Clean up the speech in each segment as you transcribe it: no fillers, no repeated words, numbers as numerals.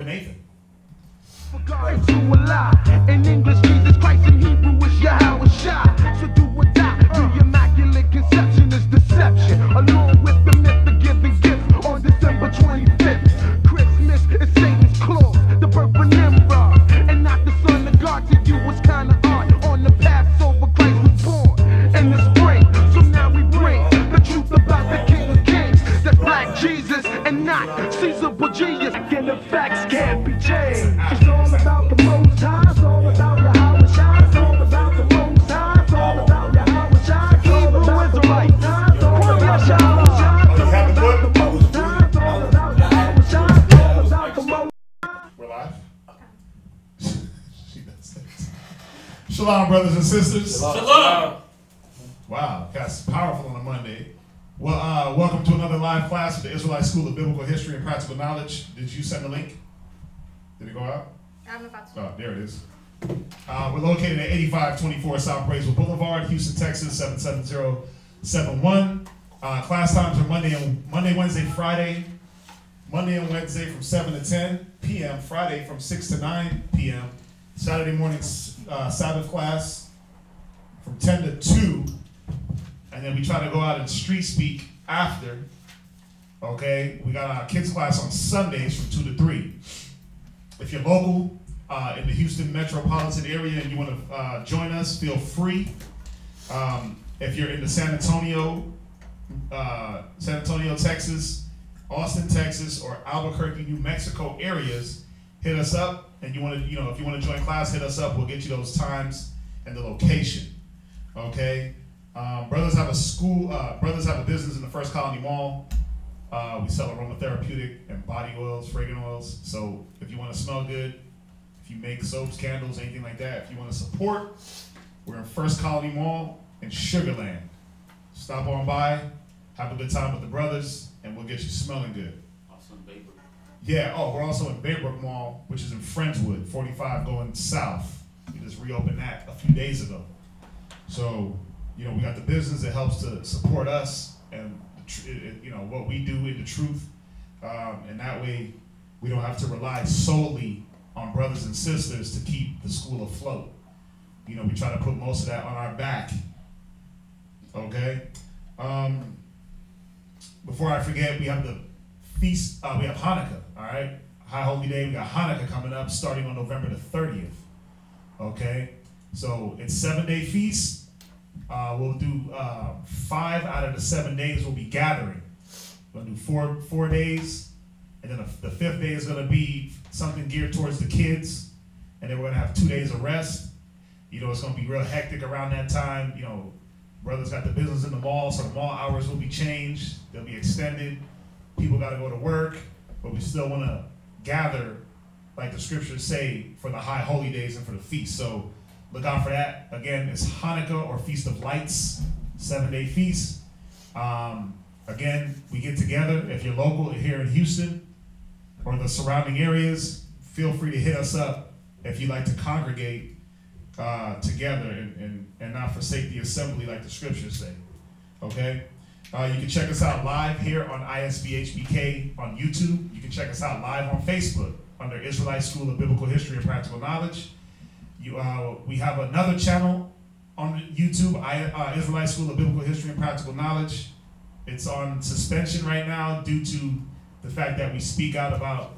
Nathan. In English, Jesus Christ, in Hebrew is Yahweh Shai. So do or die. The Immaculate Conception is deception. Along with the myth of giving gifts on December 25th. Christmas is Satan's clause, the birth of Nimrod. And not the son of God. To you was kinda odd. On the Passover, Christ was born in the spring. So now we bring the truth about the King of Kings. That's Black Jesus and not Caesar Borgias. And the facts can't be changed. It's all about the Most High. It's all about Yahweh Shai. It's all about the Most High. It's all about Yahweh Shai. Hebrew Israelites. Quote Yahweh Shai. It's all about the Most High. It's all about Yahweh Shai. It's all about the Most High. We're live? She does that. Shalom, brothers and sisters. Shalom. Wow, that's powerful on a Monday. Well, welcome to another live class at the Israelite School of Biblical History and Practical Knowledge. Did you send the link? Did it go out? I'm about to. Oh, there it is. We're located at 8524 South Braesville Boulevard, Houston, Texas, 77071. Class times are Monday, Wednesday, Friday. Monday and Wednesday from 7 to 10 p.m. Friday from 6 to 9 p.m. Saturday morning Sabbath class from 10 to 2. And then we try to go out and street speak after. Okay, we got our kids class on Sundays from 2 to 3. If you're local in the Houston metropolitan area and you want to join us, feel free. If you're in the San Antonio, Texas, Austin, Texas, or Albuquerque, New Mexico areas, hit us up. And you want to, if you want to join class, hit us up. We'll get you those times and the location. Okay. Brothers have a school. Brothers have a business in the First Colony Mall. We sell aromatherapeutic and body oils, fragrant oils. So if you want to smell good, if you make soaps, candles, anything like that, if you want to support, we're in First Colony Mall in Sugar Land. Stop on by, have a good time with the brothers, and we'll get you smelling good. Also in Baybrook. Yeah. Oh, we're also in Baybrook Mall, which is in Friendswood, 45 going south. We just reopened that a few days ago. So, we got the business that helps to support us and what we do in the truth, and that way we don't have to rely solely on brothers and sisters to keep the school afloat. We try to put most of that on our back. Okay. Before I forget, we have the feast. We have Hanukkah. All right, High Holy Day. We got Hanukkah coming up, starting on November the 30th. Okay, so it's 7-day feast. We'll do 5 out of the 7 days we'll be gathering. We'll do four days, and then the 5th day is going to be something geared towards the kids, and then we're going to have 2 days of rest. It's going to be real hectic around that time. Brothers got the business in the mall, so the mall hours will be changed. They'll be extended. People got to go to work, but we still want to gather, like the scriptures say, for the high holy days and for the feast. So look out for that. Again, it's Hanukkah or Feast of Lights, 7-day feast. Again, we get together. If you're local here in Houston or the surrounding areas, feel free to hit us up if you'd like to congregate together and not forsake the assembly like the scriptures say. Okay? You can check us out live here on ISBHBK on YouTube. You can check us out live on Facebook under Israelite School of Biblical History and Practical Knowledge. We have another channel on YouTube, Israelite School of Biblical History and Practical Knowledge. It's on suspension right now due to the fact that we speak out about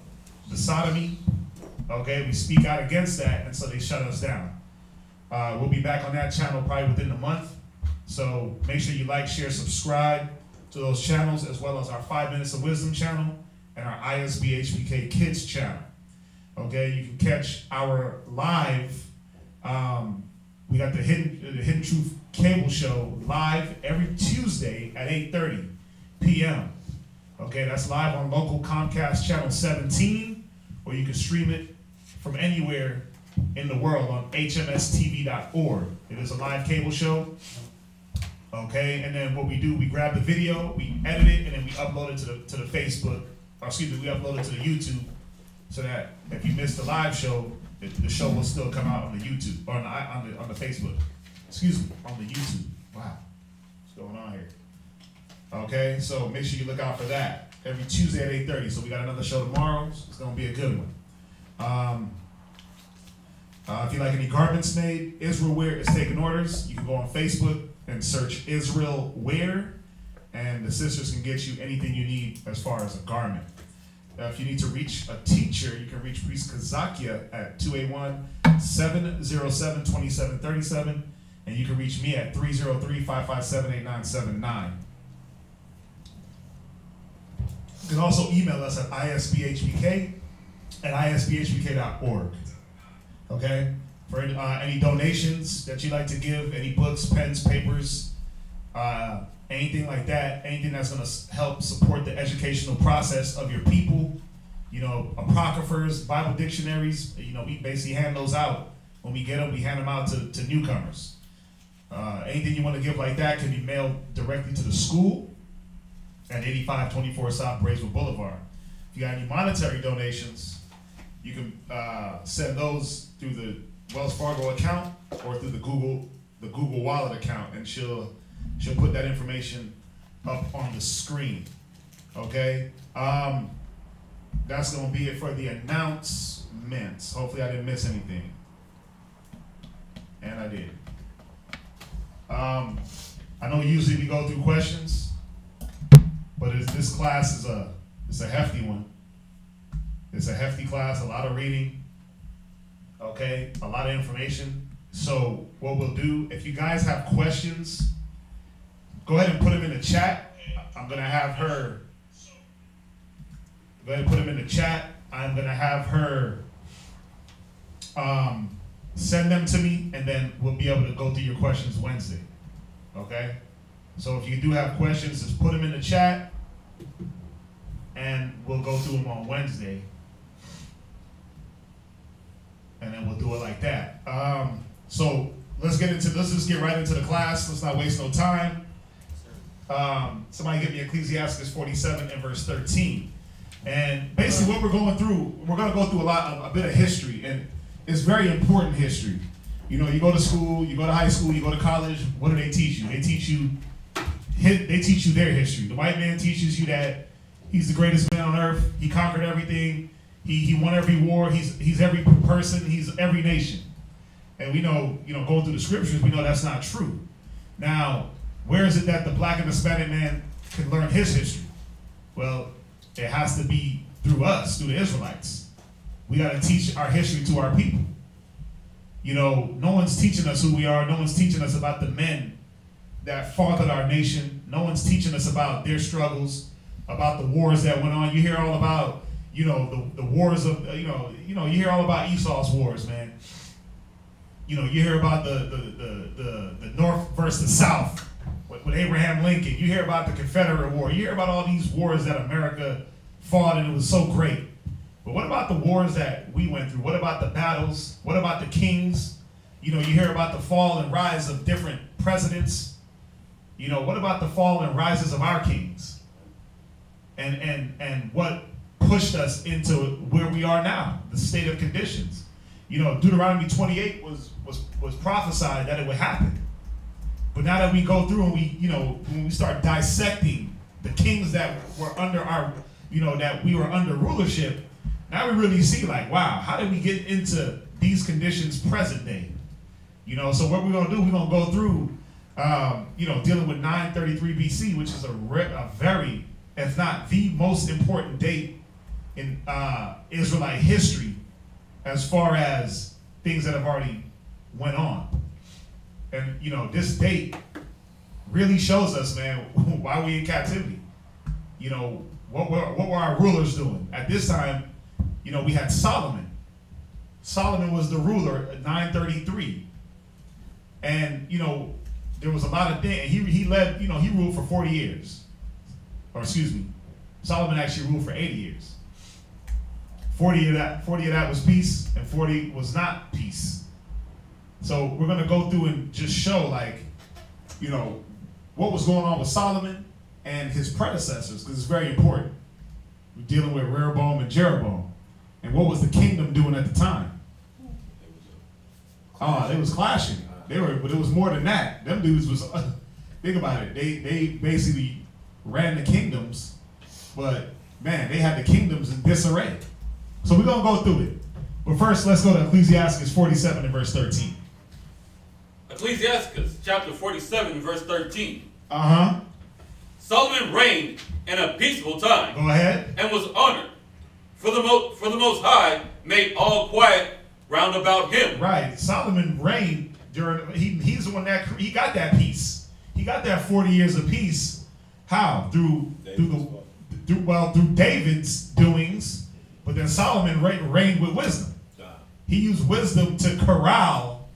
the sodomy. Okay, we speak out against that, and so they shut us down. We'll be back on that channel probably within the month. So make sure you like, share, subscribe to those channels, as well as our 5 Minutes of Wisdom channel and our ISBHBK Kids channel. Okay, you can catch our live. We got the Hidden Truth cable show live every Tuesday at 8:30 p.m. Okay, that's live on local Comcast channel 17, or you can stream it from anywhere in the world on hmstv.org. It is a live cable show. Okay, and then what we do, we grab the video, we edit it, and then we upload it to the Facebook. Or excuse me, we upload it to the YouTube, so that if you missed the live show, the show will still come out on the YouTube or on the Facebook. Excuse me, on the YouTube. Wow, what's going on here? Okay, so make sure you look out for that every Tuesday at 8:30. So we got another show tomorrow. So it's gonna be a good one. If you like any garments made, Israel Wear is taking orders. You can go on Facebook and search Israel Wear, and the sisters can get you anything you need as far as a garment. If you need to reach a teacher, you can reach Priest Kazakia at 281-707-2737, and you can reach me at 303-557-8979. You can also email us at isbhbk@isbhbk.org. Okay? For any donations that you'd like to give, any books, pens, papers, anything like that, anything that's going to help support the educational process of your people, apocryphers, Bible dictionaries, we basically hand those out. When we get them, we hand them out to newcomers. Anything you want to give like that can be mailed directly to the school at 8524 South Braeswood Boulevard. If you got any monetary donations, you can send those through the Wells Fargo account or through the Google Wallet account, and she'll put that information up on the screen. Okay, that's gonna be it for the announcements. Hopefully, I didn't miss anything, and I did. I know usually we go through questions, but this class is a hefty one. It's a hefty class, a lot of reading. Okay, a lot of information. So what we'll do, if you guys have questions, go ahead and put them in the chat. I'm gonna have her. Go ahead and put them in the chat. I'm gonna have her send them to me, and then we'll be able to go through your questions Wednesday. Okay. So if you do have questions, just put them in the chat, and we'll go through them on Wednesday. And then we'll do it like that. So let's just get right into the class. Let's not waste no time. Somebody get me Ecclesiastes 47 and verse 13. And basically what we're going to go through a bit of history, and it's very important history. You go to school, you go to high school, you go to college, what do they teach you? They teach you their history. The white man teaches you that he's the greatest man on earth, he conquered everything, he won every war, he's every person, he's every nation. And we know, going through the scriptures, we know that's not true. Now, where is it that the black and Hispanic man can learn his history? Well, it has to be through us, through the Israelites. We got to teach our history to our people. No one's teaching us who we are. No one's teaching us about the men that fathered our nation. No one's teaching us about their struggles, about the wars that went on. You hear all about, the wars of, you hear all about Esau's wars, man. You hear about the North versus the South with Abraham Lincoln. You hear about the Confederate War. You hear about all these wars that America fought, and it was so great. But what about the wars that we went through? What about the battles? What about the kings? You hear about the fall and rise of different presidents. What about the fall and rises of our kings? And what pushed us into where we are now, the state of conditions. Deuteronomy 28 was prophesied that it would happen. But now that we go through and when we start dissecting the kings that were under our, that we were under rulership, now we really see wow, how did we get into these conditions present day? So what we're going to do, we're going to go through, dealing with 933 BC, which is a very, if not the most important date in Israelite history as far as things that have already went on. And, this date really shows us, man, why we in captivity. What were our rulers doing? At this time, we had Solomon. Solomon was the ruler at 933. And, there was a lot of things. He led, he ruled for 40 years. Or excuse me, Solomon actually ruled for 80 years. 40 of that was peace, and 40 was not peace. So we're going to go through and just show, what was going on with Solomon and his predecessors, because it's very important. We're dealing with Rehoboam and Jeroboam. And what was the kingdom doing at the time? They was clashing. But it was more than that. Them dudes was, think about it. They basically ran the kingdoms, but man, they had the kingdoms in disarray. So we're gonna go through it. But first, let's go to Ecclesiastes 47 and verse 13. Ecclesiastes chapter 47 and verse 13. Uh-huh. Solomon reigned in a peaceful time. Go ahead. And was honored. For the Most High made all quiet round about him. Right. Solomon reigned during, he's the one that, he got that peace. He got that 40 years of peace. How? Through David's doings, but then Solomon reigned with wisdom. He used wisdom to corral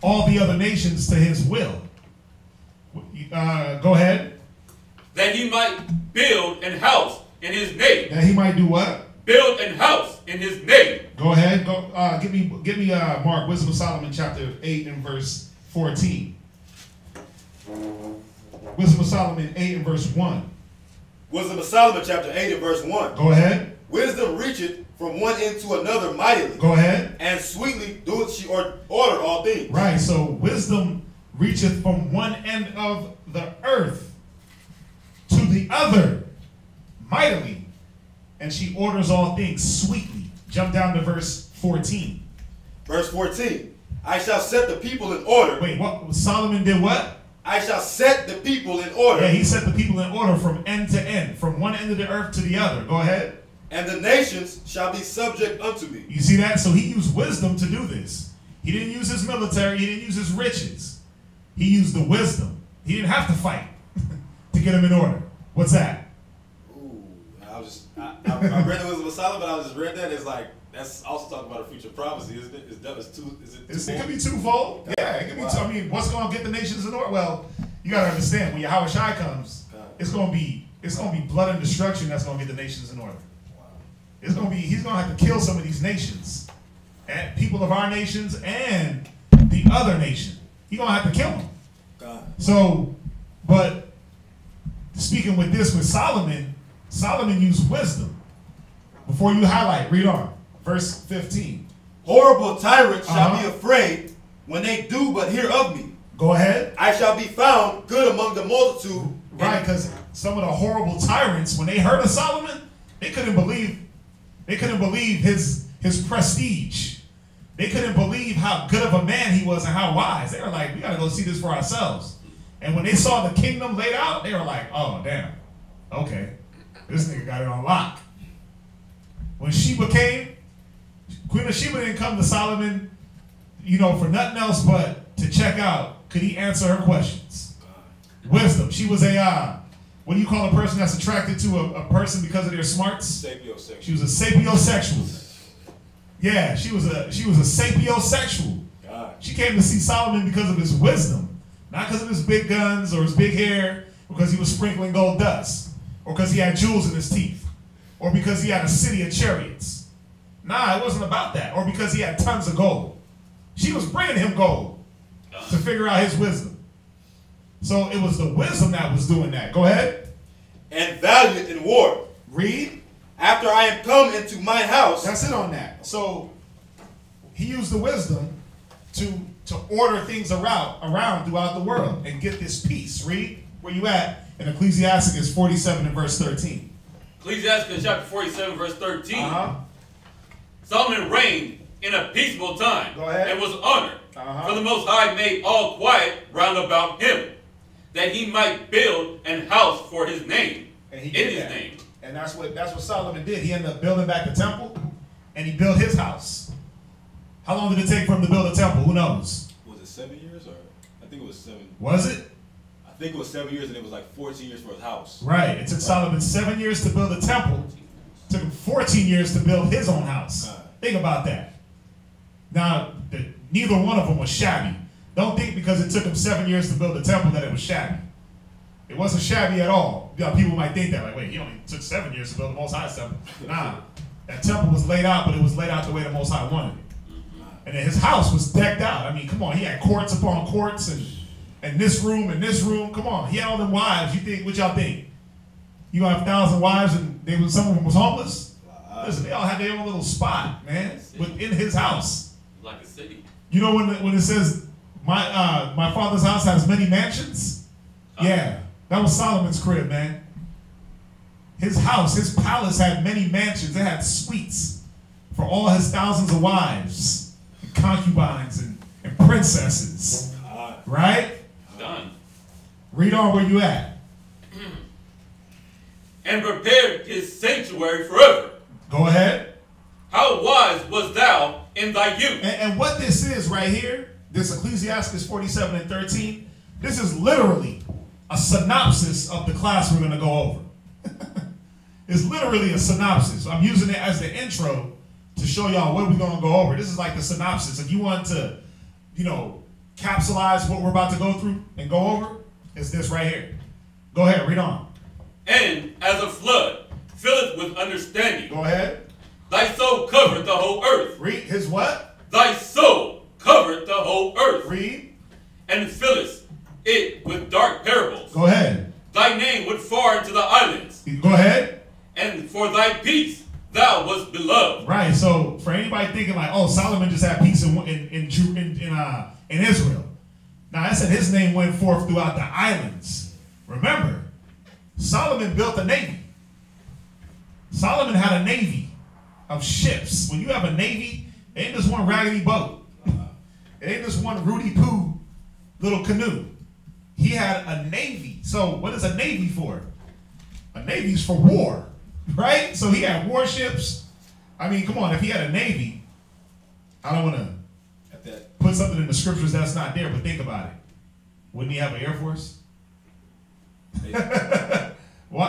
all the other nations to his will. Go ahead. That he might build an house in his name. That he might do what? Build an house in his name. Go ahead. Go. Give me Mark, Wisdom of Solomon, chapter 8 and verse 14. Wisdom of Solomon 8 and verse 1. Wisdom of Solomon, chapter 8 and verse 1. Go ahead. Wisdom reacheth from one end to another mightily. Go ahead. And sweetly doeth she order all things. Right. So wisdom reacheth from one end of the earth to the other mightily, and she orders all things sweetly. Jump down to verse 14. Verse 14. I shall set the people in order. Wait, what? Solomon did what? I shall set the people in order. Yeah, he set the people in order from end to end, from one end of the earth to the other. Go ahead. And the nations shall be subject unto me. You see that? So he used wisdom to do this. He didn't use his military. He didn't use his riches. He used the wisdom. He didn't have to fight to get them in order. What's that? Ooh, I read the Wisdom of Solomon, but I just read that. It's like, that's also talking about a future prophecy, isn't it? It could be twofold. Yeah, it could be. I mean, what's going to get the nations in order? Well, you got to understand, when Yahweh Shai comes, it's going to be blood and destruction that's going to get the nations in order. It's going to be, he's going to have to kill some of these nations, and people of our nations and the other nation. He's going to have to kill them. So, but speaking with Solomon, Solomon used wisdom. Before you highlight, read on. Verse 15. Horrible tyrants shall be afraid when they do but hear of me. Go ahead. I shall be found good among the multitude. Right, because some of the horrible tyrants, when they heard of Solomon, they couldn't believe his prestige. They couldn't believe how good of a man he was and how wise. They were like, we got to go see this for ourselves. And when they saw the kingdom laid out, they were like, oh, damn. Okay. This nigga got it on lock. When Sheba came, Queen of Sheba didn't come to Solomon, for nothing else but to check out, could he answer her questions? Wisdom. She was what do you call a person that's attracted to a person because of their smarts? Sapiosexual. She was a sapiosexual. Yeah, she was a sapiosexual. She came to see Solomon because of his wisdom, not because of his big guns or his big hair, because he was sprinkling gold dust, or because he had jewels in his teeth, or because he had a city of chariots. Nah, it wasn't about that. Or because he had tons of gold. She was bringing him gold to figure out his wisdom. So it was the wisdom that was doing that. Go ahead. And valiant in war. Read. After I am come into my house. That's it on that. So he used the wisdom to order things around throughout the world and get this peace. Read. Where you at? In Ecclesiastes 47 and verse 13. Ecclesiastes chapter 47 verse 13. Solomon reigned in a peaceful time. Go ahead. And was honored. For the Most High made all quiet round about him, that he might build an house for his name. And he in did his that. name. And that's what Solomon did. He ended up building back the temple, and he built his house. How long did it take for him to build a temple? Who knows? Was it 7 years, or I think it was 7. Was it? I think it was 7 years, and it was like 14 years for his house. Right. It took Solomon 7 years to build a temple. It took him 14 years to build his own house. Think about that. Now, neither one of them was shabby. Don't think because it took him 7 years to build a temple that it was shabby. It wasn't shabby at all. People might think that, like, wait, he only took 7 years to build the Most High temple. Nah, that temple was laid out, but it was laid out the way the Most High wanted it. And then his house was decked out. I mean, come on, he had courts upon courts and this room and this room. Come on, he had all them wives. You think, what y'all think? You gonna have 1,000 wives and some of them was homeless? Listen, they all had their own little spot, man, within his house. Like a city. You know when it says my father's house has many mansions? Yeah, that was Solomon's crib, man. His house, his palace had many mansions. It had suites for all his thousands of wives, and concubines, and princesses. Right? Done. Read on where you at. And prepared his sanctuary forever. Go ahead. How wise was thou in thy youth? And what this is right here, this Ecclesiastes 47 and 13, this is literally a synopsis of the class we're going to go over. It's literally a synopsis. I'm using it as the intro to show y'all what we're going to go over. This is like the synopsis. If you want to, capsulize what we're about to go through and go over, it's this right here. Go ahead, read on. And as a flood filleth with understanding. Go ahead. Thy soul covered the whole earth. Read. His what? Thy soul covered the whole earth. Read. And fillest it with dark parables. Go ahead. Thy name went far into the islands. Go ahead. And for thy peace thou wast beloved. Right. So for anybody thinking like, oh, Solomon just had peace in Israel. Now I said his name went forth throughout the islands. Remember, Solomon built a navy. Solomon had a navy of ships. When you have a navy, it ain't just one raggedy boat. It ain't just one Rudy Poo little canoe. He had a navy. So what is a navy for? A navy's for war, right? So he had warships. I mean, come on, if he had a navy, I don't want to put something in the scriptures that's not there, but think about it. Wouldn't he have an Air Force?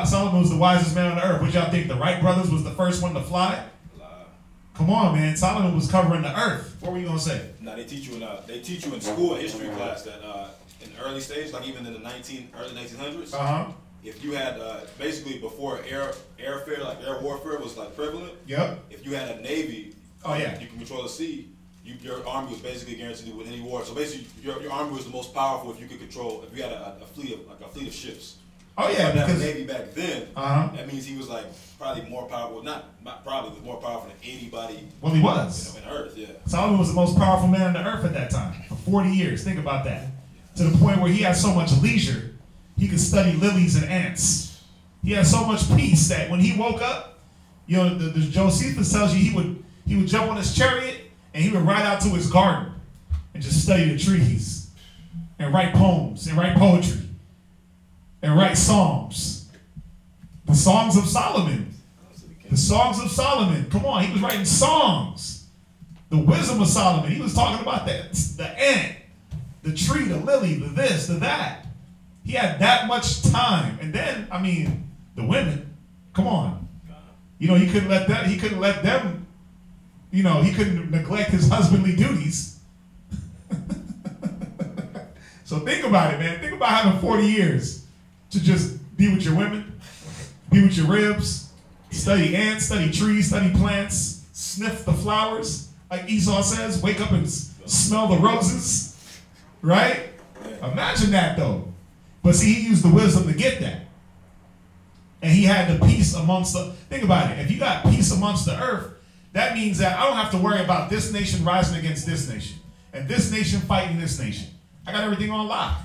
Solomon was the wisest man on the earth. What y'all think? The Wright brothers was the first one to fly? Come on, man. Solomon was covering the earth. What were you gonna say? No, they teach you in school, a history class, that in the early stage, like even in the early 1900s, if you had basically before airfare, like air warfare was like prevalent. Yep. If you had a navy, you can control the sea. Your army was basically guaranteed to win any war. So basically, your army was the most powerful if you could control. If you had a fleet of ships. Oh yeah, because the navy back then. That means he was like probably more powerful. Not probably, was more powerful than anybody. Well, he was. In Earth, yeah. Solomon was the most powerful man on the earth at that time for 40 years. Think about that. To the point where he had so much leisure, he could study lilies and ants. He had so much peace that when he woke up, the Josephus tells you he would jump on his chariot and he would ride out to his garden and just study the trees and write poems and write poetry and write psalms. The songs of Solomon. The songs of Solomon. Come on, he was writing songs. The wisdom of Solomon. He was talking about that. The ant, the tree, the lily, the this, the that. He had that much time. And then, I mean, the women, come on. He couldn't let them, he couldn't neglect his husbandly duties. So think about it, man. Think about having 40 years to just be with your women, be with your ribs, study ants, study trees, study plants, sniff the flowers, like Esau says, wake up and smell the roses, right? Imagine that, though. But see, he used the wisdom to get that. And he had the peace amongst the, think about it. If you got peace amongst the earth, that means that I don't have to worry about this nation rising against this nation and this nation fighting this nation. I got everything on lock.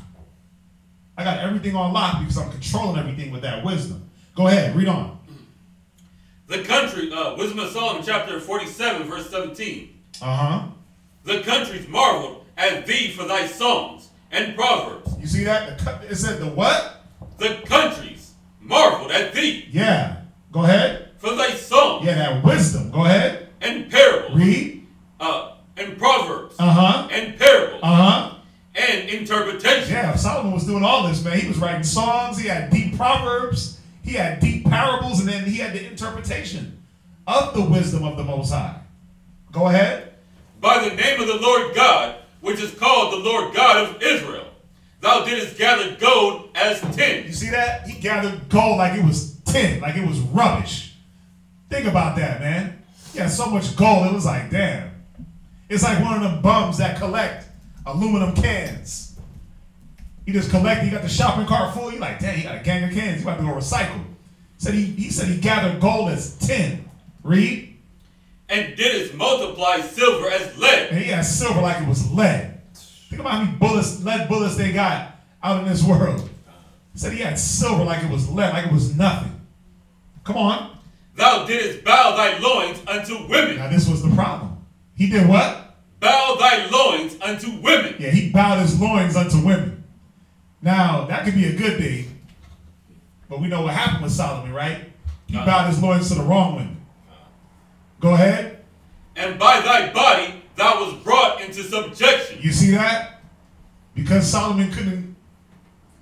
I got everything on lock because I'm controlling everything with that wisdom. Go ahead, read on. The country, Wisdom of Solomon, chapter 47, verse 17. The countries marveled at thee for thy songs and proverbs. You see that? It said the what? The countries marveled at thee. Yeah. Go ahead. For thy songs. Yeah, that wisdom. Go ahead. And parables. Read. And proverbs. And parables. And interpretation. Yeah, Solomon was doing all this, man. He was writing songs. He had deep proverbs. He had deep parables. And then he had the interpretation of the wisdom of the Most High. Go ahead. By the name of the Lord God, which is called the Lord God of Israel, thou didst gather gold as tin. You see that? He gathered gold like it was tin, like it was rubbish. Think about that, man. He had so much gold, it was like, damn. It's like one of them bums that collect aluminum cans. He just collect, he got the shopping cart full. He like, damn, he got a gang of cans. He about to go recycle. He said he gathered gold as tin. Read. And didst multiply silver as lead. And he had silver like it was lead. Think about how many lead bullets they got out in this world. He said he had silver like it was lead, like it was nothing. Come on. Thou didst bow thy loins unto women. Now this was the problem. He did what? Bow thy loins unto women. Yeah, he bowed his loins unto women. Now, that could be a good thing, but we know what happened with Solomon, right? He bowed his loins to the wrong women. Go ahead. And by thy body thou was brought into subjection. You see that? Because Solomon couldn't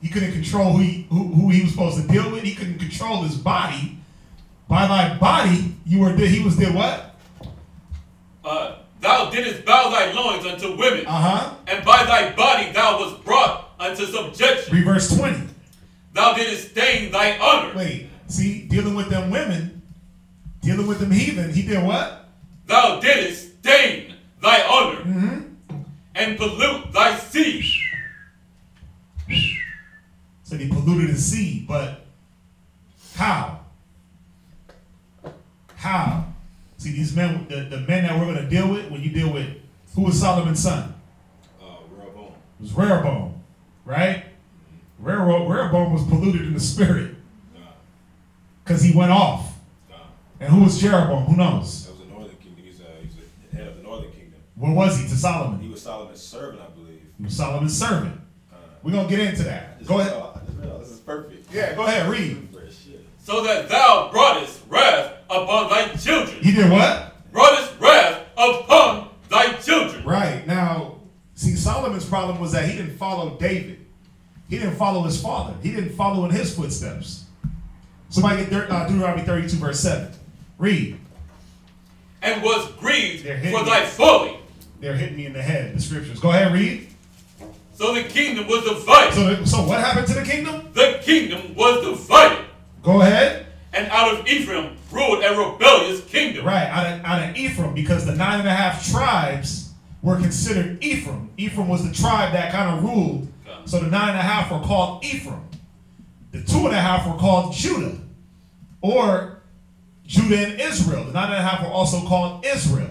control who he was supposed to deal with. He couldn't control his body. By thy body, he was did what? Thou didst bow thy loins unto women. And by thy body thou was brought unto subjection. Read verse 20. Thou didst stain thy honor. Wait, see, dealing with them women, dealing with them heathen, he did what? Thou didst stain thy honor. And pollute thy seed. So he polluted his seed, but how? How? See, these men, the men that we're going to deal with, when you deal with, who was Solomon's son? Rehoboam. It was Rehoboam, right? Rehoboam was polluted in the spirit because he went off. And who was Jeroboam? Who knows? That was the northern kingdom. He's the head of the northern kingdom. What was he to Solomon? He was Solomon's servant, I believe. He was Solomon's servant. We're going to get into that. Go ahead. This is perfect. Yeah, go ahead, read. So that thou broughtest wrath upon thy children. He did what? Broughtest wrath upon thy children. Right. Now, see, Solomon's problem was that he didn't follow David. He didn't follow his father. He didn't follow in his footsteps. Somebody get Deuteronomy 32, verse 7. Read. And was grieved for thy folly. They're hitting me in the head, the scriptures. Go ahead, read. So the kingdom was divided. So what happened to the kingdom? The kingdom was divided. Go ahead. And out of Ephraim ruled a rebellious kingdom. Right, out of Ephraim, because the 9.5 tribes were considered Ephraim. Ephraim was the tribe that kind of ruled. So the 9.5 were called Ephraim. The 2.5 were called Judah, or Judah and Israel. The 9.5 were also called Israel.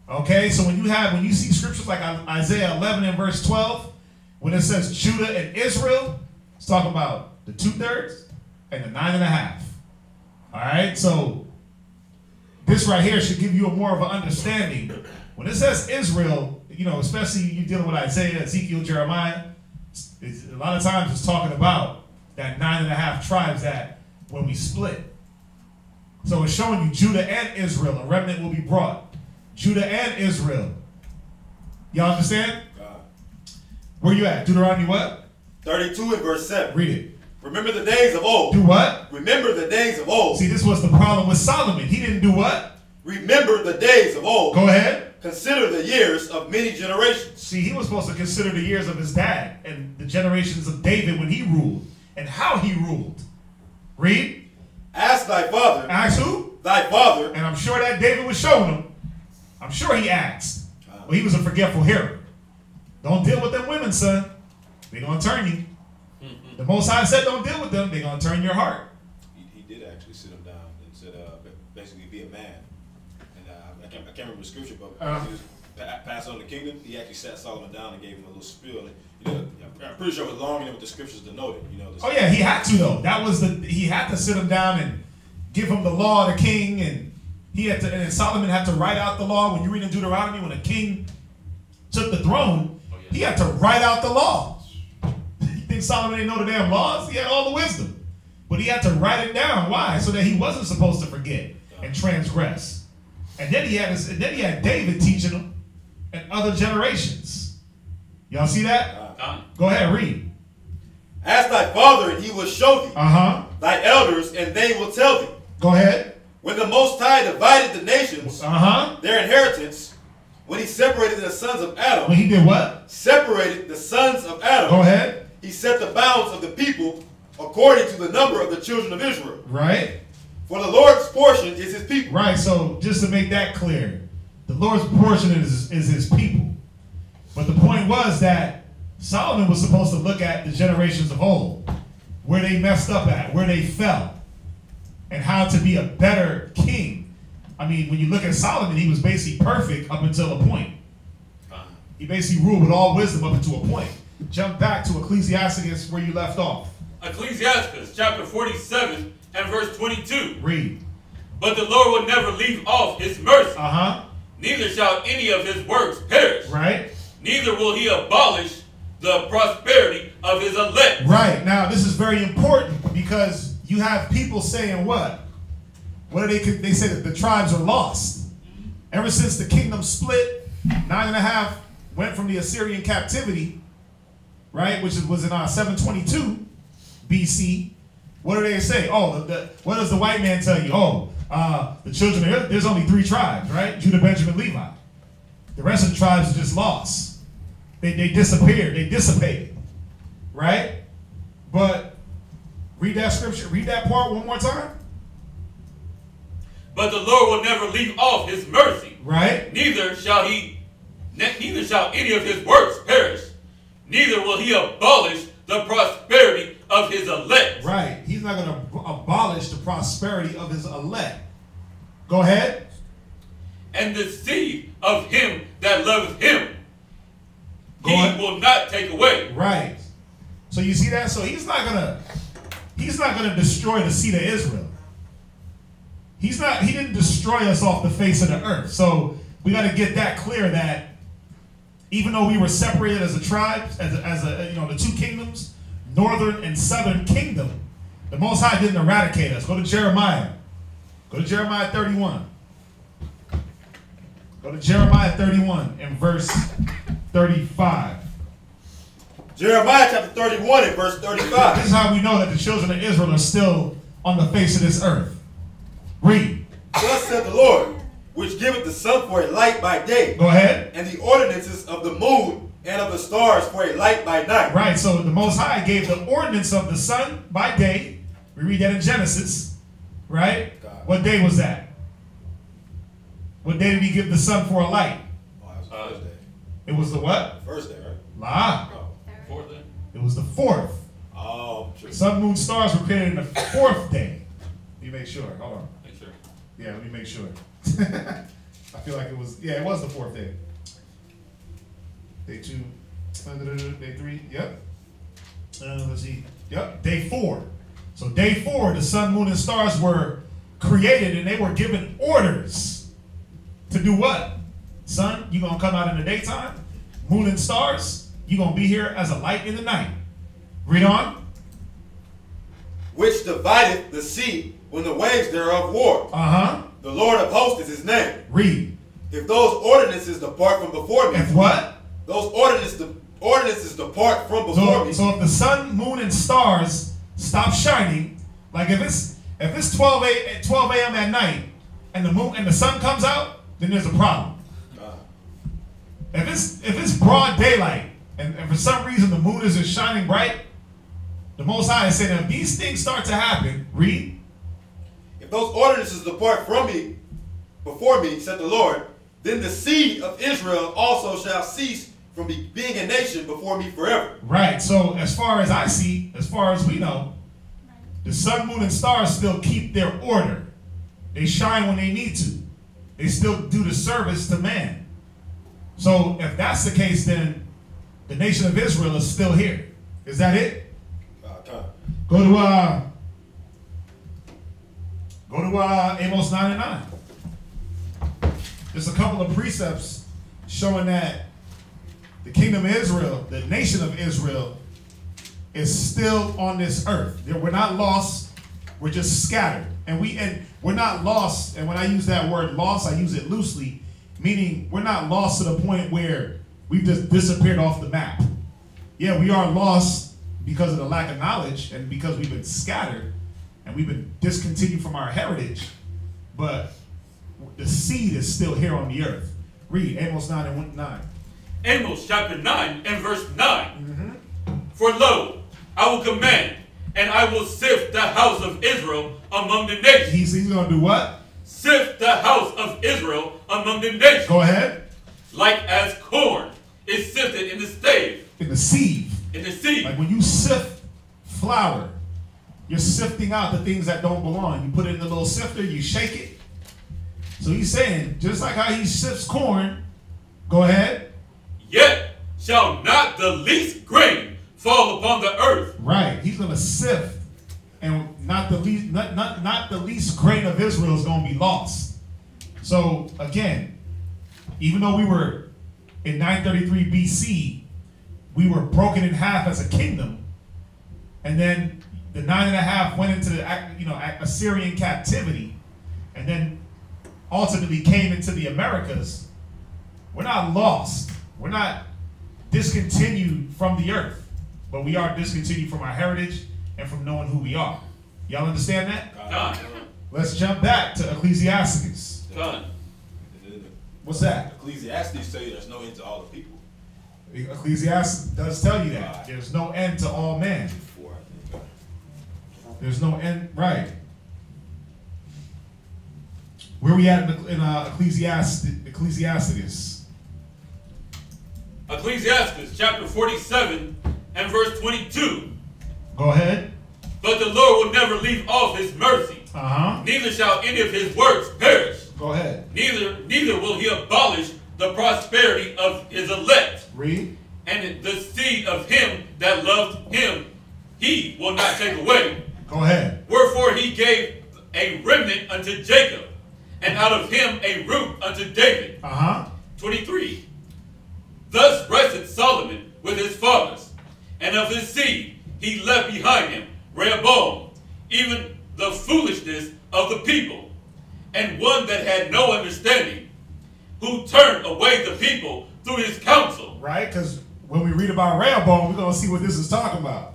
Okay, so when you see scriptures like Isaiah 11 and verse 12, when it says Judah and Israel, it's talking about the 2/3 and the 9.5. All right, so this right here should give you a more of an understanding. When it says Israel, especially you dealing with Isaiah, Ezekiel, Jeremiah, a lot of times it's talking about that 9.5 tribes that when we split. So it's showing you Judah and Israel, a remnant will be brought. Judah and Israel. Y'all understand? Where you at? Deuteronomy what? 32 and verse 7. Read it. Remember the days of old. Do what? Remember the days of old. See, this was the problem with Solomon. He didn't do what? Remember the days of old. Go ahead. Consider the years of many generations. See, he was supposed to consider the years of his dad and the generations of David when he ruled and how he ruled. Read. Ask thy father. Ask who? Thy father. And I'm sure that David was showing him. I'm sure he asked. But he was a forgetful hearer. Don't deal with them women, son. They're going to turn you. The Most High said don't deal with them. They're going to turn your heart. He did actually sit him down and said, basically, be a man. And I can't remember the scripture, but he was passed on the kingdom. He actually sat Solomon down and gave him a little spiel. And, I'm pretty sure it was longer than what the scriptures denoted. Oh yeah, he had to though. He had to sit him down and give him the law of the king, and and Solomon had to write out the law. When you read in Deuteronomy, when a king took the throne, he had to write out the law. You think Solomon didn't know the damn laws? He had all the wisdom. But he had to write it down. Why? So that he wasn't supposed to forget and transgress. And then he had David teaching him and other generations. Y'all see that? Go ahead, read. Ask thy father, and he will show thee. Thy elders, and they will tell thee. Go ahead. When the Most High divided the nations, their inheritance, when he separated the sons of Adam. When he did what? Separated the sons of Adam. Go ahead. He set the bounds of the people according to the number of the children of Israel. Right. For the Lord's portion is his people. Right, so just to make that clear, the Lord's portion is his people. But the point was that Solomon was supposed to look at the generations of old, where they messed up at, where they fell, and how to be a better king. I mean, when you look at Solomon, he was basically perfect up until a point. He basically ruled with all wisdom up until a point. Jump back to Ecclesiastes where you left off. Ecclesiastes chapter 47 and verse 22. Read. But the Lord will never leave off his mercy. Uh-huh. Neither shall any of his works perish. Right. Neither will he abolish the prosperity of his elect. Right. Now, this is very important because you have people saying what? What are they say that the tribes are lost. Ever since the kingdom split, 9.5 went from the Assyrian captivity, right, which was in 722 BC. What do they say? Oh, what does the white man tell you? Oh, the children of Israel, there's only 3 tribes, right? Judah, Benjamin, Levi. The rest of the tribes are just lost. They disappeared. They dissipated, right? But read that scripture. Read that part one more time. But the Lord will never leave off his mercy. Right. Neither shall any of his works perish. Neither will he abolish the prosperity of his elect. Right. He's not going to abolish the prosperity of his elect. Go ahead. And the seed of him that loveth him, he will not take away. Right. So you see that? So he's not gonna destroy the seed of Israel. He didn't destroy us off the face of the earth. So we got to get that clear that even though we were separated as a tribe, as the 2 kingdoms, northern and southern kingdom, the Most High didn't eradicate us. Go to Jeremiah. Go to Jeremiah 31. Go to Jeremiah 31 and verse 35. Jeremiah chapter 31 and verse 35. This is how we know that the children of Israel are still on the face of this earth. Read. Thus said the Lord, which giveth the sun for a light by day. Go ahead. And the ordinances of the moon and of the stars for a light by night. Right, so the Most High gave the ordinance of the sun by day. We read that in Genesis. Right? God. What day was that? What day did he give the sun for a light? Oh, it was the first day. It was the what? The first day, right? La. Oh. 4th day. It was the 4th. Oh, true. Sun, moon, stars were created in the 4th day. Let me make sure. Hold on. Make sure. Yeah, let me make sure. I feel like it was the 4th day. Day 2. Day 3. Yep. Let's see. Yep. Day 4. So day 4, the sun, moon, and stars were created and they were given orders to do what? Sun, you're going to come out in the daytime. Moon and stars, you're going to be here as a light in the night. Read on. Which divideth the sea when the waves thereof war. Uh-huh. The Lord of hosts is his name. Read. If those ordinances depart from before me. If what? Those ordinances depart from before me. So if the sun, moon, and stars stop shining, like if it's 12 a.m. at night and the moon and the sun comes out, then there's a problem. If it's broad daylight and for some reason the moon isn't shining bright, the Most High is saying if these things start to happen, read. If those ordinances depart from me, before me, said the Lord, then the seed of Israel also shall cease from being a nation before me forever. Right. So as far as I see, as far as we know, the sun, moon, and stars still keep their order. They shine when they need to. They still do the service to man. So if that's the case, then the nation of Israel is still here. Is that it? Go to Amos 9 and 9. There's a couple of precepts showing that the kingdom of Israel, the nation of Israel, is still on this earth. We're not lost. We're just scattered. And we're not lost. And when I use that word lost, I use it loosely, meaning we're not lost to the point where we've just disappeared off the map. Yeah, we are lost because of the lack of knowledge and because we've been scattered and we've been discontinued from our heritage. But the seed is still here on the earth. Read Amos 9 and 9. Amos chapter 9 and verse 9. For lo, I will command, and I will sift the house of Israel among the nations. He's going to do what? Sift the house of Israel among the nations. Go ahead. Like as corn is sifted in the stave. In the sieve. In the sieve. Like when you sift flour, you're sifting out the things that don't belong. You put it in the little sifter, you shake it. So he's saying, just like how he sifts corn, go ahead. Yet shall not the least grain fall upon the earth. Right. He's going to sift And not the least grain of Israel is going to be lost. So again, even though we were in 933 BC, we were broken in half as a kingdom, and then the 9.5 went into the Assyrian captivity, and then ultimately came into the Americas. We're not lost. We're not discontinued from the earth, but we are discontinued from our heritage and from knowing who we are. Y'all understand that? Done. Let's jump back to Ecclesiastes. Done. What's that? Ecclesiastes tell you there's no end to all the people. Ecclesiastes does tell you that. There's no end to all men. There's no end, right. Where we at in Ecclesiastes? Ecclesiastes chapter 47 and verse 22. Go ahead. But the Lord will never leave off his mercy. Neither shall any of his works perish. Go ahead. Neither will he abolish the prosperity of his elect. Read. And the seed of him that loved him, he will not take away. Go ahead. Wherefore he gave a remnant unto Jacob, and out of him a root unto David. 23. Thus rested Solomon with his fathers, and of his seed he left behind him Rehoboam, even the foolishness of the people, and one that had no understanding, who turned away the people through his counsel. Right, because when we read about Rehoboam, we're going to see what this is talking about.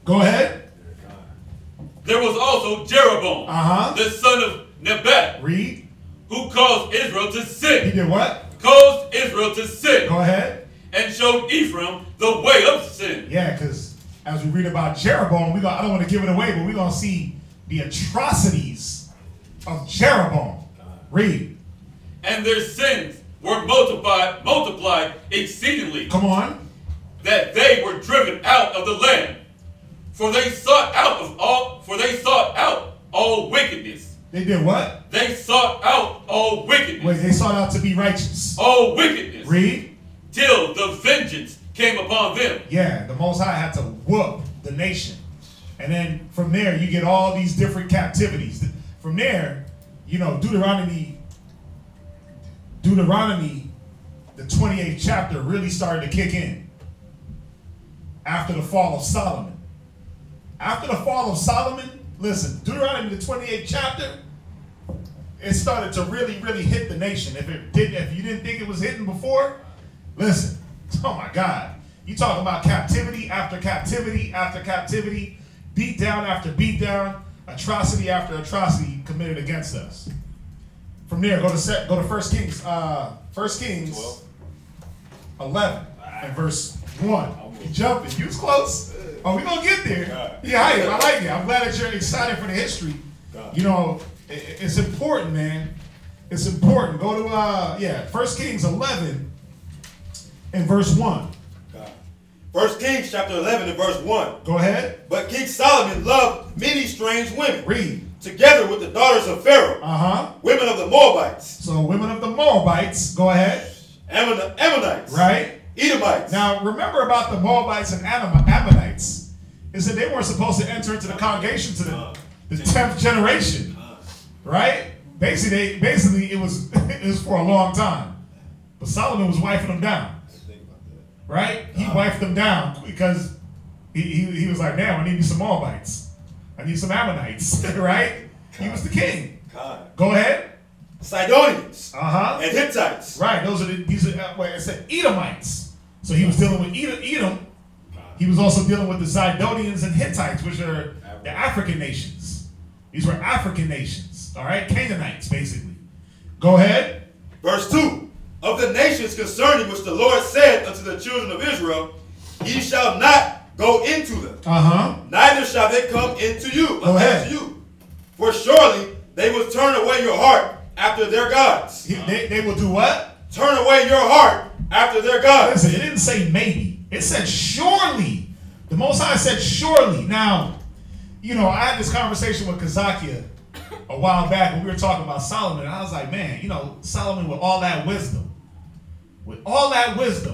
Go ahead. There was also Jeroboam, the son of Nebat. Read. Who caused Israel to sin. He did what? Caused Israel to sin. Go ahead. And showed Ephraim the way of sin. Yeah, because as we read about Jeroboam, I don't want to give it away, but we're going to see the atrocities of Jeroboam. Read. And their sins were multiplied exceedingly. Come on. That they were driven out of the land. For they sought out all wickedness. They did what? They sought out all wickedness. Wait, they sought out to be righteous. All wickedness. Read. Till the vengeance came upon them. Yeah, the Most High had to whoop the nation. And then from there, you get all these different captivities. From there, Deuteronomy, the 28th chapter really started to kick in. After the fall of Solomon. After the fall of Solomon, listen, Deuteronomy, the 28th chapter, it started to really, really hit the nation. If you didn't think it was hitting before, listen, oh my God. You talk about captivity after captivity after captivity, beat down after beat down, atrocity after atrocity committed against us. From there, go to 1 Kings, 11 and verse 1. You jumping. You was close. Oh, we're going to get there. Yeah, I like it. I'm glad that you're excited for the history. It's important, man. It's important. Go to 1 Kings 11 and verse 1. 1 Kings chapter 11 and verse 1. Go ahead. But King Solomon loved many strange women. Read. Together with the daughters of Pharaoh. Women of the Moabites. So women of the Moabites. Go ahead. Ammonites. Right. Edomites. Now remember about the Moabites and Ammonites is that they weren't supposed to enter into the congregation to the 10th generation. Right? Basically it was for a long time. But Solomon was wifing them down. Right? He wifed them down because he was like, man, I need me some Moabites. I need some Ammonites. Right? He was the king. Go ahead. Sidonians. And Hittites. Right. It said Edomites. So he was dealing with Edom. He was also dealing with the Sidonians and Hittites, which are the African nations. These were African nations. All right? Canaanites, basically. Go ahead. Verse 2. Of the nations concerning which the Lord said unto the children of Israel, ye shall not go into them. Neither shall they come into you. Go ahead. For surely they will turn away your heart after their gods. They will do what? Turn away your heart after their gods. Listen, it didn't say maybe. It said surely. The Most High said surely. Now, I had this conversation with Kazakia a while back when we were talking about Solomon. And I was like, man, Solomon with all that wisdom.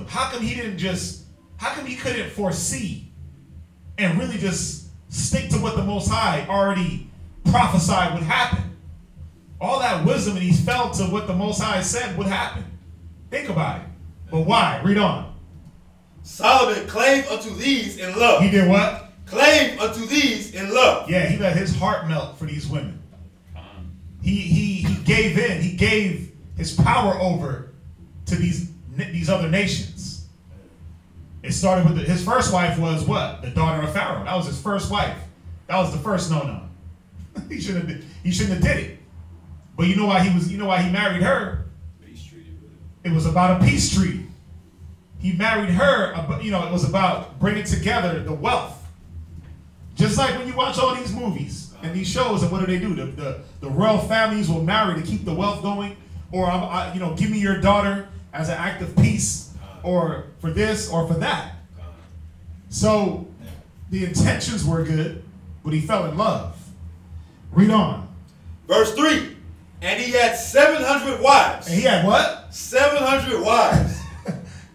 How come he couldn't foresee and really just stick to what the Most High already prophesied would happen. All that wisdom, and he fell to what the Most High said would happen. Think about it. But why? Read on. Solomon clave unto these in love. He did what? Clave unto these in love. Yeah, he let his heart melt for these women. He gave in. He gave his power over to these other nations. It started with his first wife was what? The daughter of Pharaoh. That was his first wife. That was the first no-no. He shouldn't have did it. But you know why he married her? Peace treaty. It was about a peace treaty. He married her, it was about bringing together the wealth. Just like when you watch all these movies and these shows, and what do? The royal families will marry to keep the wealth going, or give me your daughter as an act of peace, or for this or for that. So the intentions were good, but he fell in love. Read on. Verse 3. And he had 700 wives. And he had what? 700 wives.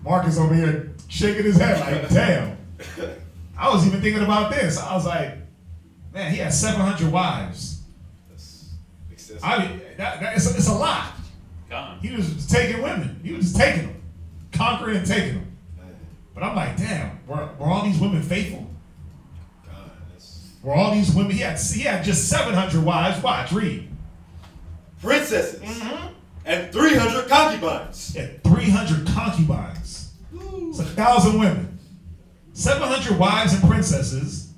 Marcus over here shaking his head like, damn. I was even thinking about this. I was like, man, he had 700 wives. That's excessive. I mean, it's a lot. He was just taking women. He was just taking them. Conquering and taking them. But I'm like, damn, were all these women faithful? Were all these women, he had just 700 wives. Watch, read. Princesses. And 300 concubines. Yeah, 300 concubines. It's 1,000 women. 700 wives and princesses.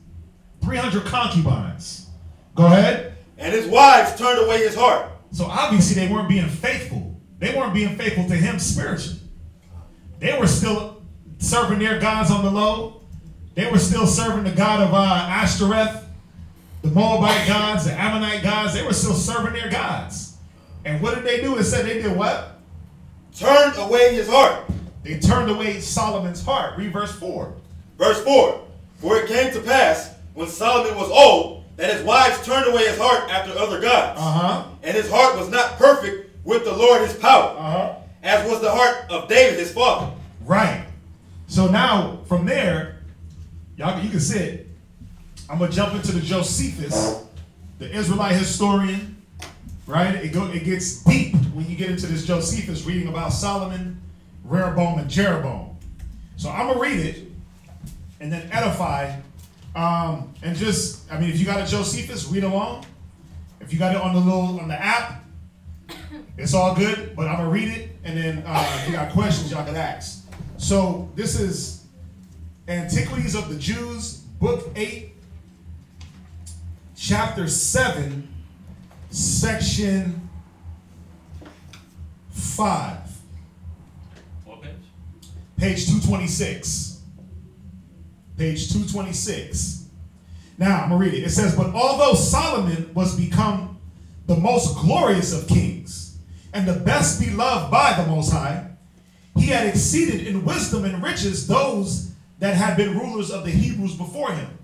300 concubines. Go ahead. And his wives turned away his heart. So obviously they weren't being faithful. They weren't being faithful to him spiritually. They were still serving their gods on the low. They were still serving the god of Ashtoreth, the Moabite gods, the Ammonite gods. They were still serving their gods. And what did they do? It said they did what? Turned away his heart. They turned away Solomon's heart. Read verse 4. Verse 4. For it came to pass, when Solomon was old, that his wives turned away his heart after other gods. And his heart was not perfect with the Lord his power, as was the heart of David his father. Right. So now, from there, y'all, you can see it. I'm going to jump into the Josephus, the Israelite historian. Right? It gets deep when you get into this Josephus, reading about Solomon, Rehoboam, and Jeroboam. So I'm going to read it and then edify. And just, I mean, if you got a Josephus, read along. If you got it on the app, it's all good. But I'm going to read it. And then if you got questions, y'all can ask. So this is Antiquities of the Jews, Book 8, Chapter 7, Section 5. What page? Page 226. Page 226. Now, I'm going to read it. It says, but although Solomon was become the most glorious of kings and the best beloved by the Most High, he had exceeded in wisdom and riches those that had been rulers of the Hebrews before him.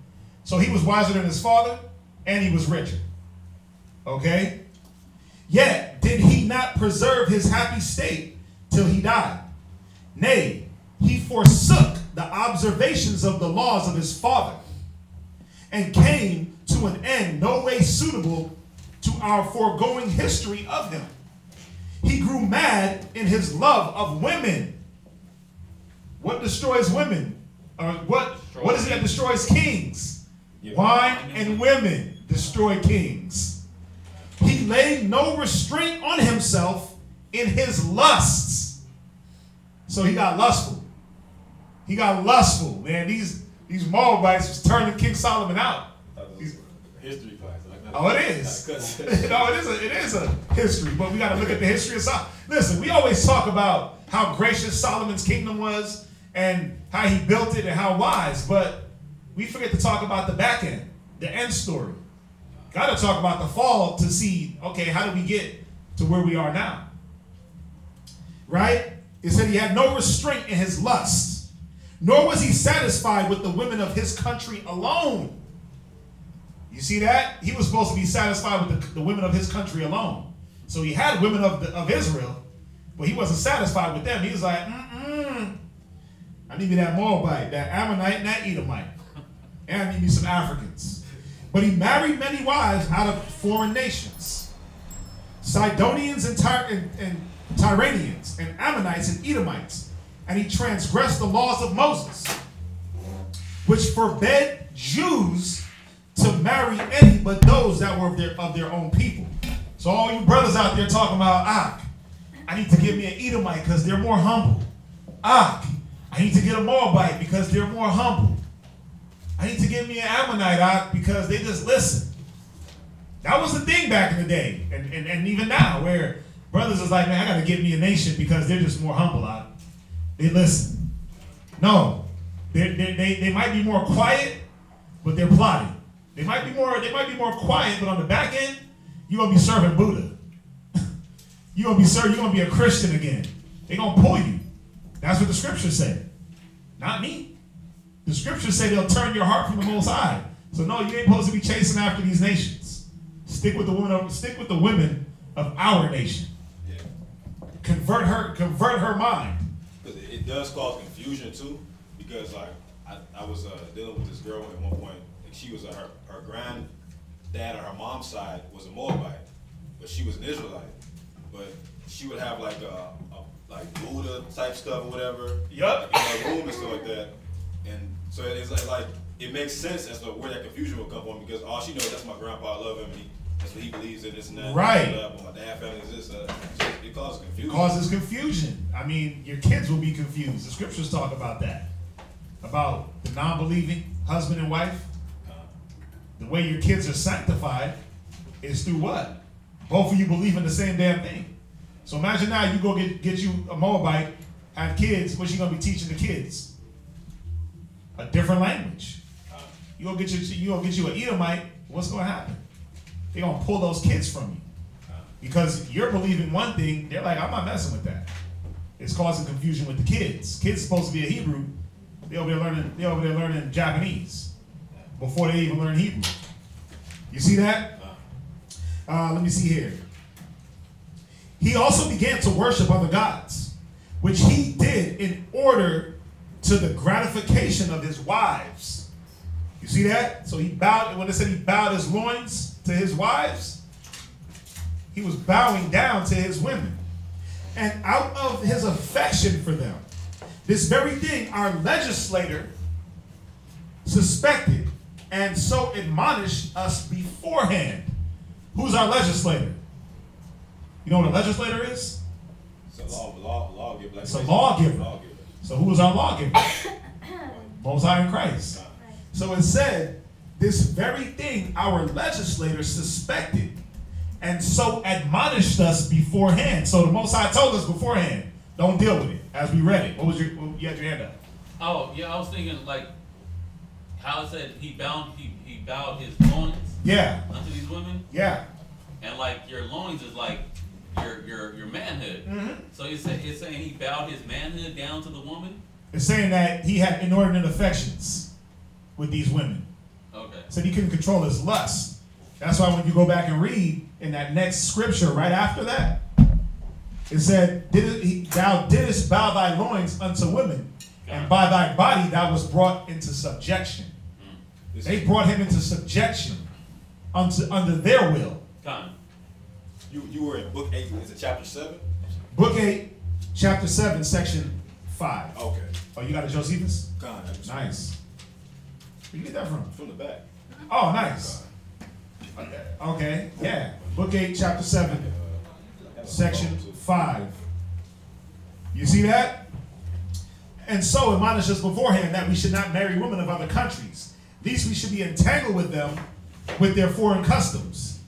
So he was wiser than his father, and he was richer. Okay? Yet did he not preserve his happy state till he died. Nay, he forsook the observations of the laws of his father, and came to an end no way suitable to our foregoing history of him. He grew mad in his love of women. What destroys women? What is it that destroys kings? Wine and women destroy kings. He laid no restraint on himself in his lusts. So he got lustful. He got lustful, man. These Moabites was turning King Solomon out. History class. Oh, it is. No, it is a history, but we got to look at the history of Solomon. Listen, we always talk about how gracious Solomon's kingdom was and how he built it and how wise, but we forget to talk about the back end, the end story. Got to talk about the fall to see, okay, how do we get to where we are now? Right? It said he had no restraint in his lusts, nor was he satisfied with the women of his country alone. You see that? He was supposed to be satisfied with the women of his country alone. So he had women of Israel, but he wasn't satisfied with them. He was like, I need me that Moabite, that Ammonite, and that Edomite. And I need me some Africans. But he married many wives out of foreign nations, Sidonians and Tyranians, and Ammonites and Edomites. And he transgressed the laws of Moses, which forbade Jews to marry any but those that were of their own people. So all you brothers out there talking about, I need to get me an Edomite because they're more humble. I need to get a Moabite because they're more humble. I need to get me an Ammonite because they just listen. That was the thing back in the day, and even now, where brothers is like, man, I got to get me a nation because they're just more humble. They listen. No, they might be more quiet, but they're plotting. They might be more quiet, but on the back end, you're gonna be serving Buddha. You're gonna be a Christian again. They're gonna pull you. That's what the scriptures say. Not me. The scriptures say they'll turn your heart from the Most High. So no, you ain't supposed to be chasing after these nations. Stick with the women of our nation. Yeah. Convert her mind. Because it does cause confusion too. Because like I was dealing with this girl at one point, and she was her granddad on her mom's side was a Moabite, but she was an Israelite. But she would have like like Buddha type stuff or whatever. Yup. In her room and stuff like that. And so it's like it makes sense as to where that confusion will come from, because all she knows, that's my grandpa, I love him, that's what he believes in, this and that. Right. But my dad family is this. So it causes confusion. It causes confusion. I mean, your kids will be confused. The scriptures talk about that. About the non-believing husband and wife. The way your kids are sanctified is through what? Both of you believe in the same damn thing. So imagine now you go get you a Moabite, have kids, what's she going to be teaching the kids? A different language. You go get you an Edomite, what's going to happen? They're going to pull those kids from you. Because you're believing one thing, they're like, I'm not messing with that. It's causing confusion with the kids. Kids are supposed to be a Hebrew. They're over there learning Japanese before they even learn Hebrew. You see that? Let me see here. He also began to worship other gods, which he did in order to the gratification of his wives. You see that? So he bowed, when it said he bowed his loins to his wives, he was bowing down to his women. And out of his affection for them, this very thing our legislator suspected and so admonished us beforehand. Who's our legislator? You know what a legislator is? It's a lawgiver. It's a lawgiver. So who is our lawgiver? Most High in Christ. So it said, this very thing our legislator suspected and so admonished us beforehand. So the Most High told us beforehand, don't deal with it, as we read it. You had your hand up. Oh, yeah, I was thinking like how it said he bowed his loins unto these women. Yeah. And like your loins is like your manhood. Mm-hmm. So it's saying he bowed his manhood down to the woman? It's saying that he had inordinate affections with these women. Okay. Said he couldn't control his lust. That's why when you go back and read in that next scripture right after that, it said, thou didst bow thy loins unto women, and by thy body thou was brought into subjection. They brought him into subjection under their will. You were in book 8, is it chapter 7? Book 8, chapter 7, section 5. Okay. Oh, you got a Josephus? Nice. Where you get that from? From the back. Oh, nice. Okay, yeah. Book 8, chapter 7, section 5. You see that? And so admonish us beforehand that we should not marry women of other countries. Lest we should be entangled with them with their foreign customs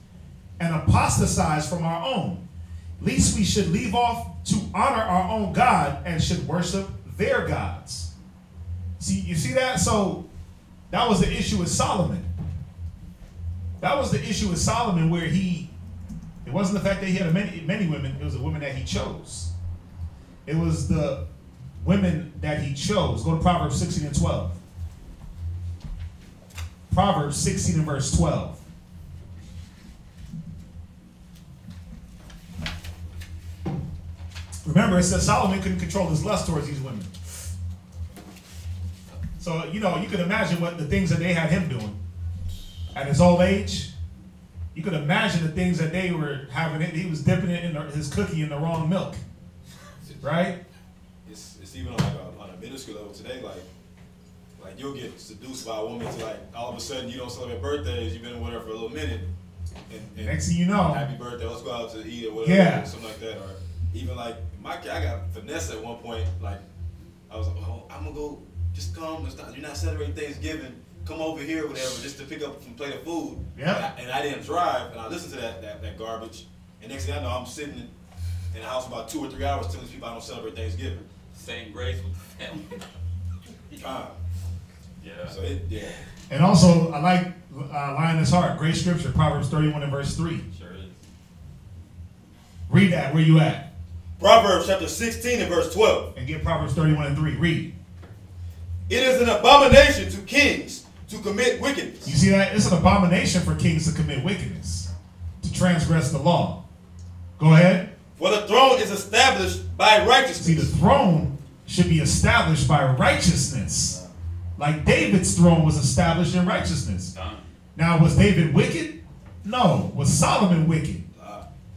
and apostatize from our own. Lest we should leave off to honor our own God and should worship their gods. See, you see that? So that was the issue with Solomon. That was the issue with Solomon, where it wasn't the fact that he had many women, it was the women that he chose. It was the women that he chose. Go to Proverbs 16 and 12. Proverbs 16 and verse 12. Remember, it says Solomon couldn't control his lust towards these women. So, you can imagine what the things that they had him doing. at his old age, you could imagine the things that they were having. He was dipping it in his cookie in the wrong milk, right? It's even on a middle school level today. Like you'll get seduced by a woman to like all of a sudden you don't celebrate birthdays. You've been with her for a little minute, and next thing you know, happy birthday. Let's go out to eat or whatever, yeah, something like that. Or even like I got finesse at one point. Like I was like, oh, I'm gonna go. Just come. You're not celebrating Thanksgiving. Come over here or whatever, just to pick up some plate of food. Yeah. And I didn't drive, and I listened to that garbage. And next thing I know, I'm sitting in the house for about 2 or 3 hours telling these people I don't celebrate Thanksgiving. Same grace with the family. Yeah. So yeah. And also, I like Lioness Heart, great scripture, Proverbs 31 and verse 3. Sure is. Read that. Where you at? Proverbs chapter 16 and verse 12. And get Proverbs 31 and 3. Read. It is an abomination to kings to commit wickedness. You see that? It's an abomination for kings to commit wickedness, to transgress the law. Go ahead. For the throne is established by righteousness. See, the throne should be established by righteousness. Like David's throne was established in righteousness. Now, was David wicked? No. Was Solomon wicked?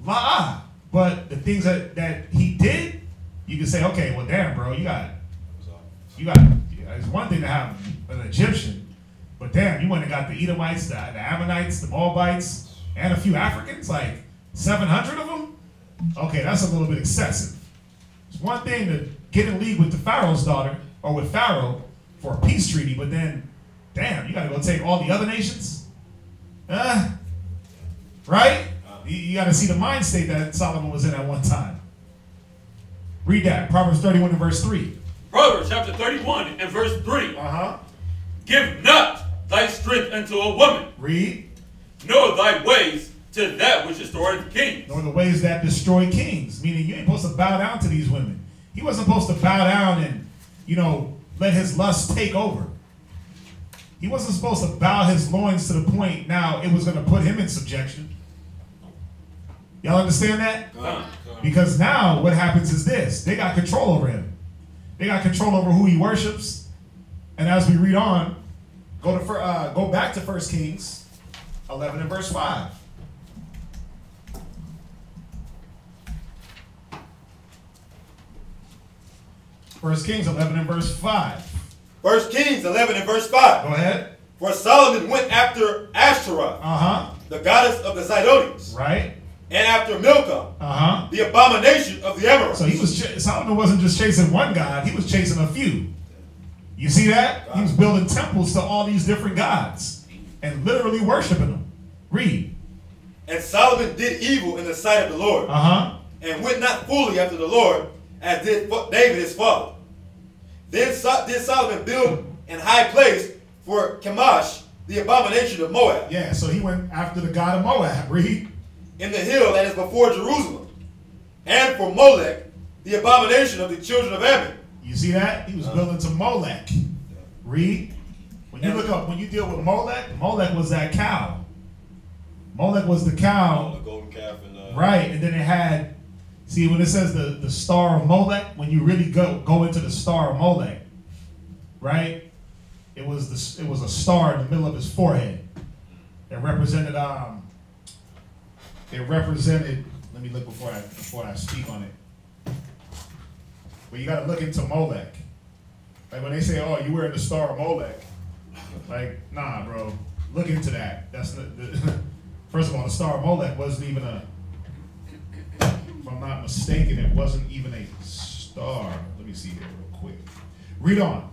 La. But the things that he did, you can say, okay, well, damn, bro, you got, it's one thing to have an Egyptian, but damn, you went and got the Edomites, the Ammonites, the Moabites, and a few Africans, like 700 of them? Okay, that's a little bit excessive. It's one thing to get in league with the Pharaoh's daughter, or with Pharaoh, for a peace treaty, but then, damn, you got to go take all the other nations? Right? You got to see the mind state that Solomon was in at one time. Read that, Proverbs 31 and verse 3. Proverbs chapter 31 and verse 3. Give not thy strength unto a woman. Read. Nor thy ways to that which destroyeth kings. Nor the ways that destroy kings. Meaning you ain't supposed to bow down to these women. He wasn't supposed to bow down and, let his lust take over. He wasn't supposed to bow his loins to the point now it was going to put him in subjection. Y'all understand that? Because now what happens is this. They got control over him. They got control over who he worships. And as we read on, go back to 1 Kings 11 and verse 5. 1 Kings 11 and verse 5. 1 Kings 11 and verse 5. Go ahead. For Solomon went after Ashtoreth, the goddess of the Zidonians. Right. And after Milcom, the abomination of the Amorites. So Solomon wasn't just chasing one god, he was chasing a few. You see that? He was building temples to all these different gods and literally worshiping them. Read. And Solomon did evil in the sight of the Lord, and went not fully after the Lord, as did David his father. Then did Solomon build an high place for Chemosh, the abomination of Moab. Yeah, so he went after the god of Moab. Read. In the hill that is before Jerusalem, and for Molech, the abomination of the children of Ammon. You see that? He was building to Molech. Read. When you look up, when you deal with Molech, Molech was that cow. Molech was the cow. The golden calf and right, and then it had, see when it says the star of Molech, when you really go into the star of Molech, right? It was a star in the middle of his forehead. It represented let me look before I speak on it. But you got to look into Molech. Like when they say, "Oh, you wearing the star of Molech," like, nah, bro. Look into that. That's first of all, the star of Molech wasn't even if I'm not mistaken, it wasn't even a star. Let me see here real quick. Read on.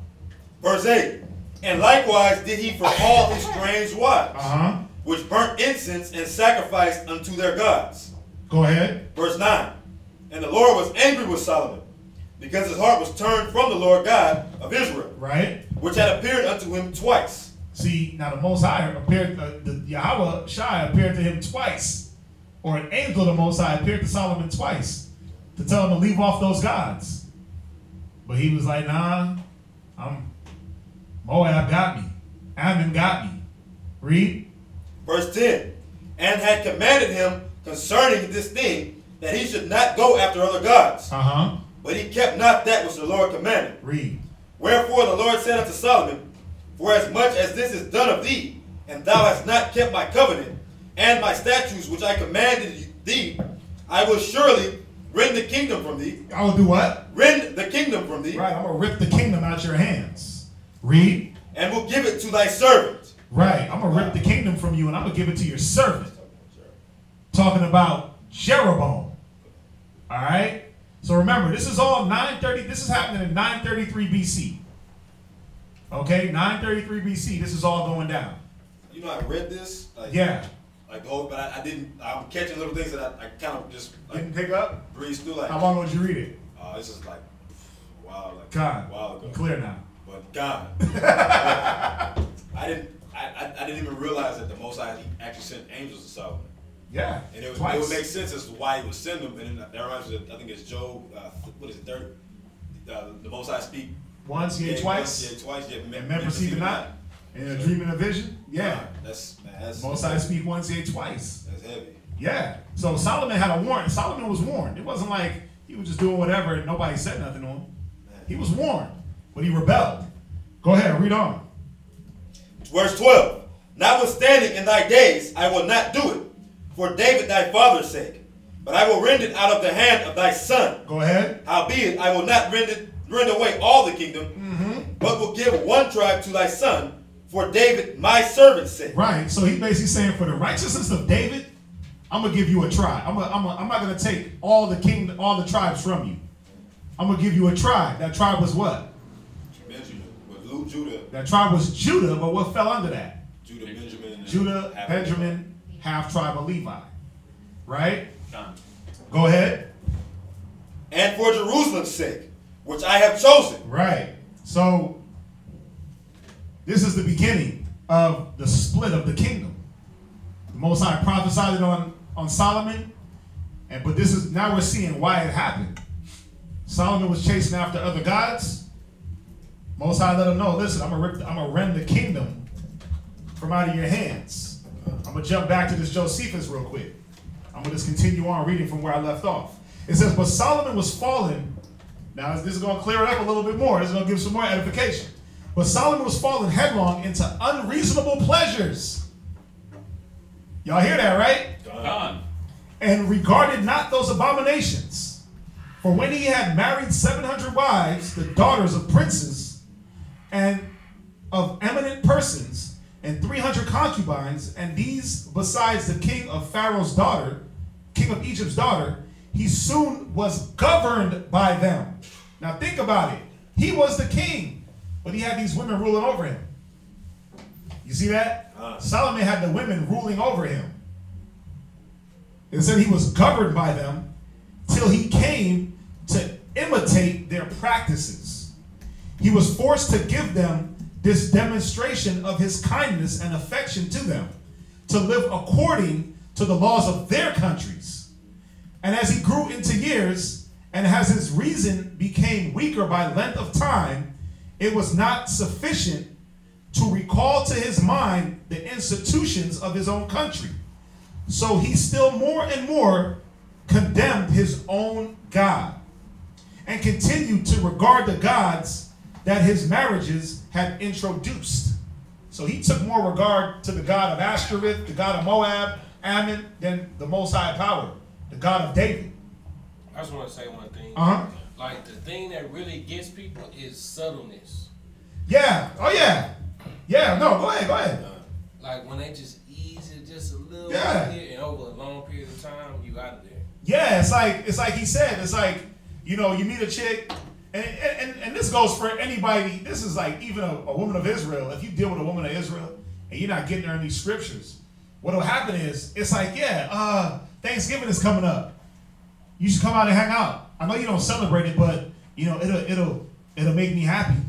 Verse 8. And likewise did he for all his strange wives, which burnt incense and sacrificed unto their gods. Go ahead. Verse 9. And the Lord was angry with Solomon, because his heart was turned from the Lord God of Israel, right, which had appeared unto him twice. See, now the Most High appeared, the Yahweh Shai appeared to him twice, or an angel of the Most High appeared to Solomon twice to tell him to leave off those gods. But he was like, nah, Moab got me. Ammon got me. Read. Verse 10. And had commanded him concerning this thing, that he should not go after other gods. But he kept not that which the Lord commanded. Read. Wherefore the Lord said unto Solomon, for as much as this is done of thee, and thou hast not kept my covenant and my statutes which I commanded thee, I will surely rend the kingdom from thee. I will do what? Rend the kingdom from thee. Right, I'm going to rip the kingdom out your hands. Read. And will give it to thy servant. Right, I'm going to rip the kingdom from you and I'm going to give it to your servant. Talking about Jeroboam. All right? So remember, this is all 930. This is happening in 933 BC. Okay, 933 BC. This is all going down. You know, I read this. Yeah. Like the whole, but I didn't. I'm catching little things that I kind of just didn't pick up. Breeze through. Like, how long ago did you read it? This is like a while ago. Clear now. But God, I didn't even realize that the Most High actually sent angels to Solomon. Yeah. And it would make sense as to why he would send them. And that reminds me of, I think it's Job. What is it? The Most High speak once, yea, twice. Yea, twice. Yeah, and men perceive it not. In a dream and a vision. Yeah. That's Most High speak once, yea, twice. That's heavy. Yeah. So Solomon had a warning. Solomon was warned. It wasn't like he was just doing whatever and nobody said nothing to him. He was warned, but he rebelled. Go ahead, read on. Verse 12. Notwithstanding in thy days I will not do it, for David thy father's sake, but I will rend it out of the hand of thy son. Go ahead. Howbeit I will not rend away all the kingdom, but will give one tribe to thy son, for David my servant's sake. Right. So he's basically saying, for the righteousness of David, I'm gonna give you a tribe. I'm not gonna take all the tribes from you. I'm gonna give you a tribe. That tribe was what? Benjamin. With Judah. That tribe was Judah, but what fell under that? Judah, Benjamin, half tribe of Levi. Right? Go ahead. And for Jerusalem's sake, which I have chosen. Right. So this is the beginning of the split of the kingdom. The Most High prophesied it on Solomon, but this is now we're seeing why it happened. Solomon was chasing after other gods. Most High let him know, listen, I'm gonna rend the kingdom from out of your hands. I'm gonna jump back to this Josephus real quick. I'm gonna just continue on reading from where I left off. It says, but Solomon was fallen. Now this is gonna clear it up a little bit more. This is gonna give some more edification. But Solomon was fallen headlong into unreasonable pleasures. Y'all hear that, right? Done. And regarded not those abominations. For when he had married 700 wives, the daughters of princes and of eminent persons, and 300 concubines, and these besides the king of Pharaoh's daughter, king of Egypt's daughter, he soon was governed by them. Now think about it. He was the king, but he had these women ruling over him. You see that? Solomon had the women ruling over him. It said he was governed by them till he came to imitate their practices. He was forced to give them this demonstration of his kindness and affection to them, to live according to the laws of their countries. And as he grew into years, and as his reason became weaker by length of time, it was not sufficient to recall to his mind the institutions of his own country. So he still more and more condemned his own God, and continued to regard the gods that his marriages had introduced. So he took more regard to the god of Ashtoreth, the god of Moab, Ammon, than the Most High power, the God of David. I just want to say one thing. Like, the thing that really gets people is subtleness. Yeah. Oh, yeah. Yeah. No, go ahead. Like, when they just ease it just a little bit, and over a long period of time, you out of there. Yeah, it's like he said. It's like, you know, you meet a chick, and this goes for anybody. This is like even a woman of Israel. If you deal with a woman of Israel and you're not getting her in these scriptures, what'll happen is it's like, Thanksgiving is coming up. You should come out and hang out. I know you don't celebrate it, but you know it'll make me happy.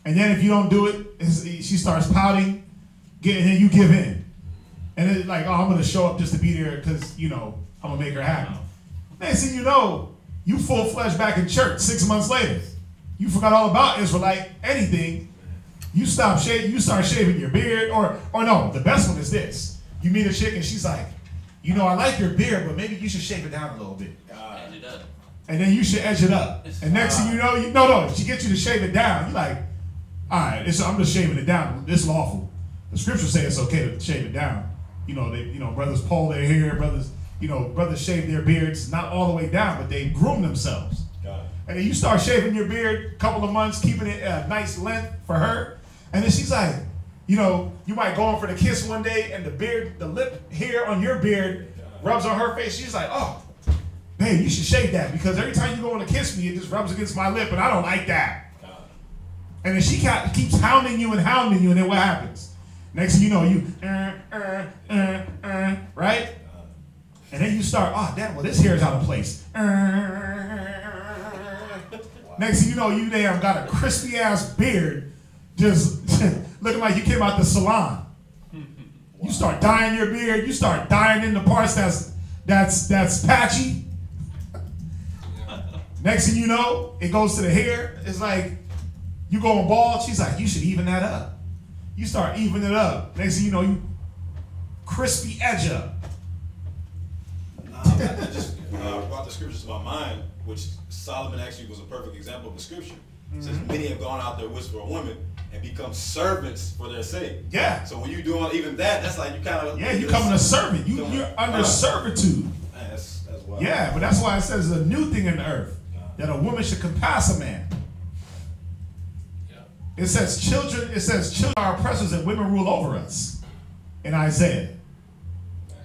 And then if you don't do it, she starts pouting, and then you give in. And it's like, I'm gonna show up just to be there because I'm gonna make her happy. Next thing you know, you full-fledged back in church 6 months later. You forgot all about Israelite anything. You start shaving your beard, or no, the best one is this. You meet a chick and she's like, I like your beard, but maybe you should shave it down a little bit. Edge it up. And then you should edge it up. And next thing you know, she gets you to shave it down. You're like, all right, I'm just shaving it down. It's lawful. The scriptures say it's okay to shave it down. Brothers pull their hair, brothers shave their beards, not all the way down, but they groom themselves. And then you start shaving your beard a couple of months, keeping it a nice length for her. And then she's like, you might go in for the kiss one day and the lip hair on your beard rubs on her face. She's like, oh, babe, you should shave that because every time you go in to kiss me, it just rubs against my lip and I don't like that. And then she keeps hounding you, and then what happens? Next thing you know, you, right? And then you start, oh, damn, well, this hair is out of place. Next thing you know, you damn got a crispy ass beard, just looking like you came out the salon. You start dyeing your beard. You start dyeing in the parts that's patchy. Next thing you know, it goes to the hair. It's like you going bald. She's like, you should even that up. You start evening it up. Next thing you know, you crispy edge up. I just brought the scriptures to my mind, which Solomon actually was a perfect example of the scripture. It says many have gone out there with for a woman and become servants for their sake. Yeah. So when you're doing even that's like you kind of you're becoming a servant. You're under servitude. Man, that's wild. Yeah, but that's why it says a new thing in the earth, that a woman should compass a man. Yeah. It says children are oppressors and women rule over us in Isaiah.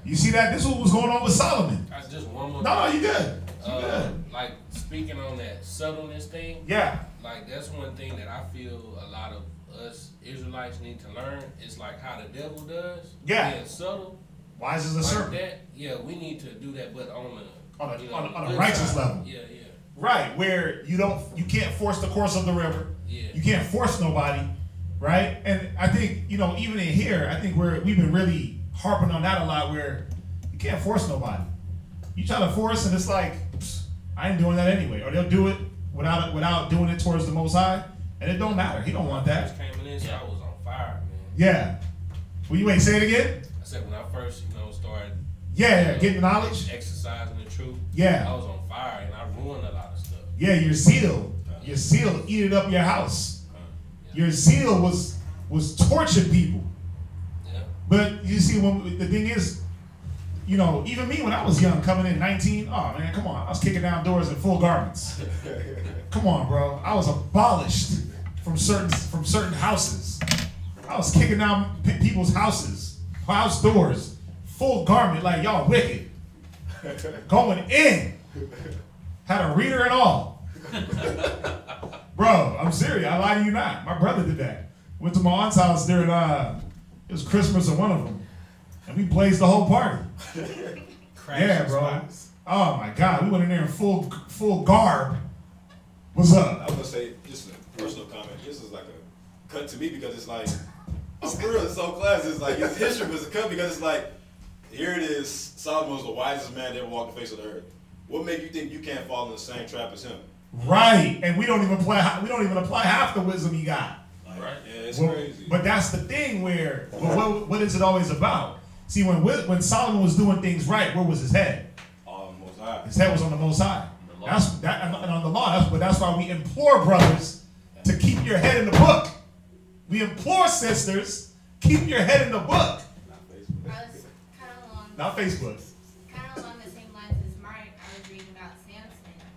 You see that? This is what was going on with Solomon. Just one more. No, you good. You good. Like speaking on that subtleness thing. Yeah. Like that's one thing that I feel a lot of us Israelites need to learn. It's like how the devil does. Yeah. Being subtle. Wise as a serpent. That, yeah, we need to do that, but on a righteous level. Yeah. Right, where you can't force the course of the river. Yeah. You can't force nobody, right? And I think even in here, I think we've been really harping on that a lot, where you can't force nobody. You try to force, and it's like, I ain't doing that anyway. Or they'll do it without doing it towards the Most High, and it don't matter. He don't want that. When I first came in, I was on fire, man. Yeah. Well, you ain't say it again? I said when I first, started. Getting knowledge. Exercising the truth. Yeah. I was on fire, and I ruined a lot of stuff. Yeah, your zeal eated up your house. Your zeal was torturing people. Yeah. But you see, when the thing is, even me when I was young, coming in 19, oh man, come on, I was kicking down doors in full garments. Come on, bro, I was abolished from certain houses. I was kicking down people's house doors, full garment, like y'all wicked, going in, had a reader and all. Bro, I'm serious. I lie to you not. My brother did that. Went to my aunt's house during it was Christmas or one of them, and we blazed the whole party. Yeah, bro. Spots. Oh my God, we went in there in full garb. What's up? I was gonna say just a personal comment. This is like a cut to me because it's like, I'm for real. It's so classy. It's like his history was a cut because it's like, here it is. Solomon was the wisest man that ever walked the face of the earth. What makes you think you can't fall in the same trap as him? Right, and we don't even apply half the wisdom he got. Right. Yeah, it's crazy. But that's the thing where, what is it always about? See, when Solomon was doing things right, where was his head? On the Most High. His head was on the Most High. And on the law. That's why we implore brothers to keep your head in the book. We implore sisters, keep your head in the book. Not Facebook. Kind of along the same lines as Mark, I was reading about Samson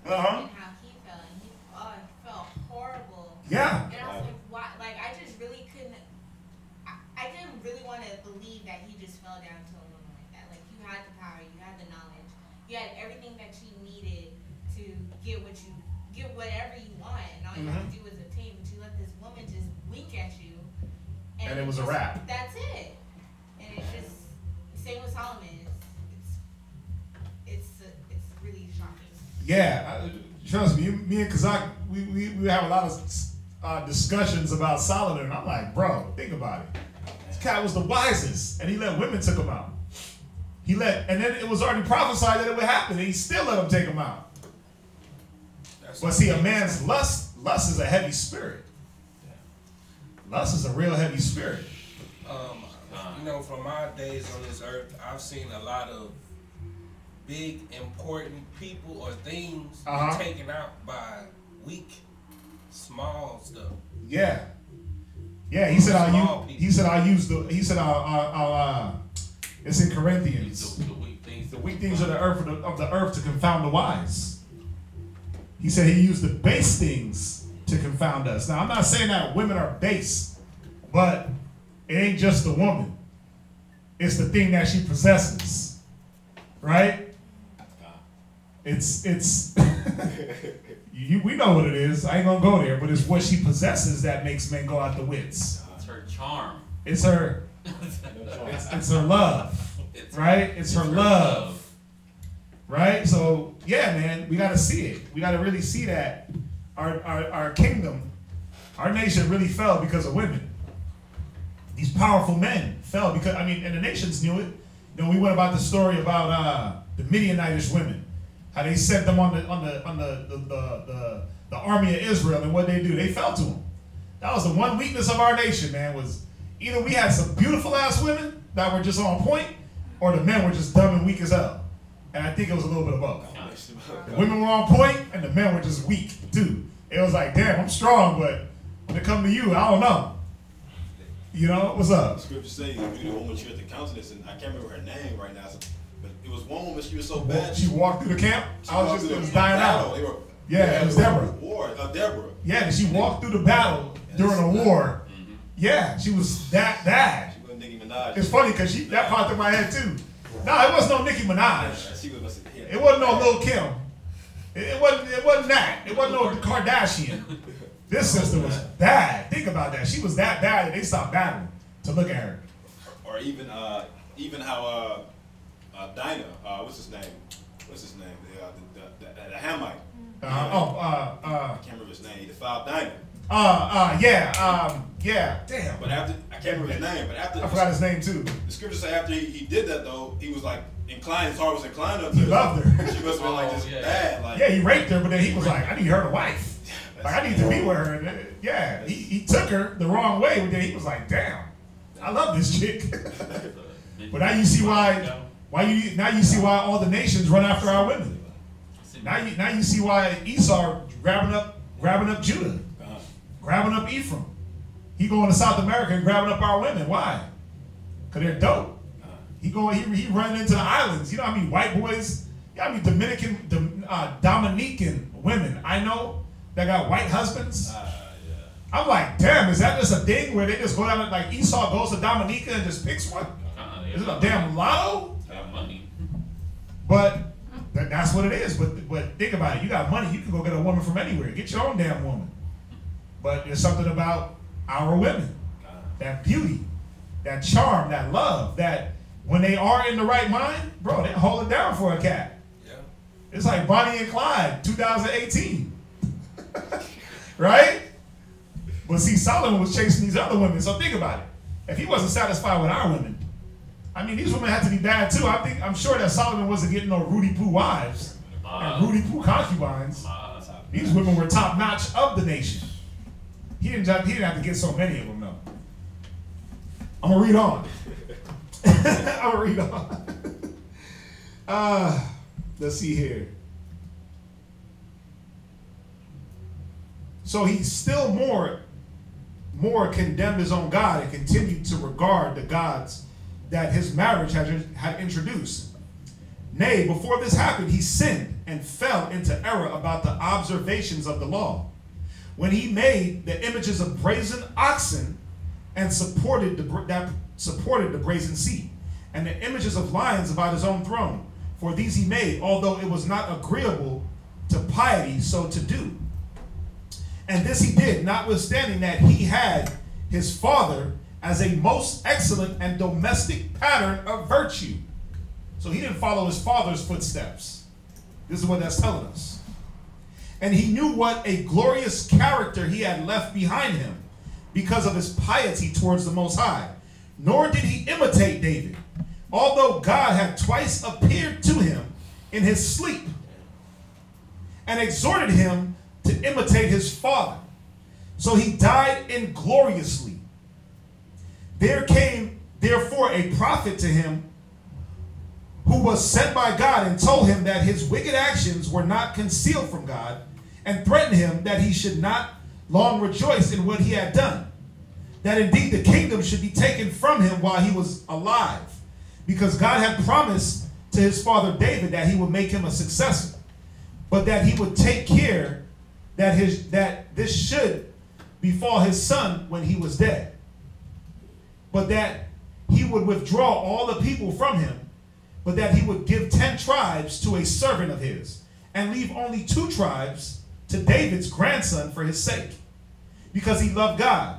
Uh-huh. and how he fell, and he felt horrible. Yeah. And I was like, why? Like, I just really couldn't. I didn't really want to believe that he just fell down to a woman like that. Like, you had the power, you had the knowledge, you had everything that you needed to get whatever you want, and all you had to do was obtain. But you let this woman just wink at you, And it was a wrap. That's it. And it's just same with Solomon. It's really shocking. Yeah, trust me, me and Kazak, we have a lot of discussions about Solomon, and I'm like, bro, think about it. This cat was the wisest, and he let women take him out. And then it was already prophesied that it would happen, and he still let them take him out. But see, a man's lust is a heavy spirit. Lust is a real heavy spirit. From my days on this earth, I've seen a lot of big, important people or things taken out by weak, small stuff. Yeah. Yeah, he said He said, I'll use the, he said, it's in Corinthians. The weak things of the earth to confound the wise. He said he used the base things to confound us. Now, I'm not saying that women are base, but it ain't just the woman. It's the thing that she possesses, right? It's we know what it is. I ain't gonna go there, but it's what she possesses that makes men go out the wits. It's her charm. It's her. It's her love, right? It's her love, right? So yeah, man, we gotta see it. We gotta really see that our kingdom, our nation really fell because of women. These powerful men fell because, I mean, and the nations knew it. You know, we went about the story about the Midianitish women, how they sent them on the army of Israel, and what they do, they fell to them. That was the one weakness of our nation, man, was either we had some beautiful ass women that were just on point, or the men were just dumb and weak as hell. And I think it was a little bit of both. The women were on point, and the men were just weak too. It was like, damn, I'm strong, but when it comes to you, I don't know. You know, what's up? The scripture says you do the woman cheer at the countenance, and I can't remember her name right now, but it was one woman, she was so bad. She walked through the camp? It was dying out. Yeah, it was Deborah. Deborah. Yeah, she walked through the battle during a war. Yeah, she was that bad. She wasn't Nicki Minaj. It's funny because that popped in my head too. No, it wasn't no Nicki Minaj. Yeah, it wasn't no Lil Kim. It wasn't that. It wasn't no Kardashian. This sister was bad. Think about that. She was that bad that they stopped battling to look at her. Or even how Dinah, what's his name? The Hamite. I can't remember his name. He defiled Dinah. Yeah. Damn. But after, I can't remember his name. But after, I forgot his name too. The scripture say after he did that though, he was like inclined. His heart was inclined up to her. He loved her. She must have been like just bad. Like, yeah, he raped her, but then he was like, I need her to wife. Like, I need to be with her. And yeah, he took her the wrong way, but then he was like, damn, I love this chick. But now you see why all the nations run after our women. Now you see why Esau grabbing up Judah, grabbing up Ephraim. He going to South America and grabbing up our women. Why? Because they're dope. He running into the islands. You know what I mean? White boys, you know what I mean? Dominican women I know that got white husbands. I'm like, damn, is that just a thing where they just go down, like Esau goes to Dominica and just picks one? Is it a damn lotto? Got money. But that's what it is. But think about it. You got money, you can go get a woman from anywhere. Get your own damn woman. But there's something about our women. That beauty, that charm, that love, that when they are in the right mind, bro, they hold it down for a cat. Yeah. It's like Bonnie and Clyde, 2018. Right? But see, Solomon was chasing these other women. So think about it. If he wasn't satisfied with our women, I mean, these women had to be bad too. I'm sure that Solomon wasn't getting no Rudy Poo wives and Rudy Poo concubines. These women were top notch of the nation. He didn't have to get so many of them though. I'm gonna read on. Let's see here. So he still more condemned his own God and continued to regard the gods that his marriage had introduced. Nay, before this happened, he sinned and fell into error about the observations of the law, when he made the images of brazen oxen and supported the brazen sea, and the images of lions about his own throne. For these he made, although it was not agreeable to piety so to do. And this he did, notwithstanding that he had his father as a most excellent and domestic pattern of virtue. So he didn't follow his father's footsteps. This is what that's telling us. And he knew what a glorious character he had left behind him because of his piety towards the Most High. Nor did he imitate David, although God had twice appeared to him in his sleep and exhorted him to imitate his father. So he died ingloriously. There came therefore a prophet to him who was sent by God and told him that his wicked actions were not concealed from God, and threatened him that he should not long rejoice in what he had done. that indeed the kingdom should be taken from him while he was alive, because God had promised to his father David that he would make him a successor, but that he would take care that this should befall his son when he was dead, but that he would withdraw all the people from him, but that he would give 10 tribes to a servant of his, and leave only 2 tribes to David's grandson for his sake, because he loved God,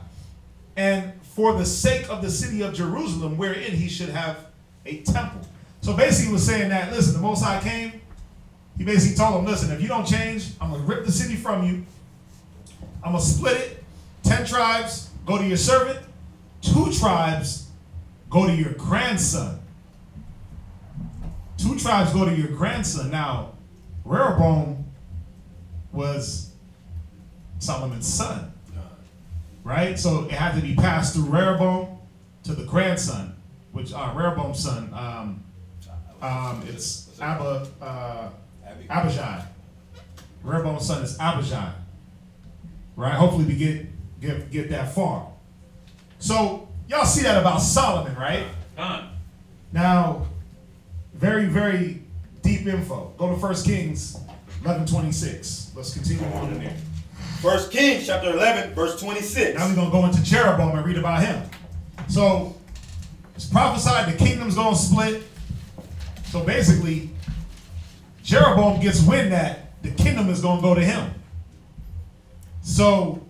and for the sake of the city of Jerusalem, wherein he should have a temple. So basically he was saying that, listen, the Most High came, he basically told him, listen, if you don't change, I'm going to rip the city from you, I'm going to split it, 10 tribes go to your servant, 2 tribes go to your grandson. 2 tribes go to your grandson. Now, Rehoboam was Solomon's son, right? So it had to be passed through Rehoboam to the grandson, which Rehoboam's son, it's Abijah. Rehoboam's son is Abijah, right? Hopefully we get that far. So y'all see that about Solomon, right? Now, very, very deep info. Go to 1 Kings 11:26. Let's continue on in there. 1 Kings chapter 11, verse 26. Now we're going to go into Jeroboam and read about him. So it's prophesied the kingdom's going to split. So basically, Jeroboam gets wind that the kingdom is going to go to him. So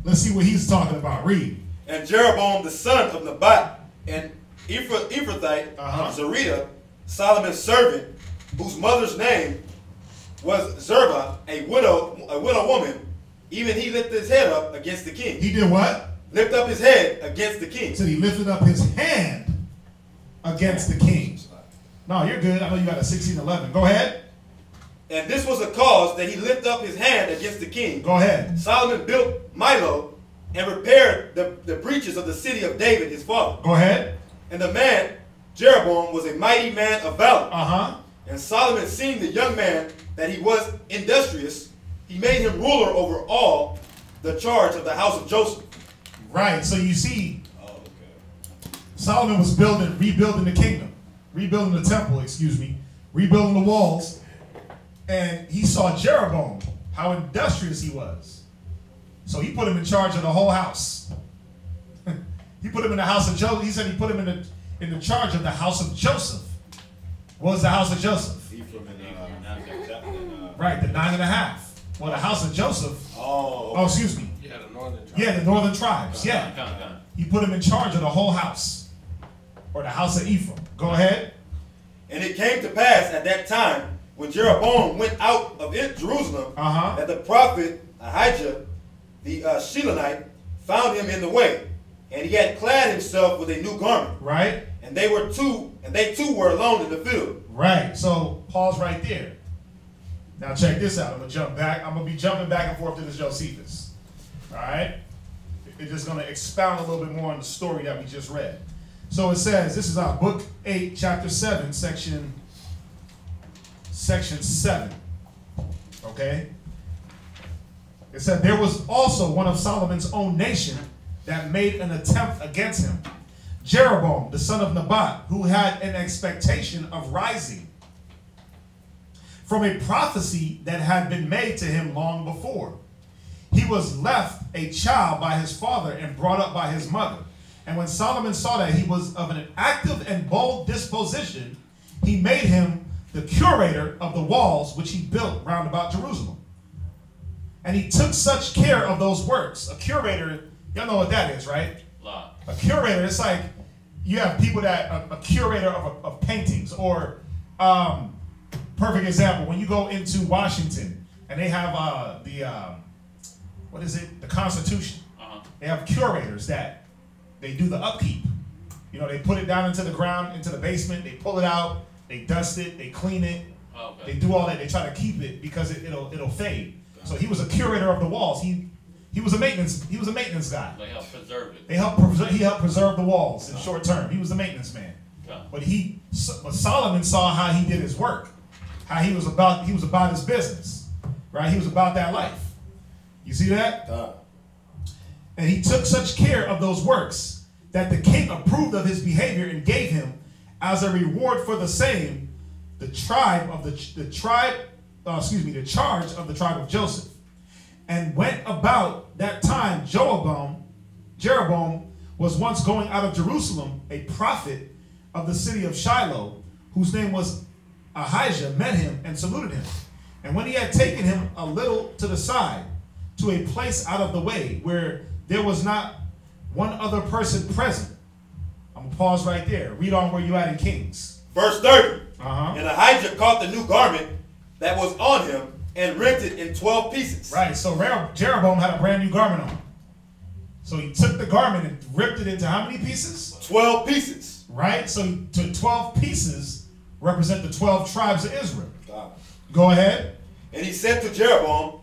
let's see what he's talking about. Read. And Jeroboam, the son of Nebat, and Ephrathite of Zerida, Solomon's servant, whose mother's name was Zerba, a widow woman, even he lifted his head up against the king. He did what? Lift up his head against the king. So he lifted up his hand against the king. No, you're good. I know you got a 16:11. Go ahead. And this was a cause that he lifted up his hand against the king. Go ahead. Solomon built Milo and repaired the breaches of the city of David, his father. Go ahead. And the man, Jeroboam, was a mighty man of valor. Uh-huh. And Solomon, seeing the young man that he was industrious, he made him ruler over all the charge of the house of Joseph. Right. So you see, Solomon was rebuilding the kingdom, rebuilding the temple, rebuilding the walls. And he saw Jeroboam, how industrious he was. So he put him in charge of the whole house. He put him in the house of Joseph. He said he put him in the charge of the house of Joseph. What was the house of Joseph? Right, the 9.5. Well, the house of Joseph. Oh, excuse me. Yeah, the northern tribes. Yeah, the northern tribes. Yeah. He put him in charge of the whole house, or the house of Ephraim. Go ahead. And it came to pass at that time, when Jeroboam went out of Jerusalem, that the prophet Ahijah, the Shilonite, found him in the way, and he had clad himself with a new garment. Right. And they too were alone in the field. Right. So pause right there. Now check this out. I'm gonna jump back. I'm gonna be jumping back and forth to this Josephus. All right. It's just gonna expound a little bit more on the story that we just read. So it says, this is our book 8, chapter 7, section 7. Okay. It said, there was also one of Solomon's own nation that made an attempt against him, Jeroboam, the son of Nebat, who had an expectation of rising from a prophecy that had been made to him long before. He was left a child by his father and brought up by his mother. And when Solomon saw that he was of an active and bold disposition, he made him the curator of the walls which he built round about Jerusalem. And he took such care of those works. A curator, y'all know what that is, right? Law. A curator, it's like you have people that, a curator of paintings, or perfect example, when you go into Washington and they have the Constitution. They have curators that they do the upkeep. You know, they put it down into the ground, into the basement, they pull it out, they dust it, they clean it, they do all that, they try to keep it because it'll fade. So he was a curator of the walls. He was a maintenance guy. They helped preserve it. He helped preserve the walls in short term. He was the maintenance man. But Solomon saw how he did his work, how he was about his business, right? He was about that life. You see that? And he took such care of those works that the king approved of his behavior and gave him as a reward for the same the charge of the tribe of Joseph. And went about that time Jeroboam was once going out of Jerusalem, a prophet of the city of Shiloh, whose name was Ahijah, met him and saluted him. And when he had taken him a little to the side, to a place out of the way, where there was not one other person present. I'm going to pause right there. Read on where you at in Kings. Verse 30. And Ahijah caught the new garment that was on him and rent it in 12 pieces. Right, so Jeroboam had a brand new garment on. So he took the garment and ripped it into how many pieces? 12 pieces. Right, so he took 12 pieces, represent the 12 tribes of Israel. God. Go ahead. And he said to Jeroboam,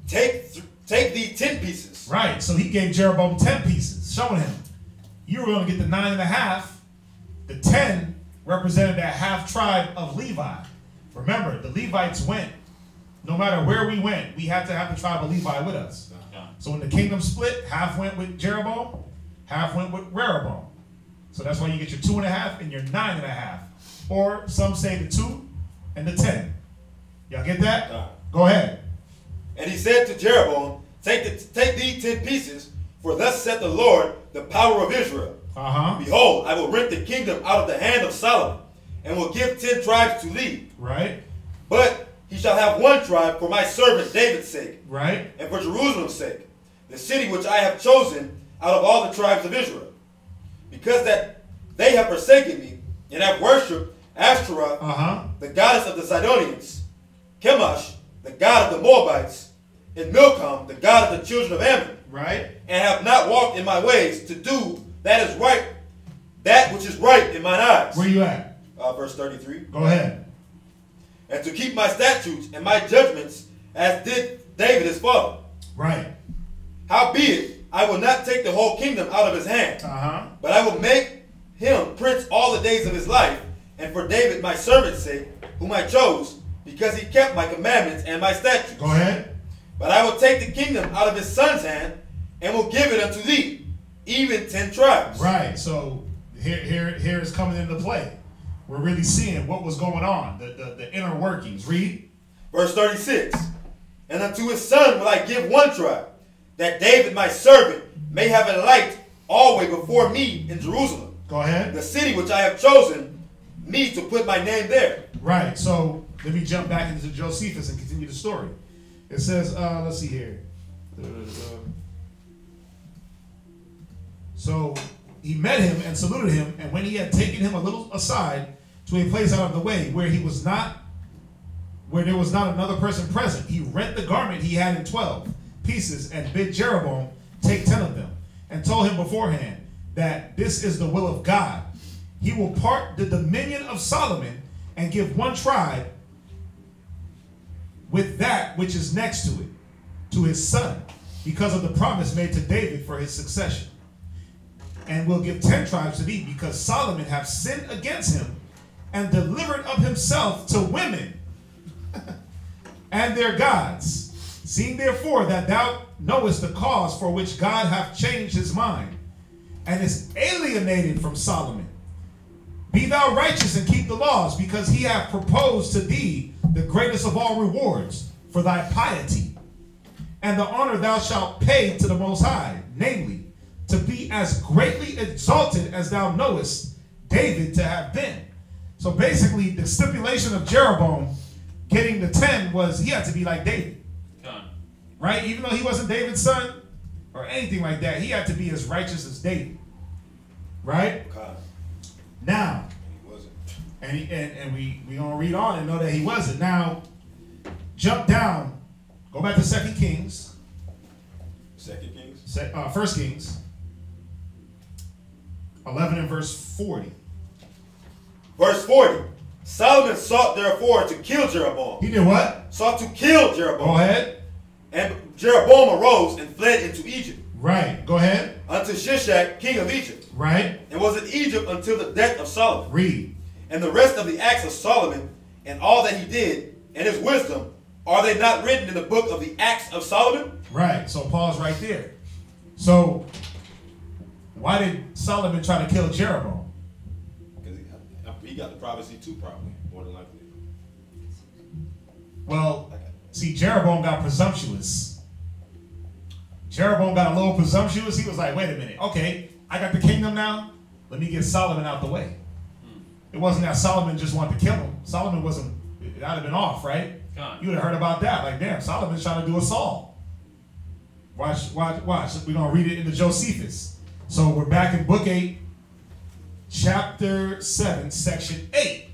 take thee 10 pieces. Right, so he gave Jeroboam 10 pieces, showing him, you were going to get the 9.5. The 10 represented that half tribe of Levi. Remember, the Levites went. No matter where we went, we had to have the tribe of Levi with us. So when the kingdom split, half went with Jeroboam, half went with Rehoboam. So that's why you get your 2.5 and your 9.5. Or some say the 2 and the 10. Y'all get that? Go ahead. And he said to Jeroboam, take thee 10 pieces, for thus saith the Lord, the power of Israel. Behold, I will rent the kingdom out of the hand of Solomon, and will give 10 tribes to thee. Right. But he shall have 1 tribe for my servant David's sake. Right. And for Jerusalem's sake, the city which I have chosen out of all the tribes of Israel. Because that they have forsaken me, and have worshipped Ashtoreth, the goddess of the Sidonians, Chemosh, the god of the Moabites, and Milcom, the god of the children of Ammon. Right. And have not walked in my ways to do that is right, that which is right in mine eyes. Where you at? Verse 33. Go ahead. And to keep my statutes and my judgments as did David his father. Right. Howbeit, I will not take the whole kingdom out of his hand, but I will make him prince all the days of his life, and for David my servant's sake, whom I chose, because he kept my commandments and my statutes. Go ahead. But I will take the kingdom out of his son's hand, and will give it unto thee, even 10 tribes. Right. So here is coming into play. We're really seeing what was going on, the inner workings. Read. Verse 36. And unto his son will I give 1 tribe, that David my servant may have a light always before me in Jerusalem. Go ahead. The city which I have chosen me to put my name there. Right. So let me jump back into Josephus and continue the story. It says, let's see here. So he met him and saluted him, and when he had taken him a little aside to a place out of the way where there was not another person present, he rent the garment he had in 12 pieces and bid Jeroboam take 10 of them, and told him beforehand that this is the will of God. He will part the dominion of Solomon and give 1 tribe with that which is next to it, to his son, because of the promise made to David for his succession. And will give 10 tribes to thee, because Solomon hath sinned against him, and delivered up himself to women and their gods. Seeing therefore that thou knowest the cause for which God hath changed his mind, and is alienated from Solomon, be thou righteous and keep the laws, because he hath proposed to thee the greatest of all rewards for thy piety, and the honor thou shalt pay to the Most High, namely, to be as greatly exalted as thou knowest David to have been. So basically, the stipulation of Jeroboam getting the 10 was he had to be like David. Right? Even though he wasn't David's son or anything like that, he had to be as righteous as David. Right? Now, he wasn't. And we gonna read on and know that he wasn't. Now, jump down, go back to 2 Kings. 2 Kings? 1 Kings 11 and verse 40. Verse 40. Solomon sought therefore to kill Jeroboam. He did what? Sought to kill Jeroboam. Go ahead. And Jeroboam arose and fled into Egypt. Right. Go ahead. Unto Shishak, king of Egypt. Right. And was in Egypt until the death of Solomon. Read. And the rest of the acts of Solomon, and all that he did, and his wisdom, are they not written in the book of the acts of Solomon? Right. So pause right there. So, why did Solomon try to kill Jeroboam? Because he got the prophecy too, probably, more than likely. Well, see, Jeroboam got presumptuous. Jeroboam got a little presumptuous. He was like, wait a minute. Okay, I got the kingdom now. Let me get Solomon out the way. It wasn't that Solomon just wanted to kill him. Solomon wasn't, it would have been off, right? You would have heard about that. Like, damn, Solomon's trying to do a Saul. Watch. We're going to read it in the Josephus. So we're back in book 8, chapter 7, section 8.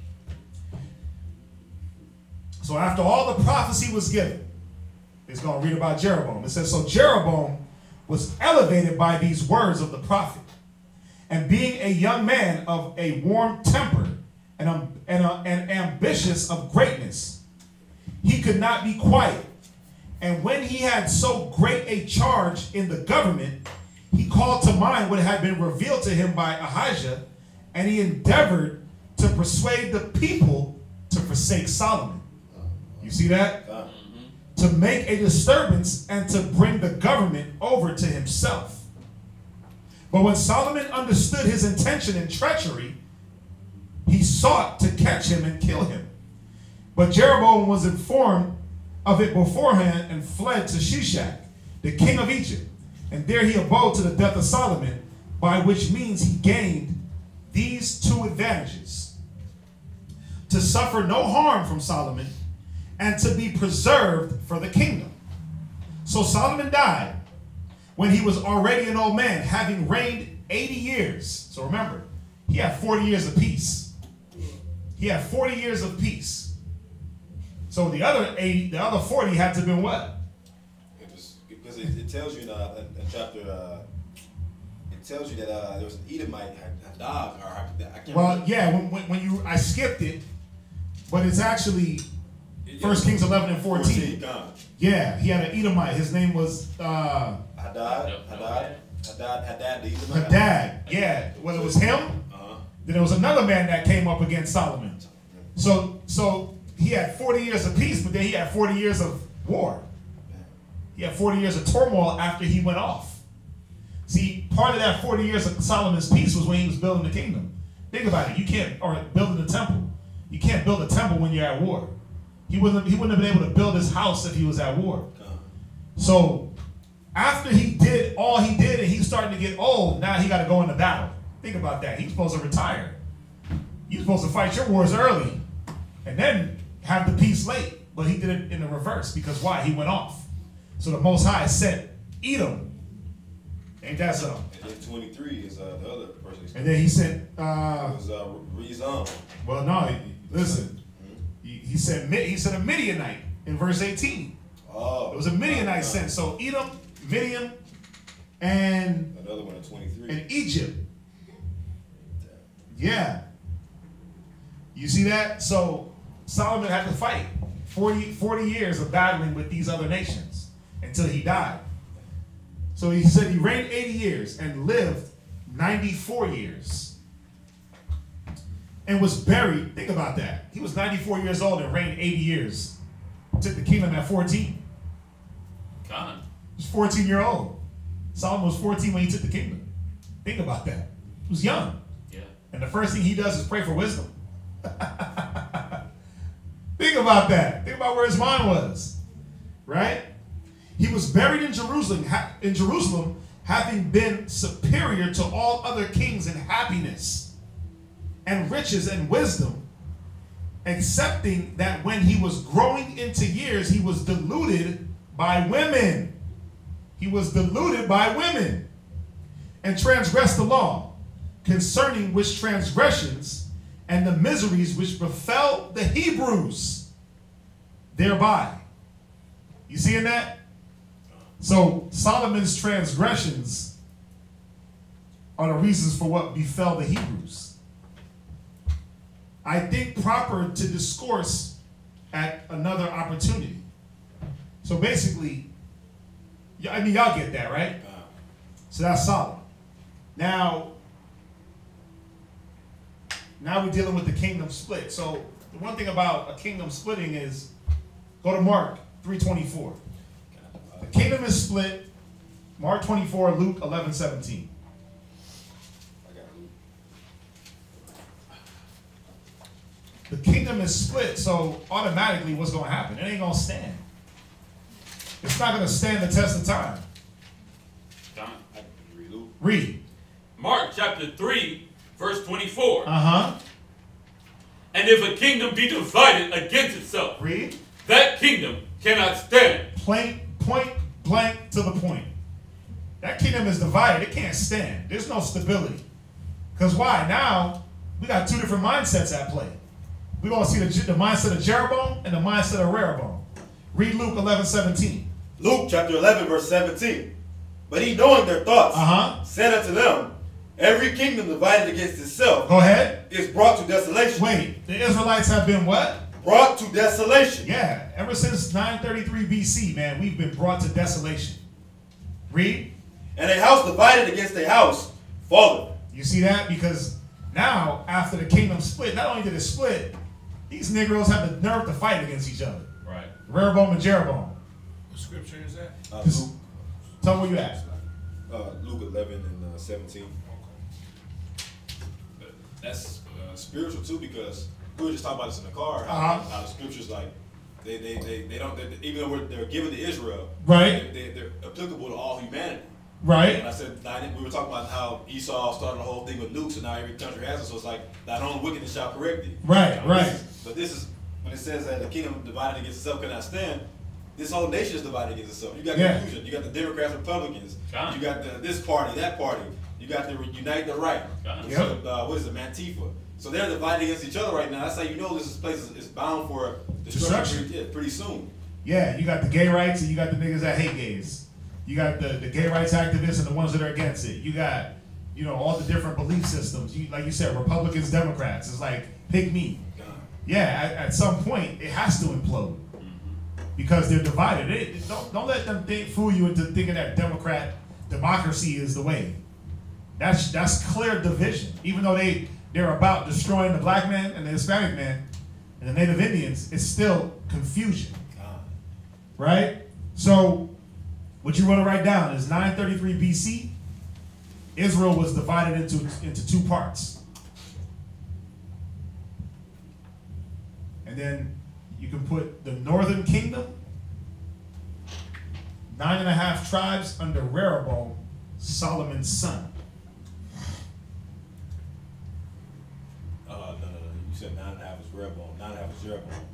So after all the prophecy was given, it's going to read about Jeroboam. It says, so Jeroboam was elevated by these words of the prophet. And being a young man of a warm temper and ambitious of greatness, he could not be quiet. And when he had so great a charge in the government, he called to mind what had been revealed to him by Ahijah, and he endeavored to persuade the people to forsake Solomon. You see that? To make a disturbance and to bring the government over to himself. But when Solomon understood his intention and treachery, he sought to catch him and kill him. But Jeroboam was informed of it beforehand and fled to Shishak, the king of Egypt. And there he abode to the death of Solomon, by which means he gained these two advantages: to suffer no harm from Solomon, and to be preserved for the kingdom. So Solomon died when he was already an old man, having reigned 80 years. So remember, he had 40 years of peace. He had 40 years of peace. So the other 40 had to have been what? Because it tells you in chapter, it tells you that there was an Edomite, Hadad, or I can't remember. Yeah, when I skipped it, but it's actually 1 Kings 11 and 14. Yeah, he had an Edomite. His name was Hadad the Edomite. Hadad. Yeah, well, it was him. Then there was another man that came up against Solomon. So he had 40 years of peace, but then he had 40 years of war. He had 40 years of turmoil after he went off. See, part of that 40 years of Solomon's peace was when he was building the kingdom. Think about it. Or building the temple. You can't build a temple when you're at war. He wouldn't have been able to build his house if he was at war. So after he did all he did and he's starting to get old, now he got to go into battle. Think about that. He's supposed to retire. You're supposed to fight your wars early and then have the peace late. But he did it in the reverse because why? He went off. So the Most High sent Edom. Ain't that so? And then 23 is the other person. And then he sent... it was Rezon. Well, no, listen. He said a Midianite in verse 18. Oh. It was a Midianite sent. So Edom, Midian, and... Another one in 23. And Egypt. Yeah. You see that? So Solomon had to fight 40 years of battling with these other nations until he died. So he said he reigned 80 years and lived 94 years. And was buried. Think about that. He was 94 years old and reigned 80 years. Took the kingdom at 14. God. He was 14-year-old. Solomon was 14 when he took the kingdom. Think about that. He was young. Yeah. And the first thing he does is pray for wisdom. Think about that. Think about where his mind was. Right? He was buried in Jerusalem, having been superior to all other kings in happiness and riches and wisdom, excepting that when he was growing into years, he was deluded by women. He was deluded by women and transgressed the law, concerning which transgressions and the miseries which befell the Hebrews thereby. You seeing that? So Solomon's transgressions are the reasons for what befell the Hebrews. I think proper to discourse at another opportunity. So basically, I mean, y'all get that, right? So that's Solomon. Now we're dealing with the kingdom split. So the one thing about a kingdom splitting is, go to Mark 3:24. The kingdom is split. Mark 24, Luke 11:17. I got Luke. The kingdom is split, so automatically what's going to happen? It ain't going to stand. It's not going to stand the test of time. John. I can read Luke. Read. Mark chapter 3, verse 24. Uh-huh. And if a kingdom be divided against itself, Read. that kingdom cannot stand. Point blank to the point. That kingdom is divided. It can't stand. There's no stability. Because why? Now, we got two different mindsets at play. We're going to see the mindset of Jeroboam and the mindset of Rehoboam. Read Luke 11:17. Luke chapter 11, verse 17. But he, knowing their thoughts, said unto them, every kingdom divided against itself Go ahead. is brought to desolation. Wait, the Israelites have been what? Brought to desolation. Yeah, ever since 933 BC, man, we've been brought to desolation. Read. And a house divided against a house falleth. You see that? Because now, after the kingdom split, not only did it split, these Negroes have the nerve to fight against each other. Right. Rehoboam and Jeroboam. What scripture is that? Luke, Tell me where you at. Luke 11 and 17. But that's spiritual too, because we were just talking about this in the car. How the scriptures, like, they don't, even though they're given to Israel, right? They're applicable to all humanity. Right. And I said, we were talking about how Esau started the whole thing with nukes, and now every country has it. So it's like, thine own wickedness shall correct thee. Right, right. But this is, when it says that the kingdom divided against itself cannot stand, this whole nation is divided against itself. You got confusion. You got the Democrats, Republicans. You got this party, that party. You got the Unite the Right. What is it, Mantifa? So they're divided against each other right now. That's how you know this place is bound for destruction pretty soon. Yeah, you got the gay rights and you got the niggas that hate gays. You got the gay rights activists and the ones that are against it. You got, all the different belief systems. Like you said, Republicans, Democrats. It's like, pick me. Yeah, at some point, it has to implode. Because they're divided. Don't let them fool you into thinking that democracy is the way. That's clear division. Even though they're about destroying the black man and the Hispanic man and the Native Indians, it's still confusion. Right? So, what you want to write down is 933 BC, Israel was divided into two parts. And then you can put the northern kingdom, 9.5 tribes under Rehoboam, Solomon's son. No. You said 9.5 is Rehoboam. 9.5 is Jeroboam.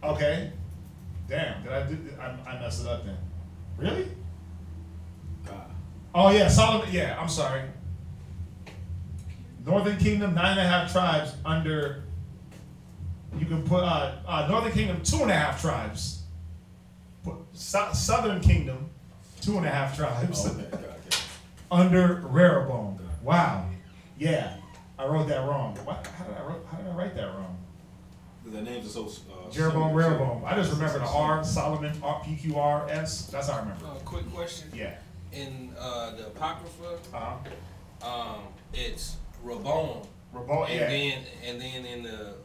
Okay. Damn, I messed it up then. Really? Oh yeah, Solomon, yeah, I'm sorry. Northern Kingdom, 9.5 tribes under, you can put, Northern Kingdom, 2.5 tribes. Put Southern Kingdom, 2.5 tribes. Under Rehoboam. Wow. Yeah, I wrote that wrong. How did I write that wrong? The names are so Jeroboam, Rehoboam. I just remember the R, Solomon, PQRS. That's how I remember. Quick question. Yeah. In the Apocrypha, it's Rehoboam. And then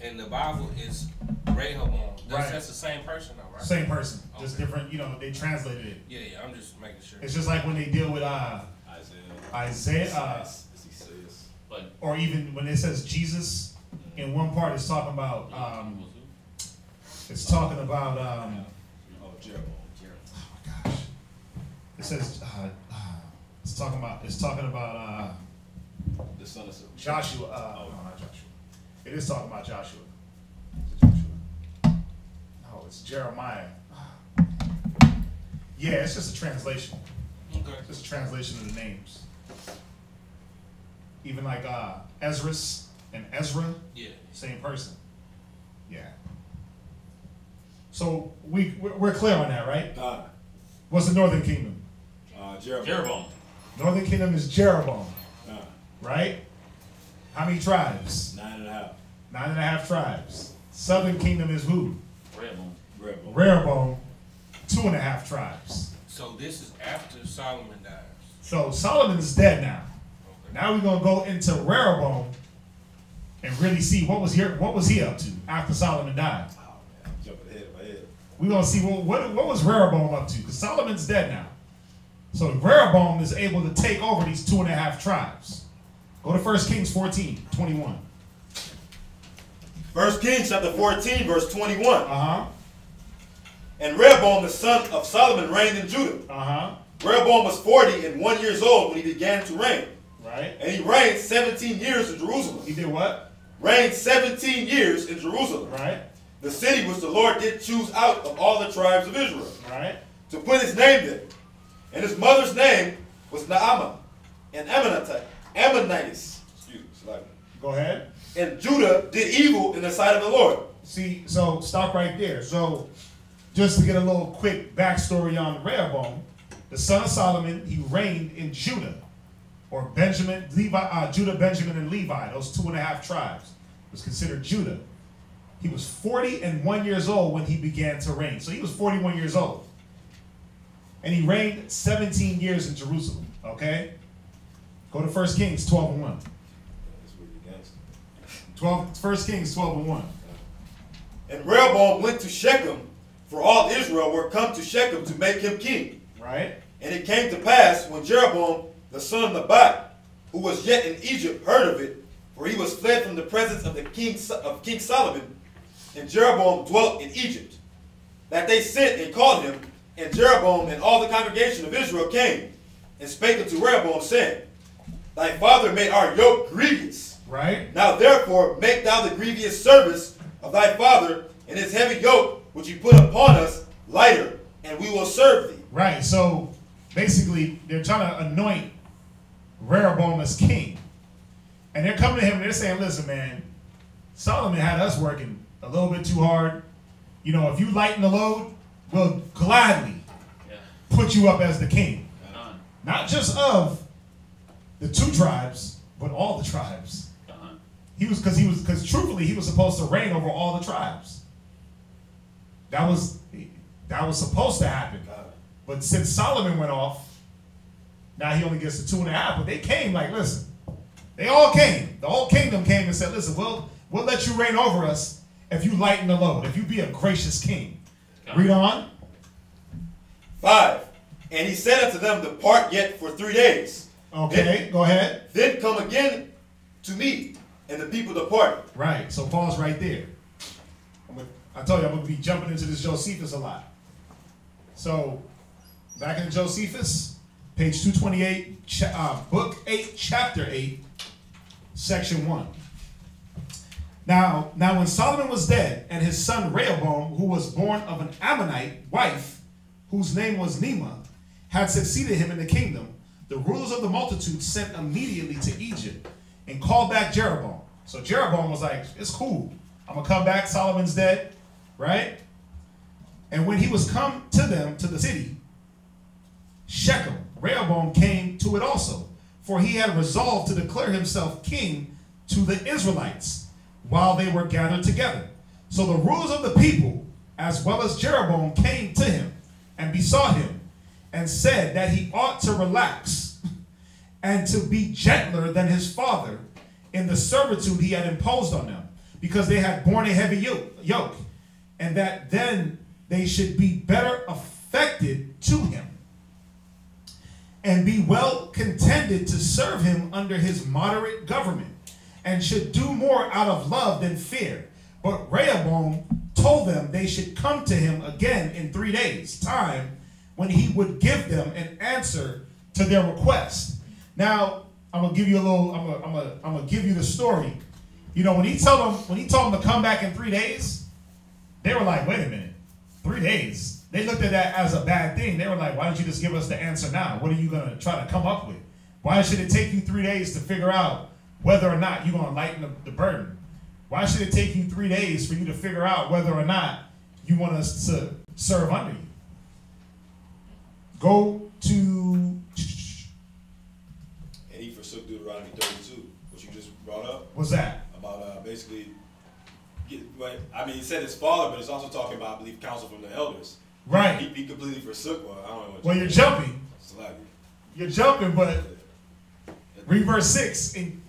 in the Bible it's Rehoboam. That's the same person though, right? Same person. Just different, they translated it. Yeah, I'm just making sure. It's just like when they deal with Isaiah, or even when it says Jesus. In one part, it's talking about. Jeroboam. Oh my gosh! It says it's talking about the son of Joshua. No, not Joshua. It is talking about Joshua. Is it Joshua? No, it's Jeremiah. Yeah, it's just a translation. Okay. It's just a translation of the names. Even like Ezra's. And Ezra, same person. Yeah. So we're clear on that, right? What's the Northern Kingdom? Jeroboam. Northern Kingdom is Jeroboam. Right? How many tribes? 9.5. 9.5 tribes. Southern Kingdom is who? Rehoboam. 2.5 tribes. So this is after Solomon dies. So Solomon's dead now. Okay. Now we're gonna go into Rehoboam and really see what was he up to after Solomon died. Oh man, I'm jumping ahead of my head. we're going to see what was Rehoboam up to, because Solomon's dead now. So Rehoboam is able to take over these 2.5 tribes. Go to 1 Kings 14:21. 1 Kings chapter 14, verse 21. And Rehoboam, the son of Solomon, reigned in Judah. Rehoboam was 41 years old when he began to reign. Right. And he reigned 17 years in Jerusalem. He did what? Reigned 17 years in Jerusalem. Right. The city which the Lord did choose out of all the tribes of Israel. Right. To put his name there. And his mother's name was Naamah, an Ammonitess. Excuse me. Go ahead. And Judah did evil in the sight of the Lord. See, so stop right there. So just to get a little quick backstory on Rehoboam, the son of Solomon, he reigned in Judah, or Benjamin, Levi, Judah, Benjamin, and Levi. Those 2.5 tribes was considered Judah. He was 41 years old when he began to reign. So he was 41 years old. And he reigned 17 years in Jerusalem. Okay? Go to 1 Kings 12:1. 1 Kings 12:1. And Rehoboam went to Shechem, for all Israel were come to Shechem to make him king. Right. And it came to pass, when Jeroboam the son of Nebat, who was yet in Egypt, heard of it, for he was fled from the presence of the King Solomon, and Jeroboam dwelt in Egypt, that they sent and called him, and Jeroboam and all the congregation of Israel came, and spake unto Rehoboam, saying, Thy father made our yoke grievous. Right. Now therefore make thou the grievous service of thy father, and his heavy yoke which he put upon us lighter, and we will serve thee. Right. So basically, they're trying to anoint Rehoboam as king, and they're coming to him and they're saying, "Listen, man, Solomon had us working a little bit too hard. You know, if you lighten the load, we'll gladly put you up as the king, not just of the 2 tribes, but all the tribes." Because truthfully, he was supposed to reign over all the tribes. That was supposed to happen. But since Solomon went off, now he only gets the 2.5. But they came like, listen, they all came. The whole kingdom came and said, listen, we'll let you reign over us if you lighten the load, if you be a gracious king. Read on. 5. And he said unto them, Depart yet for 3 days. Okay, go ahead. Then come again to me, and the people departed. Right, so pause right there. I told you I'm going to be jumping into this Josephus a lot. So, back in Josephus, page 228, book 8, chapter 8, section 1. Now when Solomon was dead, and his son Rehoboam, who was born of an Ammonite wife, whose name was Neemah, had succeeded him in the kingdom, the rulers of the multitude sent immediately to Egypt and called back Jeroboam. So Jeroboam was like, it's cool. I'm going to come back. Solomon's dead. Right? And when he was come to them, to the city, Shechem, Rehoboam came to it also, for he had resolved to declare himself king to the Israelites while they were gathered together. So the rulers of the people, as well as Jeroboam, came to him and besought him and said that he ought to relax and to be gentler than his father in the servitude he had imposed on them, because they had borne a heavy yoke, and that then they should be better affected to him, and be well contented to serve him under his moderate government, and should do more out of love than fear. But Rehoboam told them they should come to him again in 3 days' time, when he would give them an answer to their request. Now, I'm gonna give you a little. I'm gonna give you the story. You know, when he told them to come back in 3 days, they were like, "Wait a minute, 3 days?" They looked at that as a bad thing. They were like, "Why don't you just give us the answer now? What are you gonna try to come up with? Why should it take you 3 days to figure out whether or not you're gonna lighten the burden? Why should it take you 3 days for you to figure out whether or not you want us to serve under you?" Go to. And he forsook Deuteronomy 32, which you just brought up. What's that? About basically, I mean, he said his father, but it's also talking about, I believe, counsel from the elders. Right. He completely forsook. Well, I don't know what. Well, you're jumping. Slappy. You're jumping, but read verse 6 in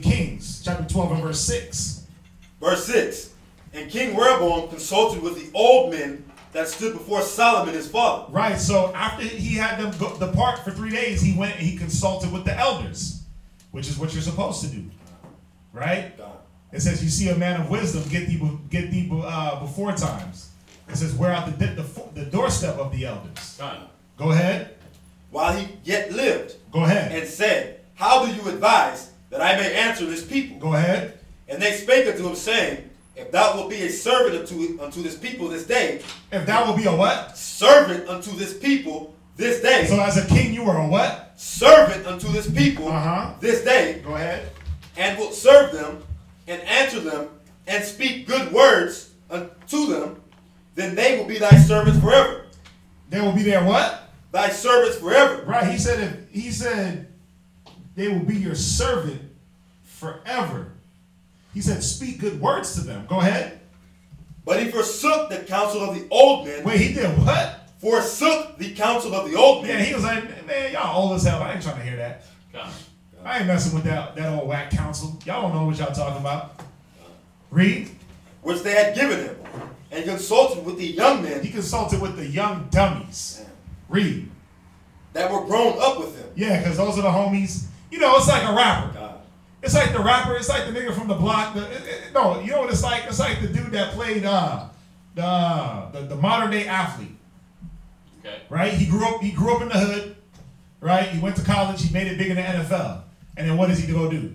Kings chapter 12 and verse 6. Verse 6. And King Rehoboam consulted with the old men that stood before Solomon his father. Right, so after he had them depart for 3 days, he went and he consulted with the elders, which is what you're supposed to do. Right? It says, you see a man of wisdom, get thee before times. It says, wear out the doorstep of the elders. Go ahead. While he yet lived. Go ahead. And said, how do you advise that I may answer this people? Go ahead. And they spake unto him, saying, if thou wilt be a servant unto this people this day. If thou wilt be a what? Servant unto this people this day. So as a king, you are a what? Servant unto this people this day. Go ahead. And wilt serve them, and answer them, and speak good words unto them, then they will be thy servants forever. They will be their what? Thy servants forever. Right. He said they will be your servant forever. He said, speak good words to them. Go ahead. But he forsook the counsel of the old men. Wait, he did what? Forsook the counsel of the old men. Yeah, he was like, man, y'all old as hell. I ain't trying to hear that. I ain't messing with that old whack counsel. Y'all don't know what y'all talking about. Read. Which they had given him. And he consulted with the young men. He consulted with the young dummies. Read. That were grown up with him. Yeah, because those are the homies. You know, it's like a rapper. It's like the rapper. It's like the nigga from the block. No, you know what it's like? It's like the dude that played the modern day athlete. Okay. Right? He grew up in the hood. Right? He went to college. He made it big in the NFL. And then what does he go do?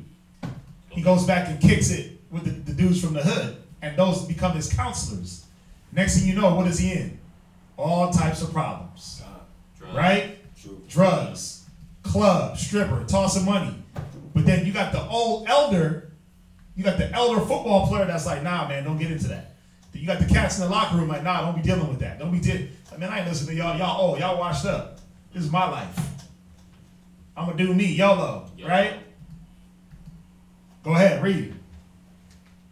He goes back and kicks it with the dudes from the hood. And those become his counselors. Next thing you know, what is he in? All types of problems. Right? Drugs, club, stripper, tossing money. But then you got the elder football player that's like, nah, man, don't get into that. You got the cats in the locker room like, nah, don't be dealing with that. Don't be man, I ain't listening to y'all. Y'all old. Y'all washed up. This is my life. I'm going to do me. YOLO. Right? Go ahead. Read.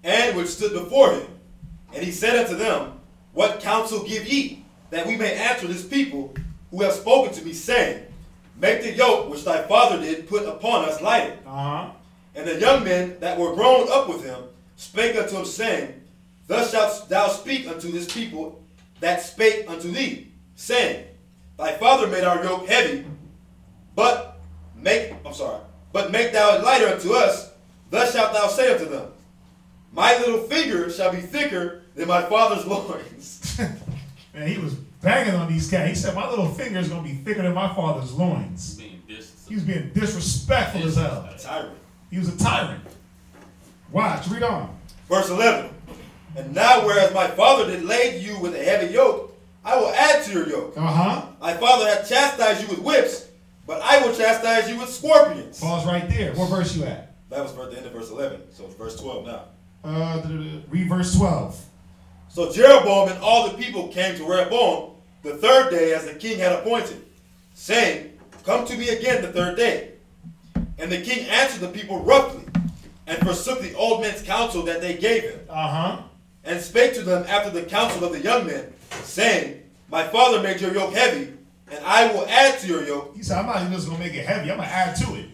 And which stood before him. And he said unto them, what counsel give ye, that we may answer this people who have spoken to me, saying, make the yoke which thy father did put upon us lighter. And the young men that were grown up with him spake unto him, saying, thus shalt thou speak unto this people that spake unto thee, saying, thy father made our yoke heavy, but make thou it lighter unto us. Thus shalt thou say unto them, my little finger shall be thicker than my father's loins. Man, he was banging on these cats. He said, my little finger is going to be thicker than my father's loins. He was being disrespectful as hell. A tyrant. He was a tyrant. Watch, read on. Verse 11. And now whereas my father did lay you with a heavy yoke, I will add to your yoke. My father hath chastised you with whips, but I will chastise you with scorpions. Pause right there. What verse you at? That was the end of verse 11. So it's verse 12 now. Read verse 12. So Jeroboam and all the people came to Rehoboam the third day as the king had appointed, saying, come to me again the third day. And the king answered the people roughly, and forsook the old men's counsel that they gave him. And spake to them after the counsel of the young men, saying, my father made your yoke heavy, and I will add to your yoke. He said, I'm not even just going to make it heavy. I'm going to add to it.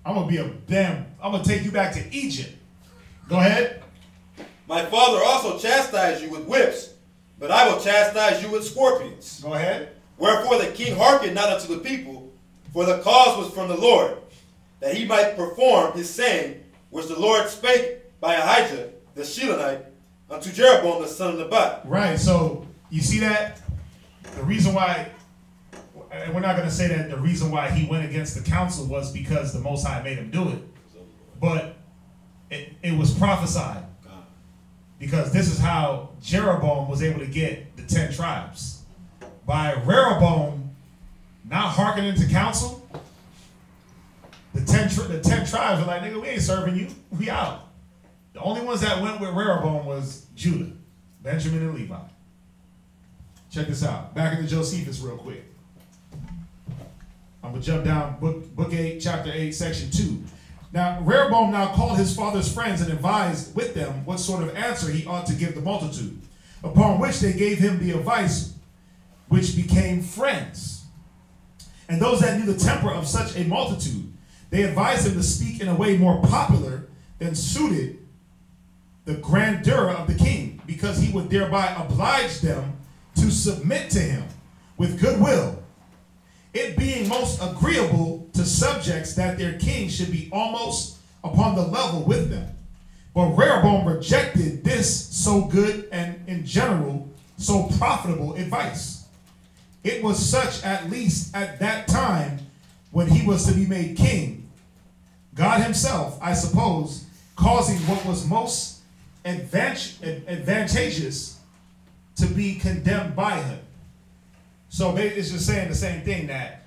I'm going to take you back to Egypt. Go ahead. My father also chastised you with whips, but I will chastise you with scorpions. Go ahead. Wherefore the king hearkened not unto the people, for the cause was from the Lord, that he might perform his saying, which the Lord spake by Ahijah the Shilonite unto Jeroboam the son of Nebat. Right, so you see that? The reason why, and we're not going to say that the reason why he went against the council was because the Most High made him do it. But it was prophesied. Because this is how Jeroboam was able to get the 10 tribes. By Rehoboam not hearkening to counsel, the 10 tribes were like, nigga, we ain't serving you. We out. The only ones that went with Rehoboam was Judah, Benjamin, and Levi. Check this out. Back into Josephus real quick. I'm going to jump down book 8, chapter 8, section 2. Now, Rehoboam now called his father's friends and advised with them what sort of answer he ought to give the multitude, upon which they gave him the advice which became friends. And those that knew the temper of such a multitude, they advised him to speak in a way more popular than suited the grandeur of the king, because he would thereby oblige them to submit to him with goodwill, it being most agreeable to subjects that their king should be almost upon the level with them. But Rehoboam rejected this so good and in general so profitable advice. It was such, at least at that time when he was to be made king, God himself, I suppose, causing what was most advantageous to be condemned by him. So it's just saying the same thing, that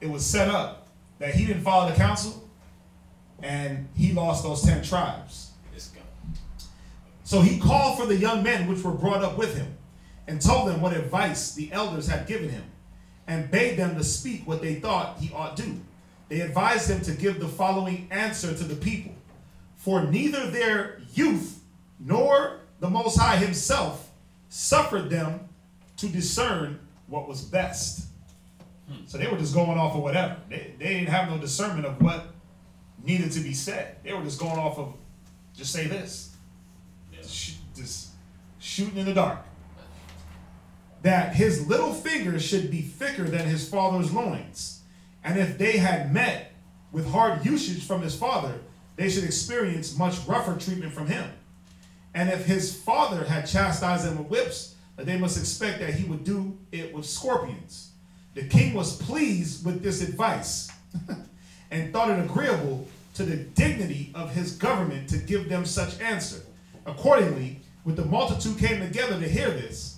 it was set up that he didn't follow the counsel and he lost those 10 tribes. So he called for the young men which were brought up with him and told them what advice the elders had given him and bade them to speak what they thought he ought do. They advised him to give the following answer to the people. For neither their youth nor the Most High himself suffered them to discern what was best. So they were just going off of whatever. They didn't have no discernment of what needed to be said. They were just going off of, just say this. Yeah. Just shooting in the dark. That his little finger should be thicker than his father's loins. And if they had met with hard usage from his father, they should experience much rougher treatment from him. And if his father had chastised them with whips, they must expect that he would do it with scorpions. The king was pleased with this advice and thought it agreeable to the dignity of his government to give them such answer. Accordingly, when the multitude came together to hear this,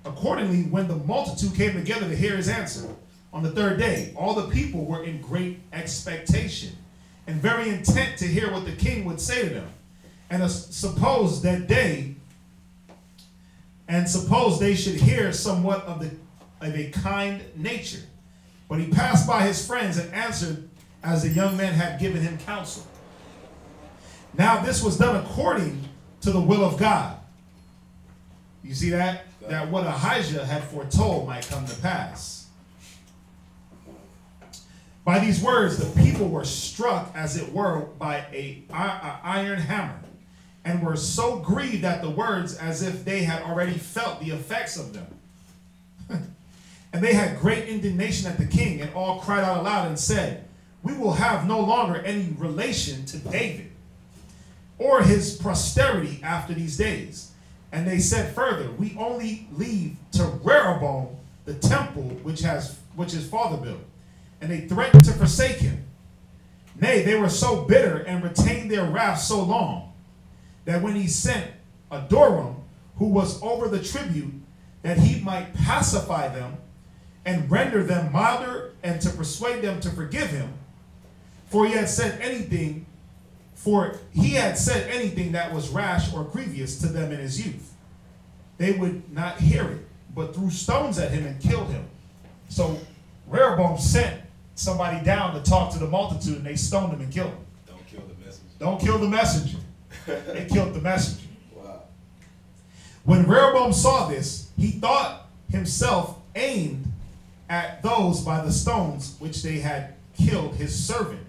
accordingly, when the multitude came together to hear his answer, on the third day, all the people were in great expectation and very intent to hear what the king would say to them. And suppose they should hear somewhat of a kind nature. But he passed by his friends and answered as the young men had given him counsel. Now this was done according to the will of God. You see that? That what Ahijah had foretold might come to pass. By these words, the people were struck, as it were, by an iron hammer, and were so grieved at the words as if they had already felt the effects of them. And they had great indignation at the king, and all cried out aloud and said, we will have no longer any relation to David or his posterity after these days. And they said further, we only leave to Rehoboam the temple which his father built. And they threatened to forsake him. Nay, they were so bitter and retained their wrath so long, that when he sent Adoram, who was over the tribute, that he might pacify them and render them milder and to persuade them to forgive him, for he had said anything that was rash or grievous to them in his youth. They would not hear it, but threw stones at him and killed him. So Rehoboam sent somebody down to talk to the multitude, and they stoned him and killed him. Don't kill the messenger. Don't kill the messenger. They killed the messenger. Wow. When Rehoboam saw this, he thought himself aimed at those by the stones which they had killed his servant,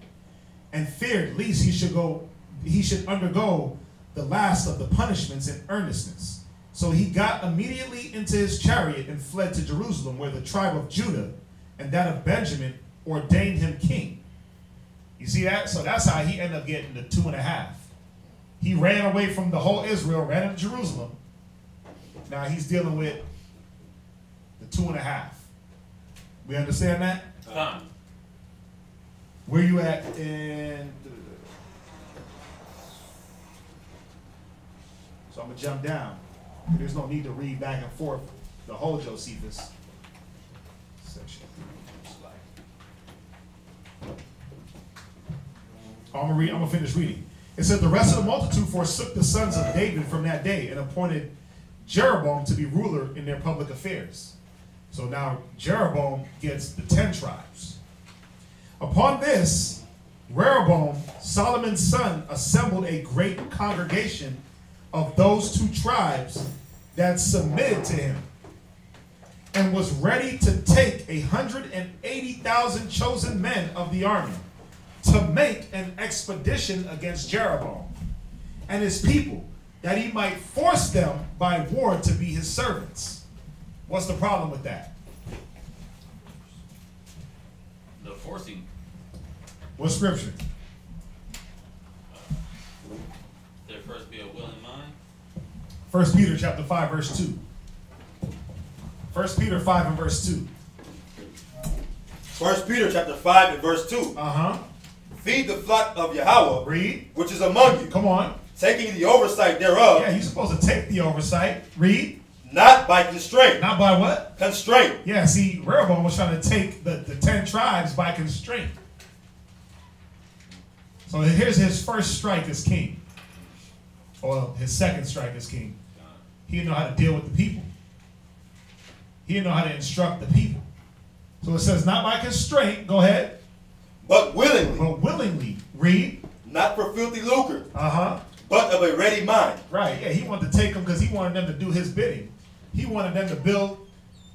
and feared lest he should undergo the last of the punishments in earnestness. So he got immediately into his chariot and fled to Jerusalem, where the tribe of Judah and that of Benjamin ordained him king. You see that? So that's how he ended up getting the 2.5. He ran away from the whole Israel, ran into Jerusalem. Now he's dealing with the 2.5. We understand that? Where you at in... So I'm going to jump down. There's no need to read back and forth the whole Josephus section. I'm going to finish reading. It said, the rest of the multitude forsook the sons of David from that day and appointed Jeroboam to be ruler in their public affairs. So now Jeroboam gets the 10 tribes. Upon this, Rehoboam, Solomon's son, assembled a great congregation of those 2 tribes that submitted to him, and was ready to take 180,000 chosen men of the army to make an expedition against Jeroboam. and his people, that he might force them by war to be his servants. What's the problem with that? The forcing. What scripture? There first be a will in mind. 1 Peter chapter 5, verse 2. 1 Peter 5 and verse 2. 1 Peter chapter 5 and verse 2. Feed the flock of Yahweh, read, which is among you. Come on. Taking the oversight thereof. Yeah, you're supposed to take the oversight. Read. Not by constraint. Not by what? Constraint. Yeah, see, Rehoboam was trying to take the 10 tribes by constraint. So here's his first strike as king. Or his second strike as king. He didn't know how to deal with the people. He didn't know how to instruct the people. So it says, not by constraint, go ahead. But willingly. But willingly. Read. Not for filthy lucre. Uh-huh. But of a ready mind. Right, yeah, he wanted to take them because he wanted them to do his bidding. He wanted them to build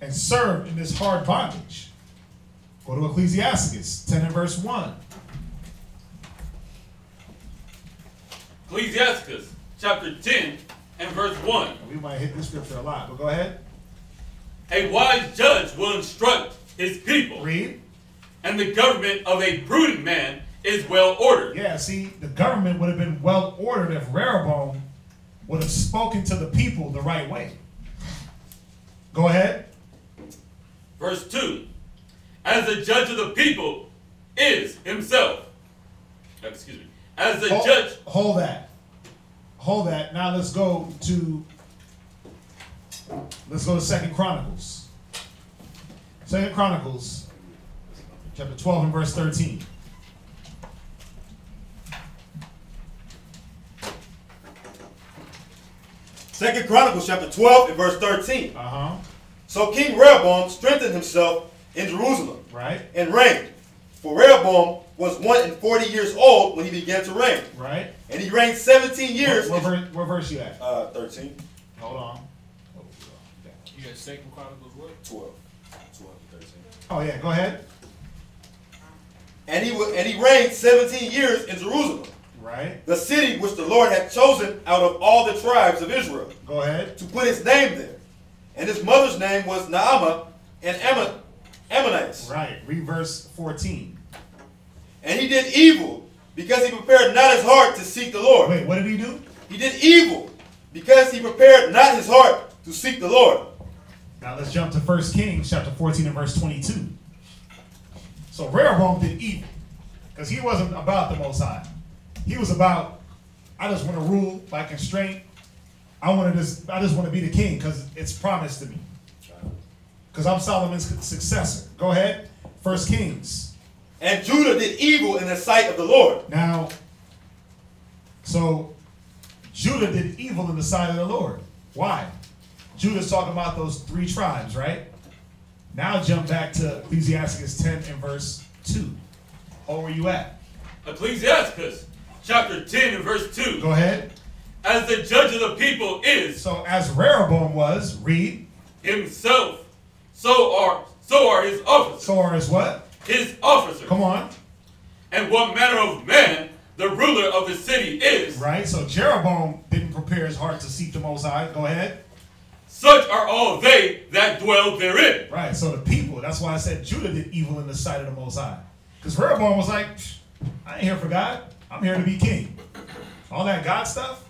and serve in this hard bondage. Go to Ecclesiastes 10 and verse 1. Ecclesiastes chapter 10 and verse 1. We might hit this scripture a lot, but go ahead. A wise judge will instruct his people. Read. And the government of a prudent man is well ordered. Yeah, see, the government would have been well ordered if Rehoboam would have spoken to the people the right way. Go ahead. Verse 2. As the judge of the people is himself. Excuse me. As the judge. Hold that. Hold that. Now let's go to 2 Chronicles. 2 Chronicles chapter 12 and verse 13. Second Chronicles chapter 12 and verse 13. So King Rehoboam strengthened himself in Jerusalem. Right. And reigned. For Rehoboam was 140 years old when he began to reign. Right. And he reigned 17 years. What verse you at? 13. Hold on. You got 2 Chronicles what? 12 and 13. Oh yeah, go ahead. And he reigned 17 years in Jerusalem. Right. The city which the Lord had chosen out of all the tribes of Israel. Go ahead. To put his name there. And his mother's name was Naamah and Ammonites. Right. Read verse 14. And he did evil because he prepared not his heart to seek the Lord. Wait, what did he do? He did evil because he prepared not his heart to seek the Lord. Now let's jump to 1 Kings chapter 14 and verse 22. So Rehoboam did evil because he wasn't about the Most High. He was about, I just want to rule by constraint. I just want to be the king because it's promised to me. Because I'm Solomon's successor. Go ahead. 1 Kings. And Judah did evil in the sight of the Lord. Now, so Judah did evil in the sight of the Lord. Why? Judah's talking about those 3 tribes, right? Now jump back to Ecclesiastes 10 and verse 2. Oh, where you at? Ecclesiastes chapter 10 and verse 2. Go ahead. As the judge of the people is. So as Rehoboam was, read. Himself. So are his officers. So are his what? His officers. Come on. And what manner of man the ruler of the city is. Right. So Jeroboam didn't prepare his heart to seek the Most High. Go ahead. Such are all they that dwell therein. Right. So the people. That's why I said Judah did evil in the sight of the Most High. Because Rehoboam was like, I ain't here for God. I'm here to be king. All that God stuff.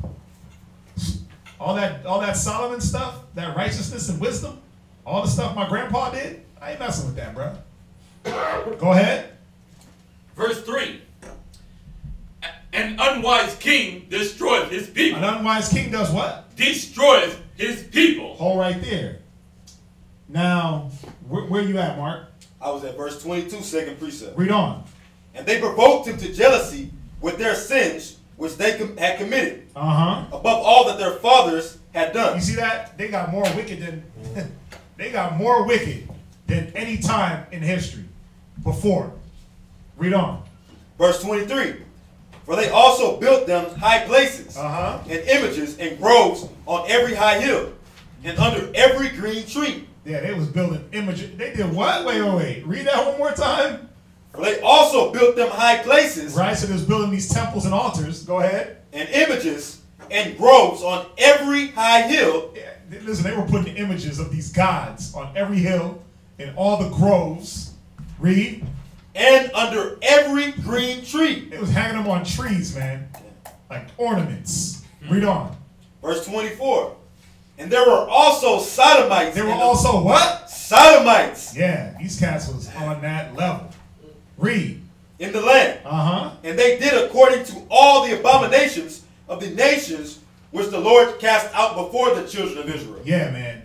All that Solomon stuff. That righteousness and wisdom. All the stuff my grandpa did. I ain't messing with that, bro. Go ahead. Verse 3. An unwise king destroys his people. An unwise king does what? Destroys his people. Hold right there. Now, where you at, Mark? I was at verse 22, second precept. Read on. And they provoked him to jealousy with their sins, which they had committed. Above all that their fathers had done. You see that? They got more wicked than any time in history before. Read on. Verse 23. For they also built them high places and images and groves on every high hill and under every green tree. Yeah, they was building images. They did what? Wait. Read that one more time. For they also built them high places. Right, so they was building these temples and altars. Go ahead. And images and groves on every high hill. Yeah, listen, they were putting images of these gods on every hill in all the groves. Read. And under every green tree. It was hanging them on trees, man. Like ornaments. Read on. Verse 24. And there were also sodomites. There were also what? Sodomites. Yeah, these cats was on that level. Read. In the land. And they did according to all the abominations of the nations which the Lord cast out before the children of Israel. Yeah, man.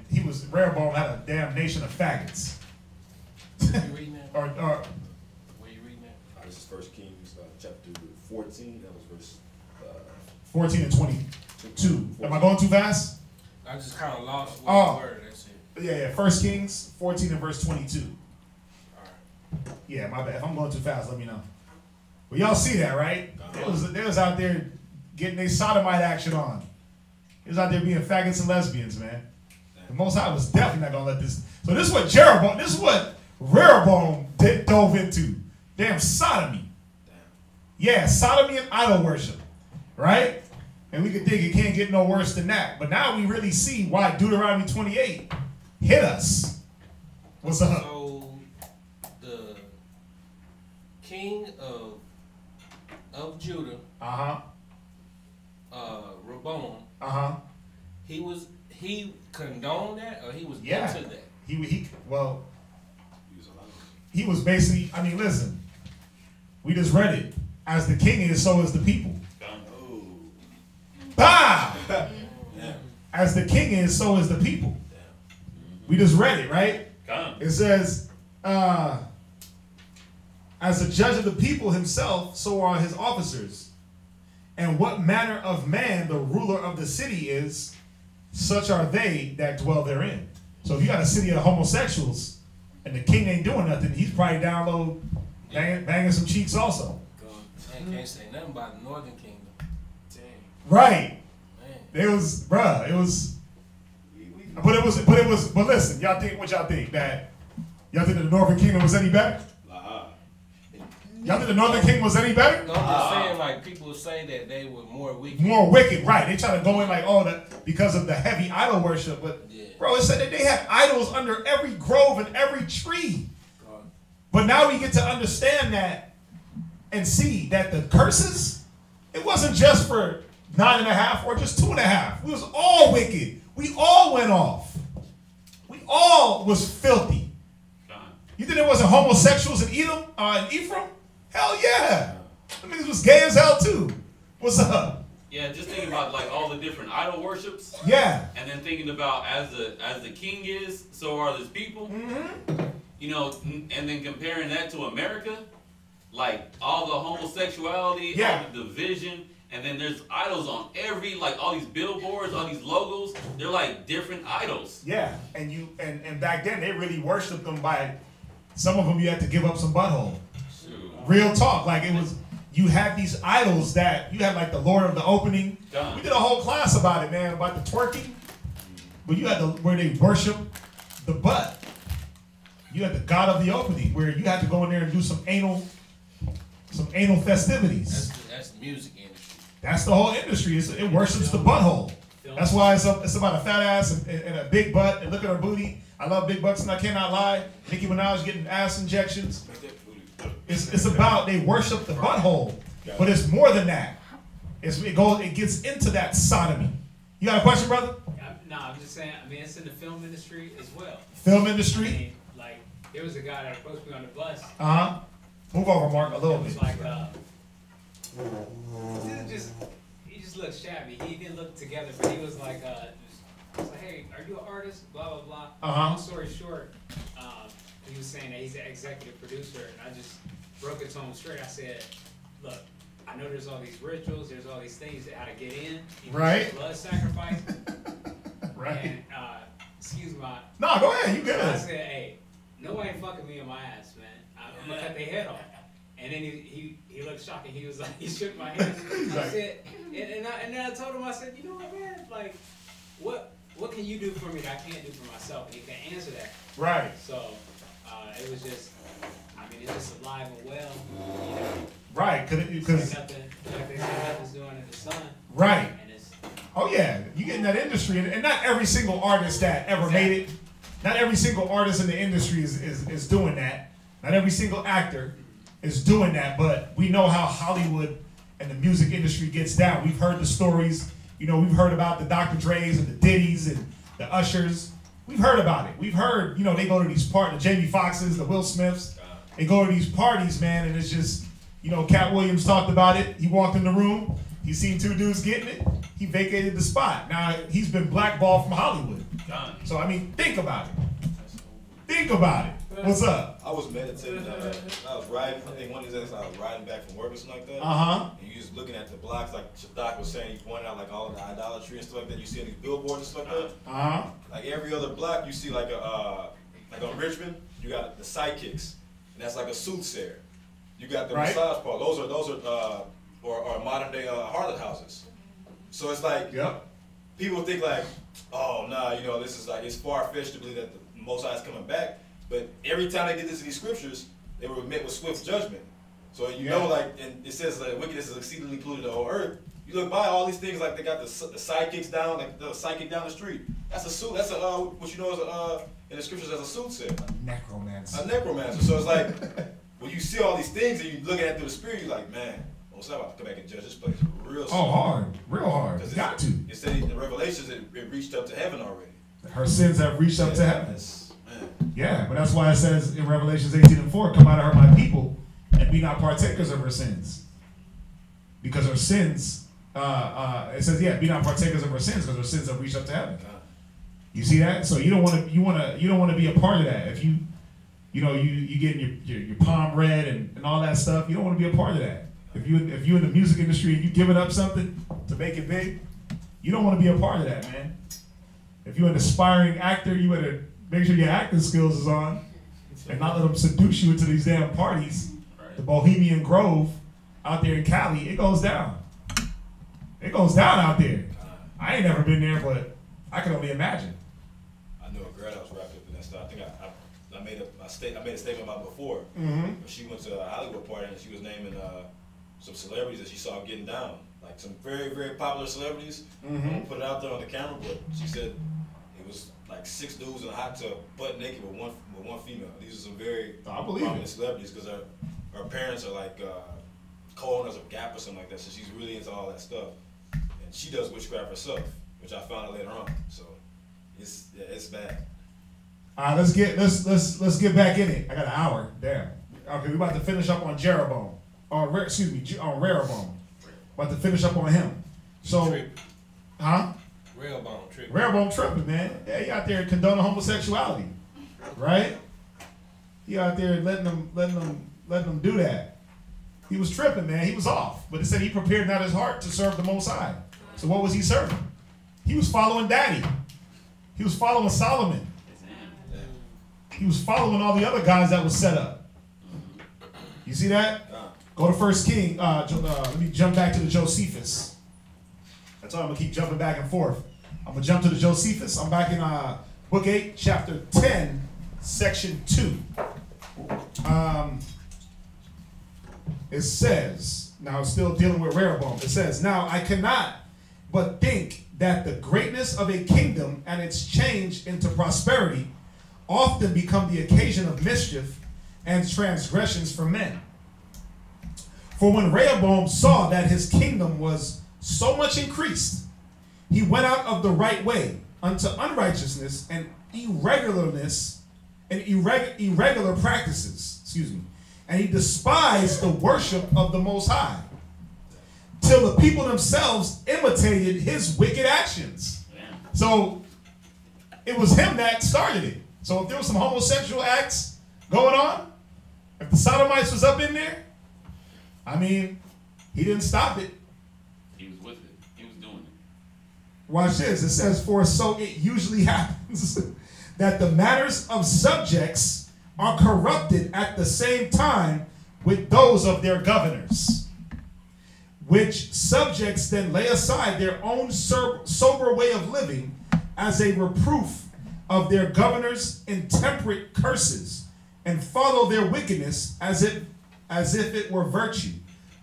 Rehoboam had a damn nation of faggots. Where you reading that? Or where you reading that? This is 1 Kings chapter 14. That was verse 14 and 22. Am I going too fast? I just kind of lost one word. That's it. Yeah. 1 Kings 14 and verse 22. All right. Yeah, my bad. If I'm going too fast, let me know. Well, y'all see that, right? They was out there getting their sodomite action on. He was out there being faggots and lesbians, man. The Most High was definitely not gonna let this. So this is what Rehoboam dove into. Damn sodomy. Yeah, sodomy and idol worship, right? And we could think it can't get no worse than that. But now we really see why Deuteronomy 28 hit us. What's up? So the king of Judah, Rehoboam, he condoned that, or he was into that? He was basically, I mean, listen, we just read it. As the king is, so is the people. Bah! As the king is, so is the people. We just read it, right? It says, as a judge of the people himself, so are his officers. And what manner of man the ruler of the city is, such are they that dwell therein. So if you got a city of homosexuals and the king ain't doing nothing, he's probably down low banging some cheeks also. Can't say nothing about the northern kingdom. Dang. Right. Man. It was. But listen, y'all think that y'all think that the northern kingdom was any better? Y'all think the northern kingdom was any better? No, I'm just saying, like, people say that they were more wicked. More wicked, right. They try to go in like, because of the heavy idol worship. But, bro, it said that they had idols under every grove and every tree. But now we get to understand that and see that the curses, it wasn't just for 9.5 or just 2.5. We was all wicked. We all went off. We all was filthy. You think there wasn't homosexuals in Edom, in Ephraim? Hell yeah. I mean, it was gay as hell too. What's up? Yeah, just thinking about like all the different idol worships. Yeah. And then thinking about as the king is, so are his people. You know, and then comparing that to America, like all the homosexuality, all the division, and then there's idols on every, like all these billboards, all these logos, they're like different idols. Yeah, and back then they really worshipped them by, some of them you had to give up some butthole. Real talk, like it was, you had these idols that, you had like the Lord of the Opening. We did a whole class about it, man, about the twerking. But you had where they worship the butt. You had the God of the Opening, where you had to go in there and do some anal festivities. That's the music industry. That's the whole industry. It worships the butthole. That's why it's about a fat ass and a big butt. And look at her booty. I love big butts, and I cannot lie. Nicki Minaj getting ass injections. It's about, they worship the butthole, but it's more than that. It gets into that sodomy. You got a question, brother? No, I'm just saying. I mean, it's in the film industry as well. Film industry. I mean, like, there was a guy that approached me on the bus. Move over, Mark, a little bit. It was like, he just looked shabby. He didn't look together, but he was like, hey, are you an artist? Blah blah blah. Long story short, he was saying that he's an executive producer, and I just broke it to him straight. I said, look, I know there's all these rituals, there's all these things that how to get in. Right. Blood sacrifice. Right. And, excuse my. No, go ahead. You good. I said, hey, nobody fucking me in my ass, man. I'm gonna cut their head off. And then he looked shocked, and he was like, he shook my hand. I said, and then I told him, I said, you know what, man, like, what can you do for me that I can't do for myself? And he couldn't answer that. Right. So it was just, I mean, it's just alive and well, you know. Right, because nothing's doing in the sun. Right. And it's Oh yeah, you get in that industry, and not every single artist that ever made it, not every single artist in the industry is doing that. Not every single actor is doing that, but we know how Hollywood and the music industry gets down. We've heard the stories, we've heard about the Dr. Dre's and the Diddy's and the Ushers. We've heard about it. We've heard, they go to these parties, the Jamie Foxxes, the Will Smiths. They go to these parties, man, and it's just, Cat Williams talked about it. He walked in the room. He seen two dudes getting it. He vacated the spot. Now, he's been blackballed from Hollywood. So, think about it. Think about it. What's up? I was meditating. I was riding. I think one of these days I was riding back from work or something like that. And you was looking at the blocks, like Shadak was saying. You pointed out like all of the idolatry and stuff like that. You see these billboards and stuff like that. Like every other block, you see like like on Richmond, you got the sidekicks, and that's like a soothsayer. You got the massage part. Those are or modern day harlot houses. So it's like people think like, oh no, this is like it's far fetched to believe that the Most High is coming back. But every time they did this in these scriptures, they were met with swift judgment. So like, and it says like wickedness is exceedingly polluted the whole earth. You look by all these things, like they got the sidekicks down, like the sidekick down the street. That's a suit. That's what you know is in the scriptures as a soothsayer. A necromancer. A necromancer. So it's like when you see all these things and you look at it through the spirit, you're like, man, Most High about to come back and judge this place real soon. Oh, hard, real hard. Got to. It said in the Revelations it reached up to heaven already. Her sins have reached up to heaven. Yeah, but that's why it says in Revelations 18:4, come out of her, my people, and be not partakers of her sins. Because her sins, it says, be not partakers of her sins, because her sins have reached up to heaven. You see that? So you don't want to be a part of that. If you getting your palm read and all that stuff, you don't want to be a part of that. If you in the music industry and you giving up something to make it big, you don't want to be a part of that, man. If you're an aspiring actor, you better make sure your acting skills is on and not let them seduce you into these damn parties. The Bohemian Grove out there in Cali, it goes down. It goes down out there. I ain't never been there, but I can only imagine. I know a girl that was wrapped up in that stuff. I think I made a statement about it before. She went to a Hollywood party and she was naming some celebrities that she saw getting down. Like some very, very popular celebrities. I won't put it out there on the camera, but she said it was like 6 dudes in a hot tub, butt naked with one female. These are some very prominent celebrities because her parents are like co-owners of Gap or something like that. So she's really into all that stuff, and she does witchcraft herself, which I found out later on. So it's bad. All right, let's get back in it. I got an hour. Damn. Okay, we're about to finish up on Jeroboam, on Rehoboam. About to finish up on him. So, Rehoboam tripping, man. Yeah, he out there condoning homosexuality, right? He out there letting them do that. He was tripping, man. He was off. But it said he prepared not his heart to serve the Most High. So what was he serving? He was following Daddy. He was following Solomon. He was following all the other guys that was set up. You see that? Go to 1 King. Let me jump back to the Josephus. That's all. I'm going to keep jumping back and forth. I'm going to jump to the Josephus. I'm back in Book 8, Chapter 10, Section 2. It says, now still dealing with Rehoboam, it says, now I cannot but think that the greatness of a kingdom and its change into prosperity often become the occasion of mischief and transgressions for men. For when Rehoboam saw that his kingdom was so much increased, he went out of the right way unto unrighteousness and irregularness and irregular practices. And he despised the worship of the Most High, till the people themselves imitated his wicked actions. So it was him that started it. So if there was some homosexual acts going on, if the Sodomites was up in there, he didn't stop it. He was with it. He was doing it. Watch this. It says, for so it usually happens that the matters of subjects are corrupted at the same time with those of their governors, which subjects then lay aside their own sober way of living as a reproof of their governors' intemperate curses, and follow their wickedness as if it were virtue.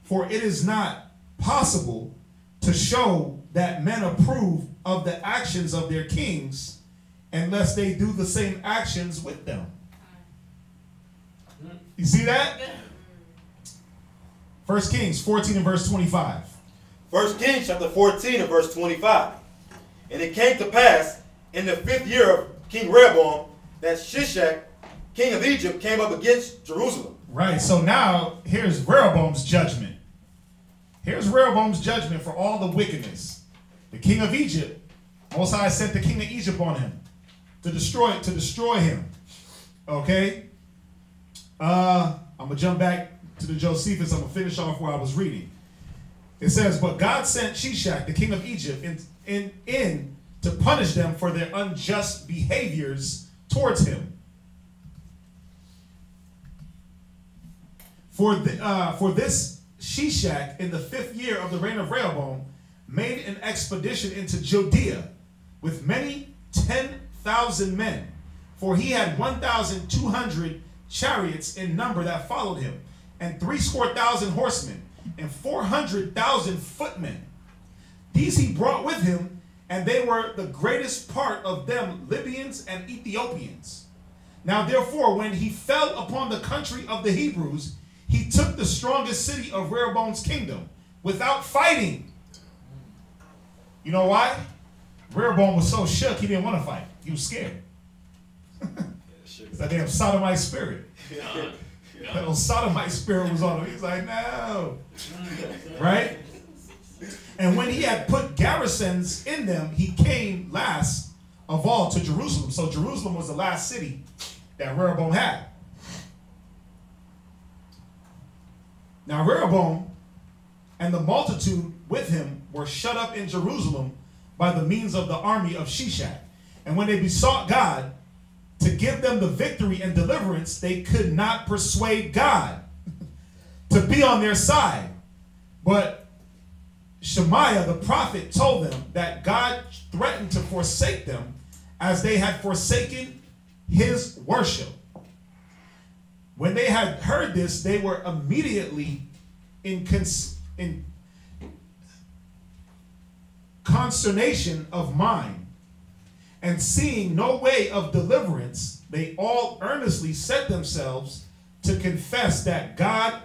For it is not possible to show that men approve of the actions of their kings unless they do the same actions with them. You see that? 1 Kings 14 and verse 25. 1 Kings chapter 14 and verse 25. And it came to pass in the 5th year of King Rehoboam that Shishak, king of Egypt, came up against Jerusalem. Right, so now here's Rehoboam's judgment. Here's Rehoboam's judgment for all the wickedness. The king of Egypt, Most High sent the king of Egypt on him to destroy him. Okay? I'm going to jump back to the Josephus. I'm going to finish off where I was reading. It says, but God sent Shishak, the king of Egypt, in to punish them for their unjust behaviors towards him. For this Shishak, in the 5th year of the reign of Rehoboam, made an expedition into Judea with many 10,000 men, for he had 1,200 chariots in number that followed him, and 70,000 horsemen, and 400,000 footmen. These he brought with him, and they were the greatest part of them Libyans and Ethiopians. Now therefore, when he fell upon the country of the Hebrews, he took the strongest city of Rehoboam's kingdom without fighting. You know why? Rehoboam was so shook he didn't want to fight. He was scared. It's that damn sodomite spirit. That old sodomite spirit was on him. He's like, no. Right? And when he had put garrisons in them, he came last of all to Jerusalem. So Jerusalem was the last city that Rehoboam had. Now Rehoboam and the multitude with him were shut up in Jerusalem by the means of the army of Shishak. And when they besought God to give them the victory and deliverance, they could not persuade God to be on their side. But Shemaiah the prophet told them that God threatened to forsake them as they had forsaken his worship. When they had heard this, they were immediately in consternation of mind, and seeing no way of deliverance, they all earnestly set themselves to confess that God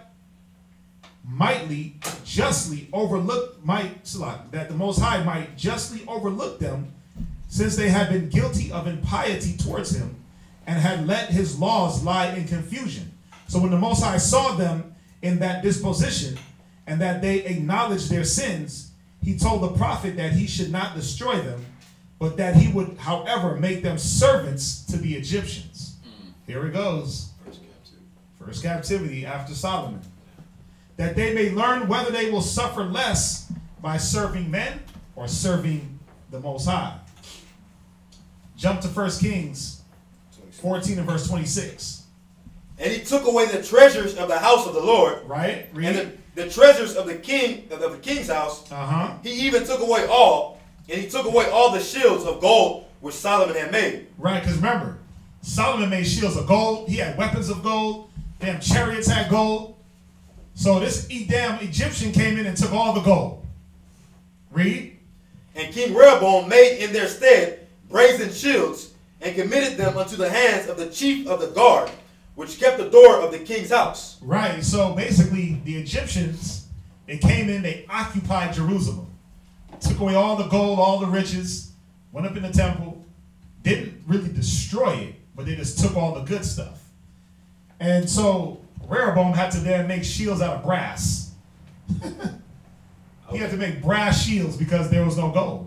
justly overlook that the Most High might justly overlook them, since they had been guilty of impiety towards him and had let his laws lie in confusion. So when the Most High saw them in that disposition, and that they acknowledged their sins, he told the prophet that he should not destroy them, but that he would, however, make them servants to the Egyptians. Here it goes. First captivity after Solomon. That they may learn whether they will suffer less by serving men or serving the Most High. Jump to 1 Kings 14 and verse 26. And he took away the treasures of the house of the Lord. Right. Read. And the treasures of the king's house. He even took away all. And he took away all the shields of gold which Solomon had made. Right, because remember, Solomon made shields of gold. He had weapons of gold. Damn chariots had gold. So this damn Egyptian came in and took all the gold. Read. And King Rehoboam made in their stead brazen shields, and committed them unto the hands of the chief of the guard, which kept the door of the king's house. Right, so basically the Egyptians, they came in, they occupied Jerusalem. Took away all the gold, all the riches, went up in the temple, didn't really destroy it, but they just took all the good stuff. And so Rehoboam had to then make shields out of brass. He had to make brass shields because there was no gold.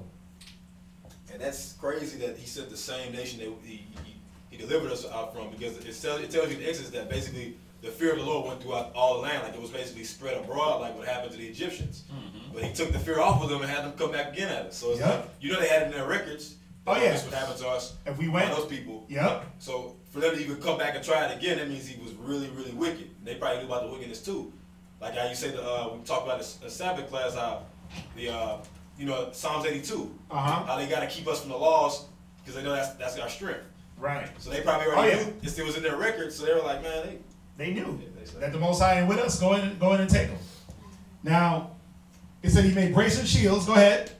And that's crazy that he said the same nation that he delivered us out from, because it tells you in Exodus that basically the fear of the Lord went throughout all the land, like it was basically spread abroad, like what happened to the Egyptians. But he took the fear off of them and had them come back again at us. So it's like, you know, they had it in their records. Oh yeah, this would happen to us. If we went, those people. Yep. So for them to even come back and try it again, that means he was really, really wicked. They probably knew about the wickedness too. Like how you say we talked about the Sabbath class, how the Psalms 82, how they got to keep us from the laws because they know that's our strength. Right. So they probably already knew it was in their records. So they were like, man, they knew that the Most High ain't with us. Go in and take them. Now, it said he made brazen shields. Go ahead.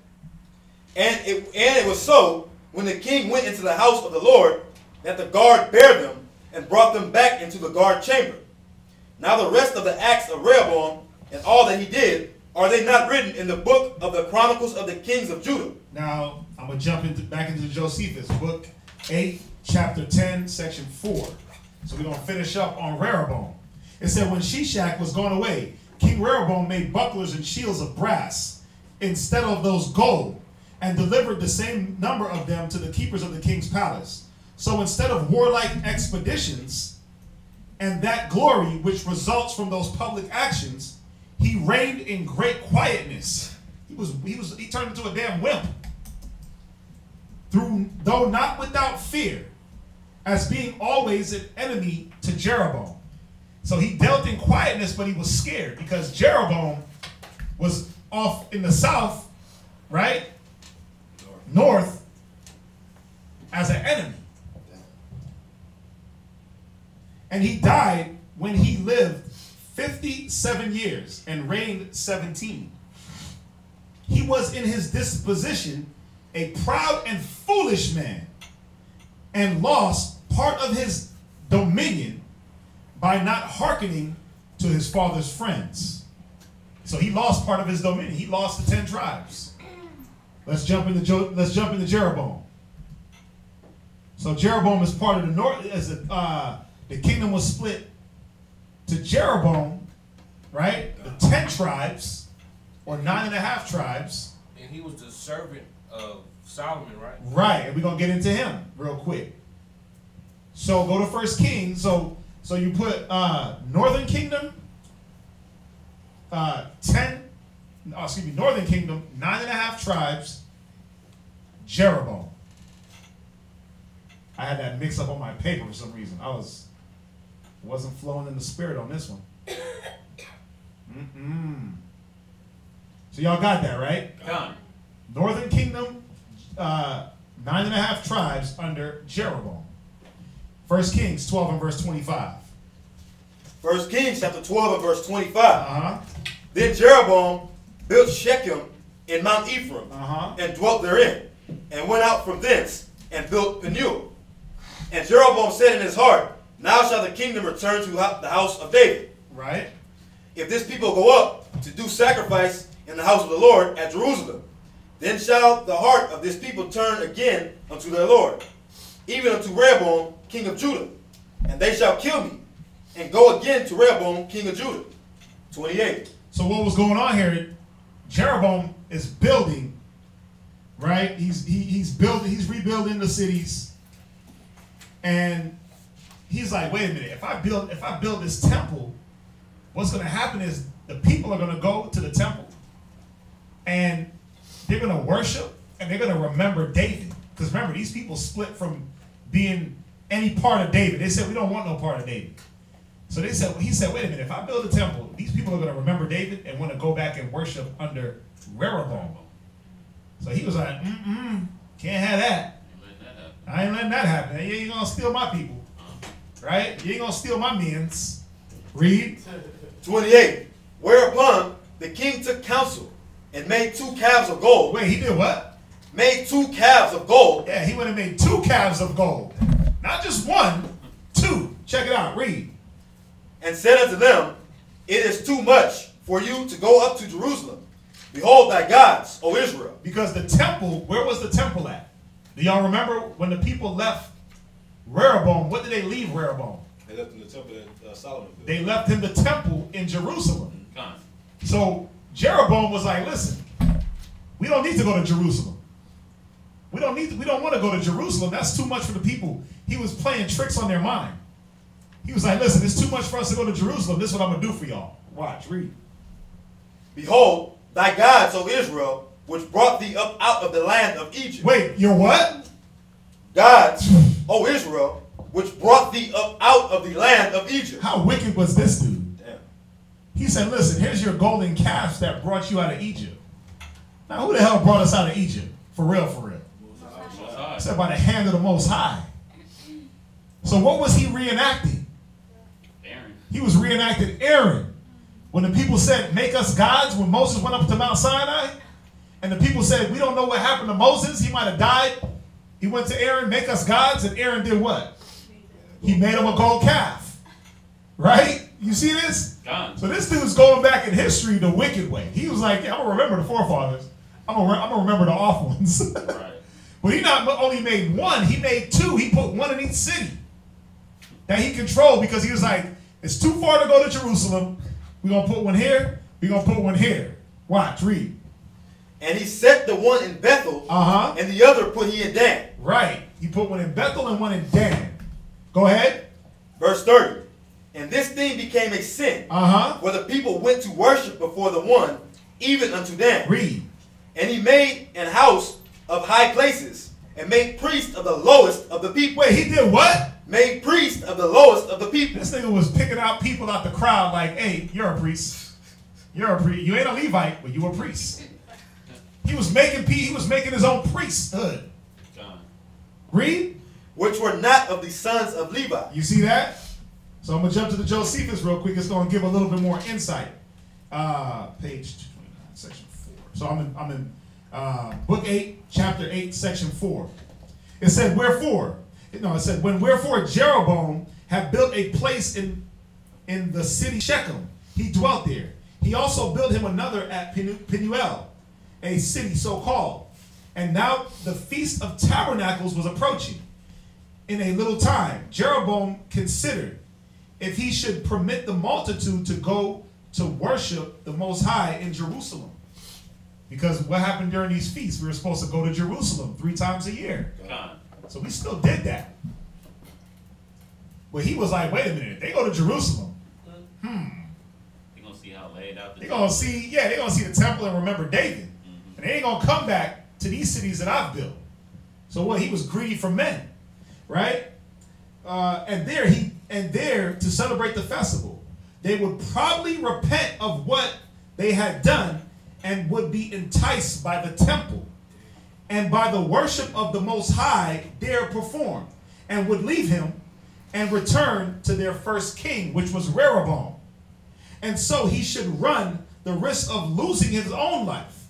And it was so, when the king went into the house of the Lord, that the guard bare them and brought them back into the guard chamber. Now the rest of the acts of Rehoboam and all that he did, are they not written in the book of the Chronicles of the Kings of Judah? Now, I'm going to jump back into Josephus, book 8, chapter 10, section 4. So we're going to finish up on Rehoboam. It said, when Shishak was gone away, King Rehoboam made bucklers and shields of brass instead of those gold, and delivered the same number of them to the keepers of the king's palace. So instead of warlike expeditions and that glory which results from those public actions, he reigned in great quietness. He turned into a damn wimp. Though not without fear, as being always an enemy to Jeroboam. So he dealt in quietness, but he was scared because Jeroboam was off in the south, right? North, as an enemy. And he died when he lived 57 years and reigned 17. He was in his disposition a proud and foolish man, and lost part of his dominion by not hearkening to his father's friends. So he lost part of his dominion. He lost the 10 tribes. Let's jump into Jeroboam. So Jeroboam is part of the north. As the kingdom was split to Jeroboam, right? The 10 tribes, or 9.5 tribes. And he was the servant of Solomon, right? Right, and we're gonna get into him real quick. So go to 1 Kings. So you put Northern Kingdom, Northern Kingdom, 9.5 tribes, Jeroboam. I had that mix up on my paper for some reason. I wasn't flowing in the spirit on this one. So y'all got that, right? Done. Northern Kingdom, 9.5 tribes under Jeroboam. 1 Kings 12 and verse 25. 1 Kings chapter 12 and verse 25. Then Jeroboam built Shechem in Mount Ephraim and dwelt therein, and went out from thence and built Penuel. And Jeroboam said in his heart, now shall the kingdom return to the house of David. Right. If this people go up to do sacrifice in the house of the Lord at Jerusalem, then shall the heart of this people turn again unto their Lord, even unto Rehoboam king of Judah, and they shall kill me, and go again to Rehoboam king of Judah. 28. So what was going on here? Jeroboam is building, right? He's building, he's rebuilding the cities, and he's like, wait a minute, if I build this temple, what's going to happen is the people are going to go to the temple, and they're going to worship, and they're going to remember David. Because remember, these people split from being any part of David. They said, we don't want no part of David. So he said, wait a minute, if I build a temple, these people are going to remember David and want to go back and worship under Rehoboam. So he was like, can't have that. I ain't letting that happen. You ain't going to steal my people. Right? You ain't going to steal my means. Read. 28. Whereupon the king took counsel and made 2 calves of gold. Wait, he did what? Made 2 calves of gold. Yeah, he went and made 2 calves of gold. Not just 1, 2. Check it out. Read. And said unto them, it is too much for you to go up to Jerusalem. Behold thy gods, O Israel. Because the temple, where was the temple at? Do y'all remember when the people left Rehoboam? What did they leave Rehoboam? They left him the temple in Solomon. They left him the temple in Jerusalem. So Jeroboam was like, listen, we don't need to go to Jerusalem. We don't want to go to Jerusalem. That's too much for the people. He was playing tricks on their mind. He was like, listen, it's too much for us to go to Jerusalem. This is what I'm going to do for y'all. Watch, read. Behold, thy gods, O Israel, which brought thee up out of the land of Egypt. Wait, your what? Gods, O Israel, which brought thee up out of the land of Egypt. How wicked was this dude? Damn. He said, listen, here's your golden calves that brought you out of Egypt. Now, who the hell brought us out of Egypt? For real, for real. He said, by the hand of the Most High. So what was he reenacting? He was reenacting Aaron. When the people said, make us gods, when Moses went up to Mount Sinai, And the people said, we don't know what happened to Moses. He might have died. He went to Aaron, make us gods. And Aaron did what? He made him a gold calf. Right? You see this? God. So this dude's going back in history the wicked way. He was like, yeah, I'm going to remember the forefathers. I'm going to remember the off ones. Right. But he not only made one, he made two. He put one in each city that he controlled, because he was like, it's too far to go to Jerusalem. We're going to put one here. We're going to put one here. Watch, read. And he set the one in Bethel, and the other put he in Dan. Right. He put one in Bethel and one in Dan. Go ahead. Verse 30. And this thing became a sin, for the people went to worship before the one, even unto Dan. Read. And he made an house of high places, and made priests of the lowest of the people. Wait, he did what? Made priests of the lowest of the people. This nigga was picking out people out the crowd like, hey, you're a priest. You're a priest. You ain't a Levite, but you a priest. He was making his own priesthood. Read. Which were not of the sons of Levi. You see that? So I'm going to jump to the Josephus real quick. It's going to give a little bit more insight. Page 229, section 4. So I'm in book 8, chapter 8, section 4. It said, when wherefore Jeroboam had built a place in the city Shechem, he dwelt there. He also built him another at Penuel, a city so called. And now the Feast of Tabernacles was approaching. In a little time, Jeroboam considered if he should permit the multitude to go to worship the Most High in Jerusalem. Because what happened during these feasts? We were supposed to go to Jerusalem 3 times a year. So we still did that. But he was like, wait a minute, they go to Jerusalem. They're going to see how laid out they're going to see the temple and remember David. And they ain't going to come back to these cities that I've built. So what? He was greedy for men. Right? And there to celebrate the festival, they would probably repent of what they had done and would be enticed by the temple and by the worship of the Most High there performed, and would leave him and return to their first king, which was Rehoboam. And so he should run the risk of losing his own life.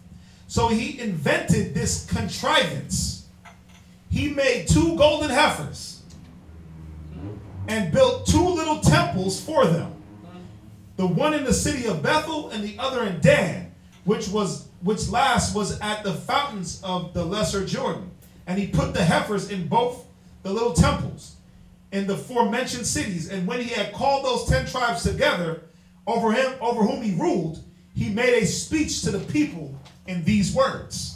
So he invented this contrivance. He made 2 golden heifers and built 2 little temples for them. The one in the city of Bethel and the other in Dan, which last was at the fountains of the lesser Jordan. And he put the heifers in both the little temples in the forementioned cities. And when he had called those 10 tribes together over whom he ruled, he made a speech to the people in these words.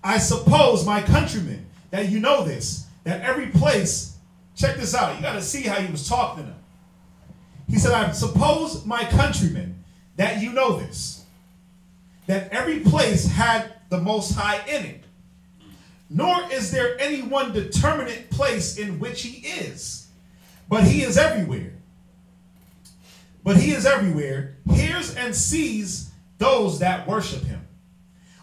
I suppose, my countrymen, that you know this, that every place, check this out, you got to see how he was talking to them. He said, I suppose, my countrymen, that you know this, that every place had the Most High in it, nor is there any one determinate place in which he is, but he is everywhere. But he is everywhere, hears and sees those that worship him.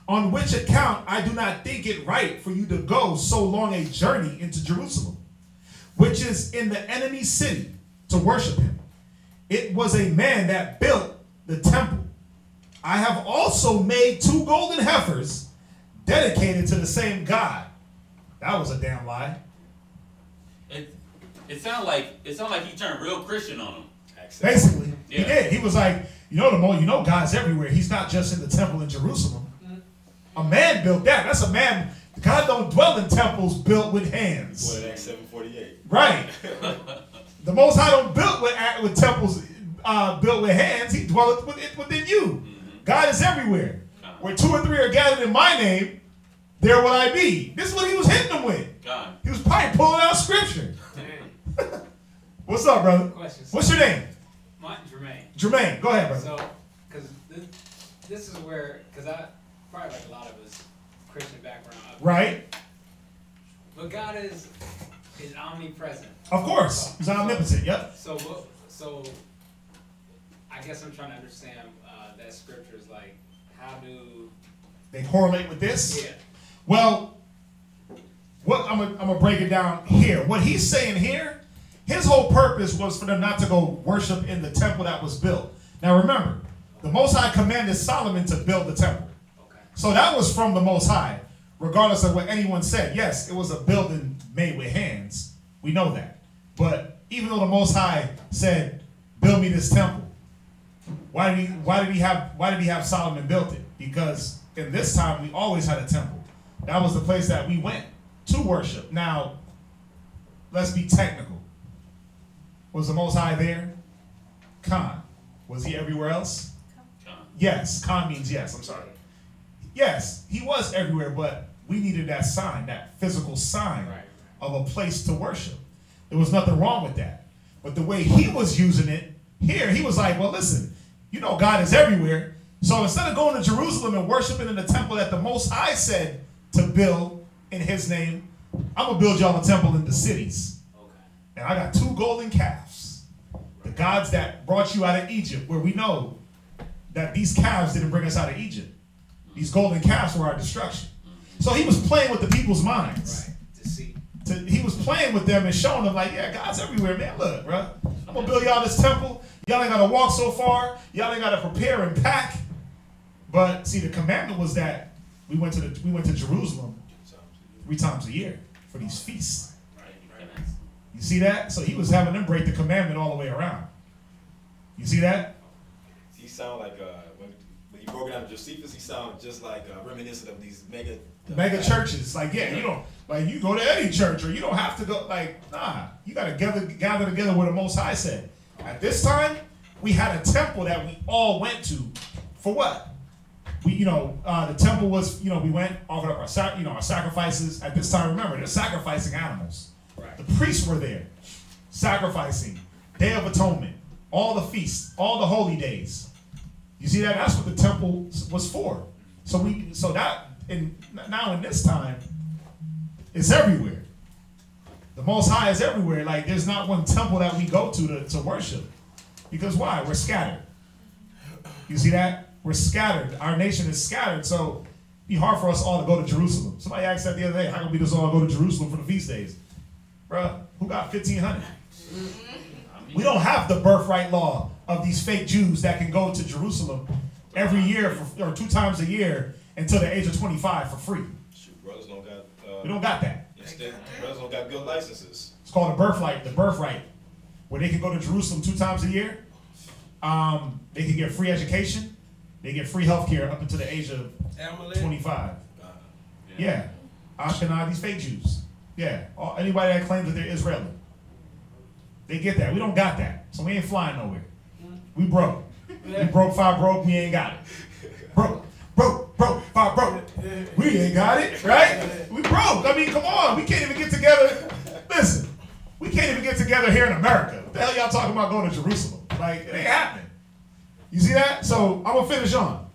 On which account I do not think it right for you to go so long a journey into Jerusalem, which is in the enemy's city, to worship him. It was a man that built the temple. I have also made 2 golden heifers dedicated to the same God. That was a damn lie. It sounded like he turned real Christian on him. Basically, yeah. He did. He was like, God's everywhere. He's not just in the temple in Jerusalem. A man built that. That's a man. God don't dwell in temples built with hands. What, Acts 7:48? Right. The Most High don't build with temples built with hands. He dwelleth within you. God is everywhere. Where 2 or 3 are gathered in my name, there will I be. This is what he was hitting them with. God. He was probably pulling out scripture. What's up, brother? Questions. What's your name? Mine, Jermaine. Jermaine, go ahead, brother. So, because this is where, because I probably like a lot of us Christian background. Right. But God is omnipresent. Of course, he's omnipotent. Yep. So I guess I'm trying to understand that scripture is like, how do they correlate with this? Yeah. Well, what I'm gonna break it down here. What he's saying here, his whole purpose was for them not to go worship in the temple that was built. Now remember, the Most High commanded Solomon to build the temple. Okay. So that was from the Most High, regardless of what anyone said. Yes, it was a building made with hands. We know that. But even though the Most High said, build me this temple, why did he have Solomon build it? Because in this time we always had a temple. That was the place that we went to worship. Now, let's be technical. Was the Most High there? Khan. Was he everywhere else? Khan. Yes. Khan means yes. I'm sorry. Yes, he was everywhere, but we needed that sign, that physical sign of a place to worship. There was nothing wrong with that. But the way he was using it here, he was like, well, listen, you know God is everywhere. So instead of going to Jerusalem and worshiping in the temple that the Most High said to build in his name, I'm going to build y'all a temple in the cities. Okay. And I got 2 golden calves. The gods that brought you out of Egypt, where we know that these calves didn't bring us out of Egypt. These golden calves were our destruction. So he was playing with the people's minds. Right. To see. He was playing with them and showing them like, yeah, God's everywhere, man. Look, bro. I'm going to build y'all this temple. Y'all ain't got to walk so far. Y'all ain't got to prepare and pack. But see, the commandment was that we went to Jerusalem 3 times a year for these feasts. You see that? So he was having them break the commandment all the way around. You see that? He sound like when you broke it down to Josephus, he sounded just like reminiscent of these mega churches. Like, yeah, you don't like you go to any church, or you don't have to go. Like, nah, you got to gather together where the Most High said. At this time, we had a temple that we all went to for what? The temple was, we went, offered up our sacrifices. At this time, remember, they're sacrificing animals. Right. The priests were there, sacrificing, Day of Atonement, all the feasts, all the holy days. You see that? That's what the temple was for. So now in this time, it's everywhere. The Most High is everywhere. Like, there's not one temple that we go to worship. Because why? We're scattered. You see that? We're scattered. Our nation is scattered. So it'd be hard for us all to go to Jerusalem. Somebody asked that the other day, how come we just all go to Jerusalem for the feast days? Bruh, who got 1,500? We don't have the birthright law of these fake Jews that can go to Jerusalem every year or 2 times a year until the age of 25 for free. Shoot, brothers don't got. We don't got that. Instead, brothers don't got good licenses. It's called the birthright, where they can go to Jerusalem 2 times a year. They can get free education. They get free health care up until the age of 25. Yeah. Ashkenaz, these fake Jews. Yeah. Anybody that claims that they're Israeli. They get that. We don't got that. So we ain't flying nowhere. We broke. We broke, 5 broke, we ain't got it. Broke, 5 broke. We ain't got it, right? We broke. I mean, come on. We can't even get together. Listen, we can't even get together here in America. What the hell y'all talking about going to Jerusalem? Like, it ain't happening. You see that? So I'm going to finish on.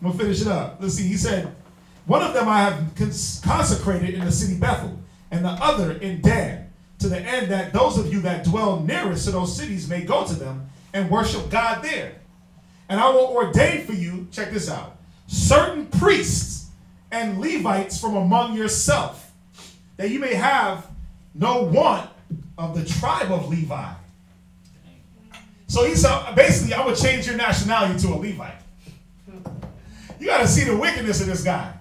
I'm going to finish it up. Let's see. He said, one of them I have consecrated in the city Bethel, and the other in Dan, to the end that those of you that dwell nearest to those cities may go to them and worship God there. And I will ordain for you, check this out, certain priests and Levites from among yourself, that you may have no want of the tribe of Levi. So he said, basically, I would change your nationality to a Levite. You got to see the wickedness of this guy.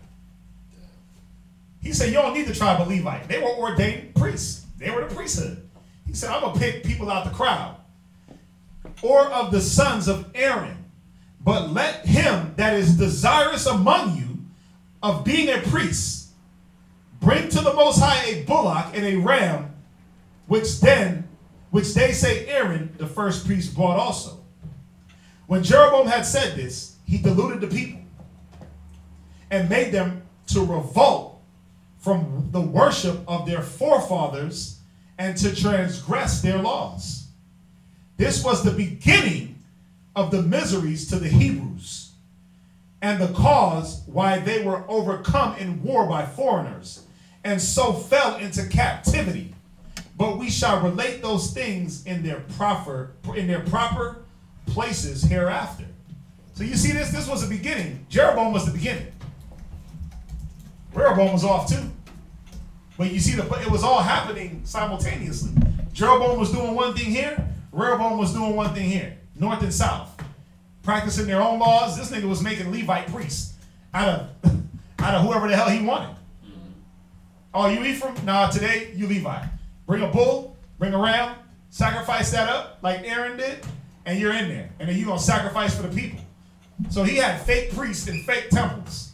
He said, you don't need the tribe of Levite. They were ordained priests. They were the priesthood. He said, I'm going to pick people out the crowd. Or of the sons of Aaron. But let him that is desirous among you of being a priest bring to the Most High a bullock and a ram, which they say Aaron, the first priest, brought also. When Jeroboam had said this, he deluded the people and made them to revolt from the worship of their forefathers and to transgress their laws. This was the beginning of the miseries to the Hebrews and the cause why they were overcome in war by foreigners and so fell into captivity. But we shall relate those things in their proper places hereafter. So you see this? This was the beginning. Jeroboam was the beginning. Rehoboam was off too. But you see, it was all happening simultaneously. Jeroboam was doing one thing here. Rehoboam was doing one thing here. North and south. Practicing their own laws. This nigga was making Levite priests out of whoever the hell he wanted. Oh, you Ephraim? Nah, today you Levi. Bring a bull, bring a ram, sacrifice that up like Aaron did, and you're in there. And then you're going to sacrifice for the people. So he had fake priests and fake temples.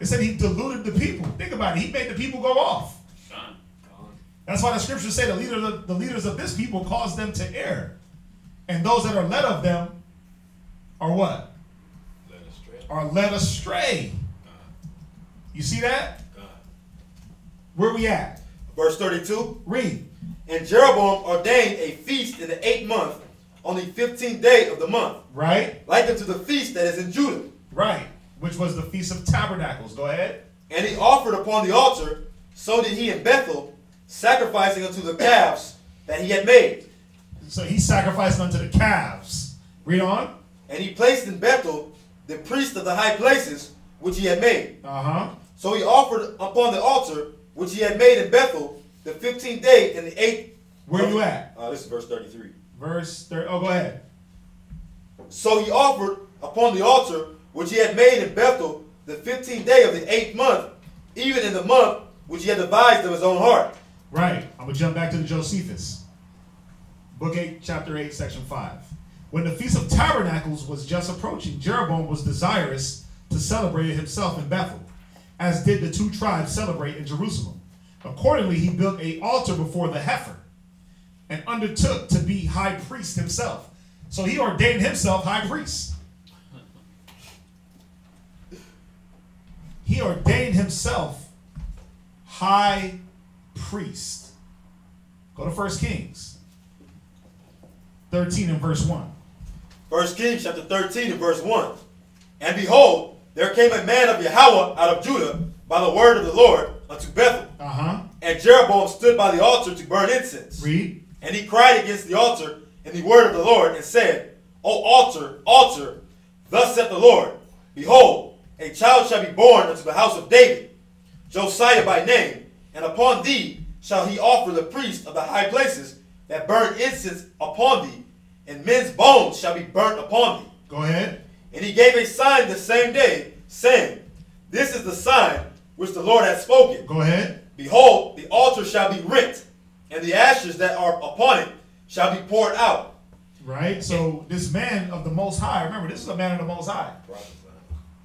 It said he deluded the people. Think about it. He made the people go off. That's why the scriptures say the leaders of this people caused them to err. And those that are led of them are what? Led astray. Are led astray. You see that? Where we at? Verse 32. Read. And Jeroboam ordained a feast in the 8th month, on the 15th day of the month. Right. Like unto the feast that is in Judah. Right. Which was the Feast of Tabernacles. Go ahead. And he offered upon the altar, so did he in Bethel, sacrificing unto the calves that he had made. So he sacrificed unto the calves. Read on. And he placed in Bethel the priest of the high places which he had made. So he offered upon the altar which he had made in Bethel the 15th day in the 8th. Where you at? This is verse 33. Verse 30. Oh, go ahead. So he offered upon the altar which he had made in Bethel the 15th day of the 8th month, even in the month which he had devised of his own heart. Right. I'm going to jump back to the Josephus. Book 8, chapter 8, section 5. When the Feast of Tabernacles was just approaching, Jeroboam was desirous to celebrate it himself in Bethel, as did the 2 tribes celebrate in Jerusalem. Accordingly, he built an altar before the heifer and undertook to be high priest himself. So he ordained himself high priest. He ordained himself high priest. Go to 1 Kings 13 and verse 1. 1 Kings chapter 13 and verse 1. And behold, there came a man of Yahweh out of Judah by the word of the Lord unto Bethel. And Jeroboam stood by the altar to burn incense. Read. And he cried against the altar in the word of the Lord and said, O altar, altar, thus saith the Lord, behold, a child shall be born unto the house of David, Josiah by name, and upon thee shall he offer the priest of the high places that burn incense upon thee, and men's bones shall be burnt upon thee. Go ahead. And he gave a sign the same day, saying, This is the sign which the Lord hath spoken. Go ahead. Behold, the altar shall be rent, and the ashes that are upon it shall be poured out. Right? So this man of the Most High, remember, this is a man of the Most High.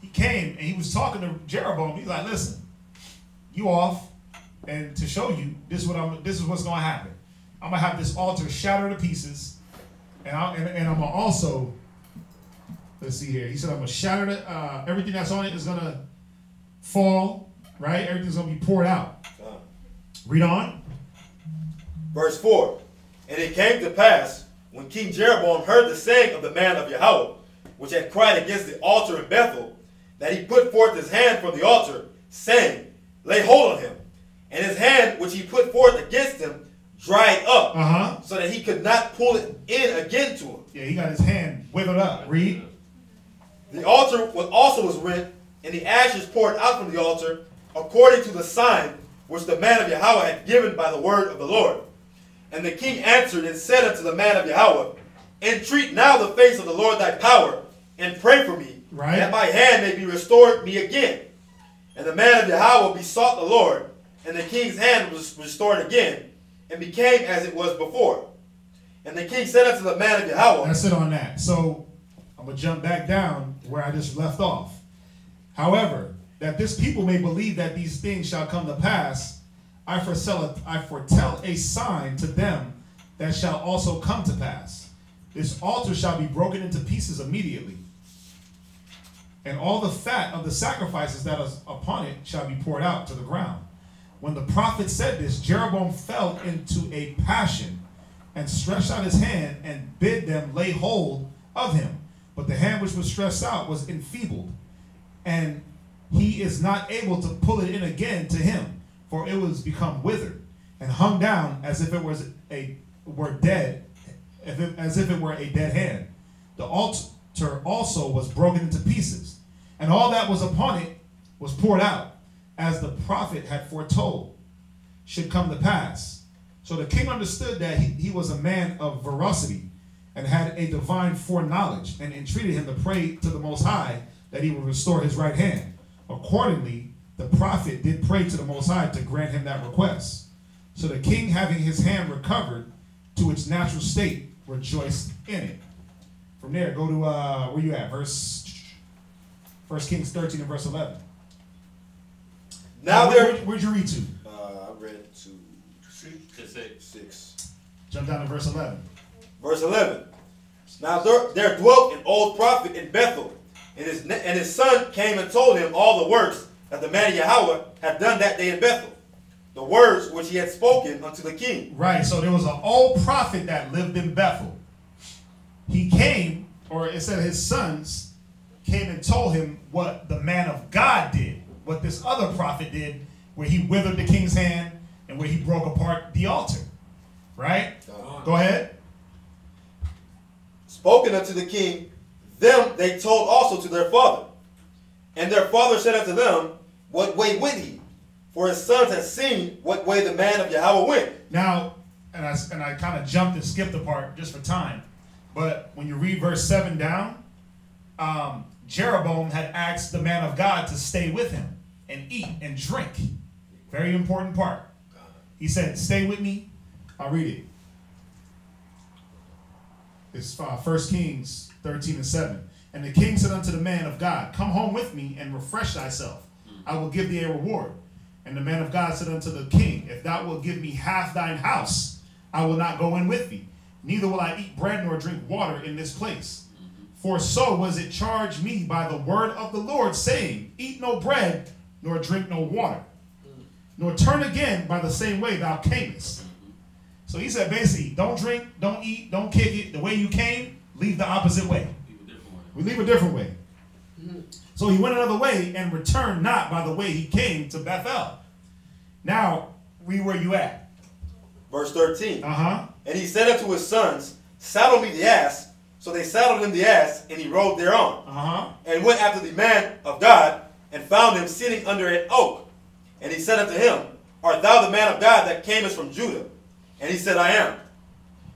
He came and he was talking to Jeroboam. He's like, listen, you off, and to show you, this is what's going to happen. I'm going to have this altar shattered to pieces, and I'm going to also, let's see here. He said, I'm going to shatter it. Everything that's on it is going to fall, right? Everything's going to be poured out. Read on. Verse 4. And it came to pass, when King Jeroboam heard the saying of the man of Yahweh, which had cried against the altar in Bethel, that he put forth his hand from the altar, saying, Lay hold on him. And his hand which he put forth against him dried up, so that he could not pull it in again to him. Yeah, he got his hand withered up. Read. The altar also was rent, and the ashes poured out from the altar, according to the sign which the man of Yahweh had given by the word of the Lord. And the king answered and said unto the man of Yahweh, Entreat now the face of the Lord thy power, and pray for me, that my hand may be restored me again. And the man of Yahweh besought the Lord, and the king's hand was restored again, and became as it was before. And the king said unto the man of Yahweh. That's it on that. So I'm going to jump back down where I just left off. However, that this people may believe that these things shall come to pass, I foretell a sign to them that shall also come to pass. This altar shall be broken into pieces immediately, and all the fat of the sacrifices that is upon it shall be poured out to the ground. When the prophet said this, Jeroboam fell into a passion and stretched out his hand and bid them lay hold of him. But the hand which was stretched out was enfeebled, and he is not able to pull it in again to him, for it was become withered and hung down as if it were dead, as if it were a dead hand. The altar also was broken into pieces, and all that was upon it was poured out, as the prophet had foretold should come to pass. So the king understood that he was a man of veracity and had a divine foreknowledge, and entreated him to pray to the Most High that he would restore his right hand. Accordingly, the prophet did pray to the Most High to grant him that request. So the king, having his hand recovered to its natural state, rejoiced in it. From there, go to, where you at? 1 Kings 13 and verse 11. Now where'd you read to? I read to 6. Jump down to verse 11. Verse 11. Now there dwelt an old prophet in Bethel, and his son came and told him all the works that the man of Yahweh had done that day in Bethel, the words which he had spoken unto the king. Right, so there was an old prophet that lived in Bethel. He came, or it said his sons came and told him what the man of God did, what this other prophet did, where he withered the king's hand and where he broke apart the altar. Right? Go ahead. Spoken unto the king, them they told also to their father. And their father said unto them, what way went he? For his sons had seen what way the man of Yahweh went. Now, and I kind of jumped and skipped a part just for time, but when you read verse 7 down, Jeroboam had asked the man of God to stay with him and eat and drink. Very important part. He said, stay with me. I'll read it. It's 1 Kings 13 and 7. And the king said unto the man of God, come home with me and refresh thyself. I will give thee a reward. And the man of God said unto the king, if thou wilt give me half thine house, I will not go in with thee. Neither will I eat bread nor drink water in this place. For so was it charged me by the word of the Lord, saying, eat no bread nor drink no water, nor turn again by the same way thou camest. So he said basically, don't drink, don't eat, don't kick it. The way you came, leave the opposite way. We leave a different way. So he went another way and returned not by the way he came to Bethel. Now, read where you at. Verse 13. And he said unto his sons, saddle me the ass. So they saddled him the ass, and he rode thereon. And went after the man of God, and found him sitting under an oak. And he said unto him, art thou the man of God that camest from Judah? And he said, I am.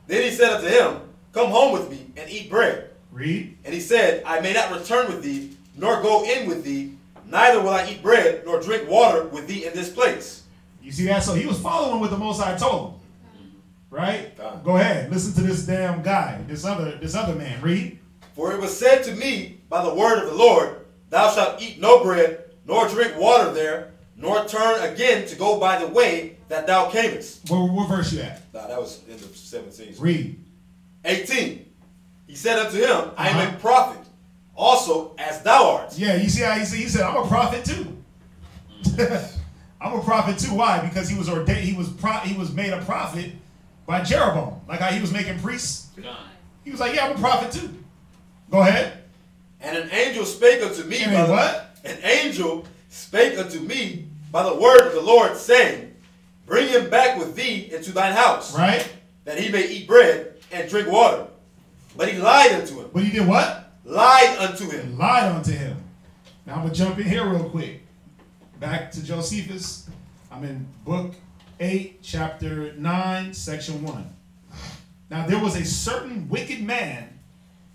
Then he said unto him, come home with me and eat bread. Read. And he said, I may not return with thee, nor go in with thee, neither will I eat bread, nor drink water with thee in this place. You see that? So he was following what the Most High told him. Right? Go ahead. Listen to this damn guy, this other man. Read. For it was said to me by the word of the Lord, thou shalt eat no bread, nor drink water there, nor turn again to go by the way that thou camest. What verse you at? Nah, that was in the 17th. Read. 18. He said unto him, I am a prophet, also as thou art. Yeah, you see how he said, I'm a prophet too. I'm a prophet too. Why? Because he was ordained. He was made a prophet by Jeroboam. Like how he was making priests. He was like, yeah, I'm a prophet too. Go ahead. And an angel spake unto me. An angel spake unto me by the word of the Lord, saying, bring him back with thee into thine house. Right. That he may eat bread and drink water. But he lied unto him. But he did what? Lied unto him. Lied unto him. Now I'm going to jump in here real quick. Back to Josephus. I'm in book 8, chapter 9, section 1. Now there was a certain wicked man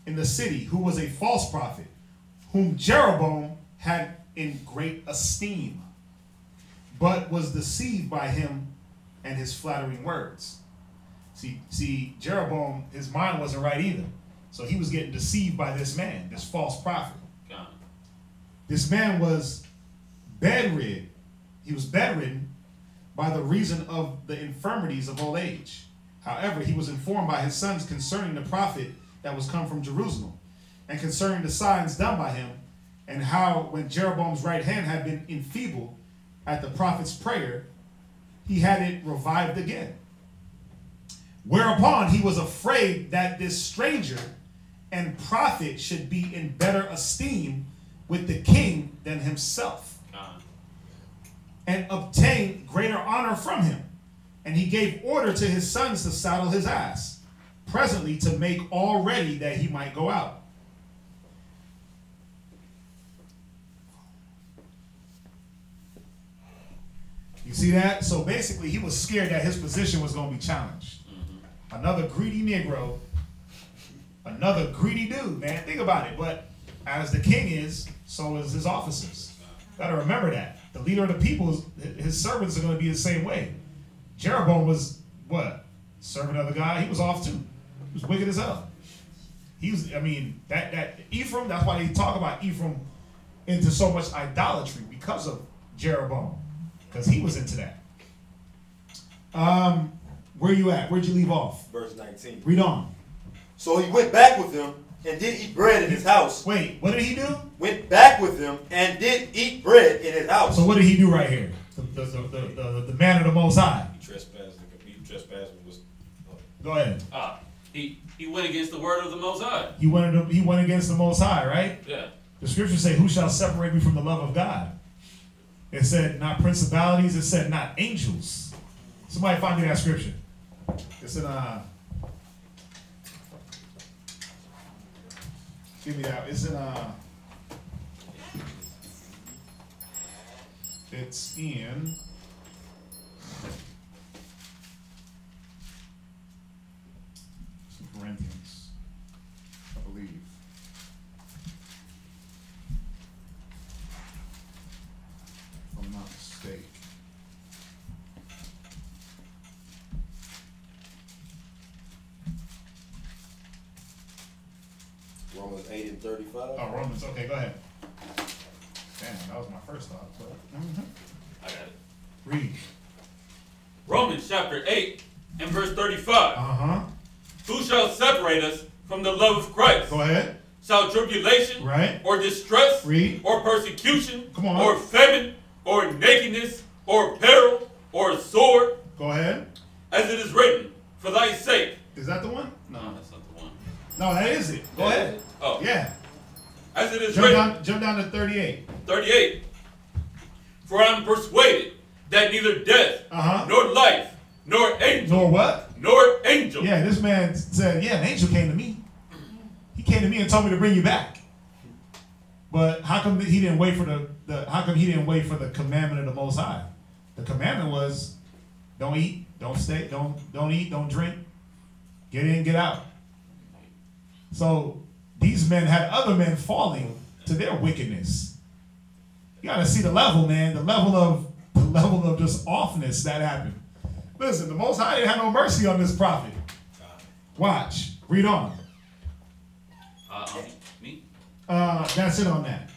in the city who was a false prophet, whom Jeroboam had in great esteem, but was deceived by him and his flattering words. See, Jeroboam, his mind wasn't right either. So he was getting deceived by this man, this false prophet. This man was bedridden. He was bedridden by the reason of the infirmities of old age. However, he was informed by his sons concerning the prophet that was come from Jerusalem, and concerning the signs done by him, and how when Jeroboam's right hand had been enfeebled at the prophet's prayer, he had it revived again. Whereupon he was afraid that this stranger and prophet should be in better esteem with the king than himself, and obtain greater honor from him. And he gave order to his sons to saddle his ass, presently to make all ready that he might go out. You see that? So basically he was scared that his position was going to be challenged. Another greedy Negro, another greedy dude, man. Think about it. But as the king is, so is his officers. Got to remember that. The leader of the people, his servants are going to be the same way. Jeroboam was, what? Serving other guy. He was off too. He was wicked as hell. He was, I mean, that Ephraim, that's why they talk about Ephraim into so much idolatry because of Jeroboam. Because he was into that. Where you at? Where'd you leave off? Verse 19. Read on. So he went back with them and did eat bread in his house. Wait, what did he do? Went back with them and did eat bread in his house. So what did he do right here? The man of the Most High. He trespassed. Go ahead. He went against the word of the Most High. He went against the Most High, right? Yeah. The scriptures say, who shall separate me from the love of God? It said not principalities, it said not angels. Somebody find me that scripture. It's in give me that. It's in it's in Corinthians, I believe. If I'm not mistaken. Romans 8 and 35. Oh, Romans. Okay, go ahead. Damn, that was my first thought. But, I got it. Read. Romans chapter 8 and verse 35. Uh-huh. Who shall separate us from the love of Christ? Go ahead. Shall tribulation, right, or distress, read, or persecution, come on, or famine, or nakedness, or peril, or sword? Go ahead. As it is written, for thy sake. Is that the one? No, that's not the one. No, that is it. Go ahead. Oh. Yeah. As it is written. Jump down to 38. 38. For I am persuaded that neither death, nor life, nor angel. Nor what? Nor angel. Yeah, this man said, yeah, an angel came to me. He came to me and told me to bring you back. But how come he didn't wait for the commandment of the Most High? The commandment was don't eat, don't stay, don't eat, don't drink. Get in, get out. So these men had other men falling to their wickedness. You gotta see the level, man. The level of just offness that happened. Listen, the Most High didn't have no mercy on this prophet. Watch. Read on. Me? That's it on that.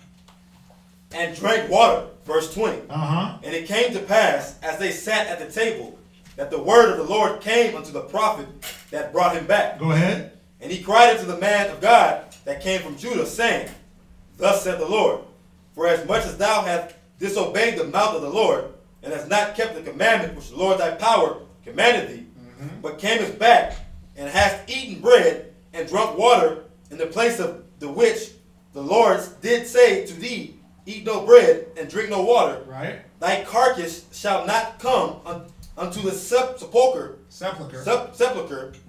And drank water. Verse 20. Uh-huh. And it came to pass, as they sat at the table, that the word of the Lord came unto the prophet that brought him back. Go ahead. And he cried unto the man of God that came from Judah, saying, Thus saith the Lord, for as much as thou hast disobeyed the mouth of the Lord, and hast not kept the commandment which the Lord thy power commanded thee, but camest back, and hast eaten bread, and drunk water, in the place of the which the Lord did say to thee, Eat no bread, and drink no water, right? Thy carcass shall not come unto the sepulcher,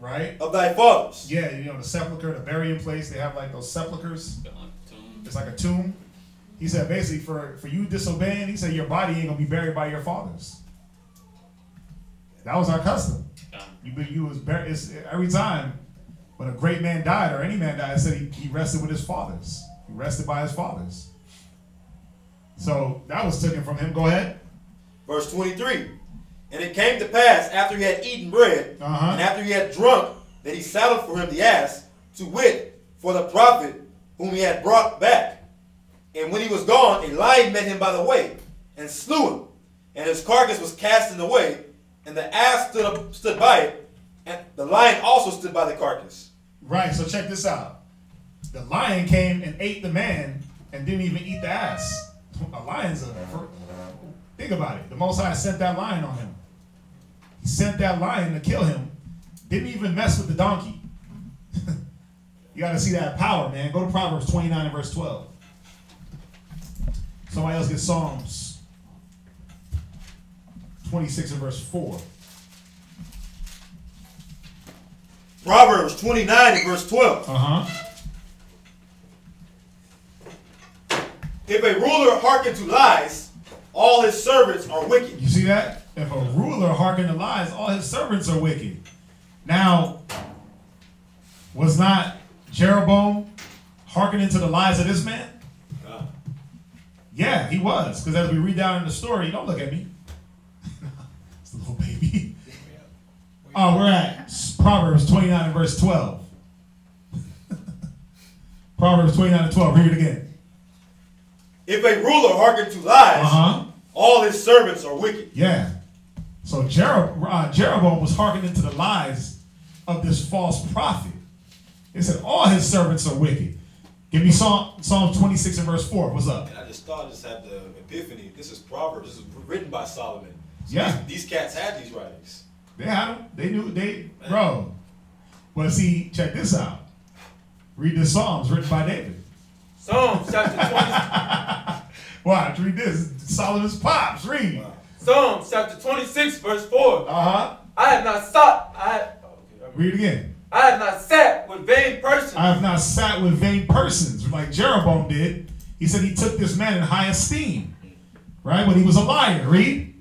right, of thy fathers. Yeah, you know, the sepulcher, the burying place, they have like those sepulchers. It's like a tomb. He said basically for you disobeying, he said your body ain't gonna be buried by your fathers. That was our custom. You was buried every time when a great man died or any man died, it said he rested with his fathers. He rested by his fathers. So that was taken from him. Go ahead. Verse 23. And it came to pass after he had eaten bread, and after he had drunk, that he saddled for him the ass, to wit, for the prophet whom he had brought back. And when he was gone, a lion met him by the way, and slew him. And his carcass was cast in the way, and the ass stood by it, and the lion also stood by the carcass. Right, so check this out. The lion came and ate the man, and didn't even eat the ass. A lion's think about it. The Most High sent that lion on him. He sent that lion to kill him. Didn't even mess with the donkey. You got to see that power, man. Go to Proverbs 29 and verse 12. Somebody else get Psalms 26 and verse 4. Proverbs 29 and verse 12. If a ruler hearken to lies, all his servants are wicked. You see that? If a ruler hearken to lies, all his servants are wicked. Now, was not Jeroboam hearkening to the lies of this man? Yeah, he was. Because as we read down in the story, don't look at me. It's a little baby. Oh, we're at Proverbs 29 and verse 12. Proverbs 29 and 12. Read it again. If a ruler hearken to lies, all his servants are wicked. Yeah. So Jeroboam was hearkening to the lies of this false prophet. It said all his servants are wicked. Give me Psalm 26 and verse 4. What's up? And I just thought, I just had the epiphany. This is Proverbs. This is written by Solomon. So yeah. These cats had these writings. They had them. They knew. Bro. But see, check this out. Read the Psalms written by David. Psalms chapter 20. Watch, read this. Solomon's pops. Read. Wow. Psalms chapter 26, verse 4. I have not sought. Read again. I have not sat with vain persons. I have not sat with vain persons, like Jeroboam did. He said he took this man in high esteem. Right? But he was a liar. Read.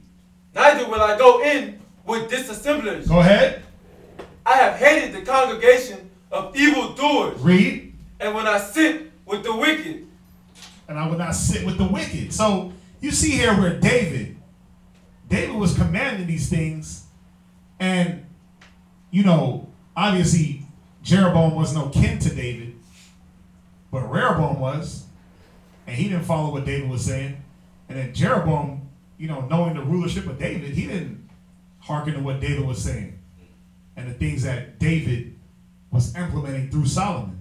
Neither will I go in with disassemblers. Go ahead. I have hated the congregation of evildoers. Read. And when I sit with the wicked. And I will not sit with the wicked. So you see here where David was commanding these things. And, you know, obviously Jeroboam was no kin to David. But Rehoboam was. And he didn't follow what David was saying. And then Jeroboam, you know, knowing the rulership of David, he didn't hearken to what David was saying. And the things that David was implementing through Solomon.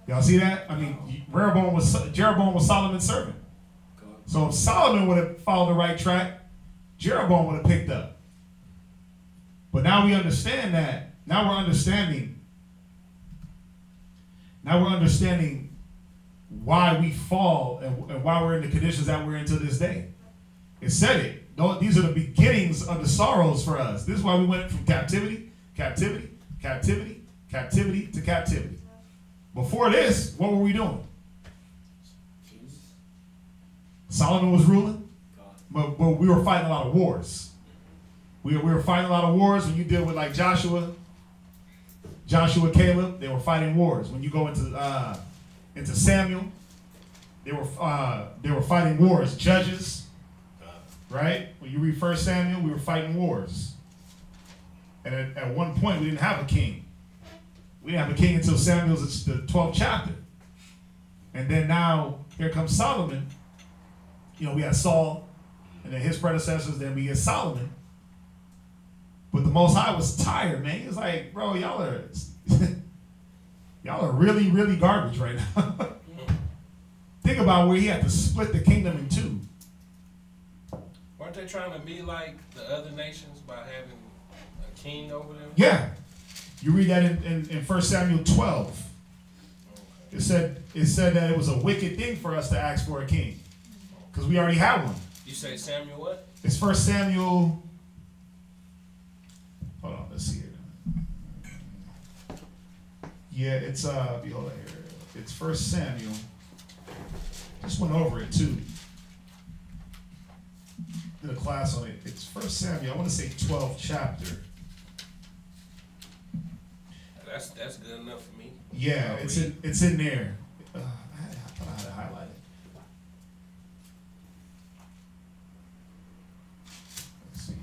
Y'all see that? I mean, Jeroboam was Solomon's servant. So if Solomon would have followed the right track, Jeroboam would have picked up. But now we understand that. Now we're understanding why we fall and why we're in the conditions that we're in to this day. It said it. These are the beginnings of the sorrows for us. This is why we went from captivity to captivity. Before this, what were we doing? Solomon was ruling, but we were fighting a lot of wars. We were fighting a lot of wars. When you deal with like Joshua, Caleb, they were fighting wars. When you go into Samuel, they were fighting wars. Judges, right? When you read 1 Samuel, we were fighting wars. And at one point, we didn't have a king. We didn't have a king until Samuel's the 12th chapter. And then now, here comes Solomon. You know, we had Saul, and then his predecessors, then we get Solomon. But the Most High was tired, man. He was like, bro, y'all are really, really garbage right now. Think about where he had to split the kingdom in two. Weren't they trying to be like the other nations by having a king over them? Yeah. You read that in 1 Samuel 12. It said that it was a wicked thing for us to ask for a king. Because we already have one. You say Samuel what? It's 1 Samuel. Hold on, let's see it. Yeah, it's behold here. It's 1 Samuel. Just went over it too. Did a class on it. It's 1 Samuel. I want to say 12th chapter. That's good enough for me. Yeah, it's in there. I thought I had to highlight it. Let's see.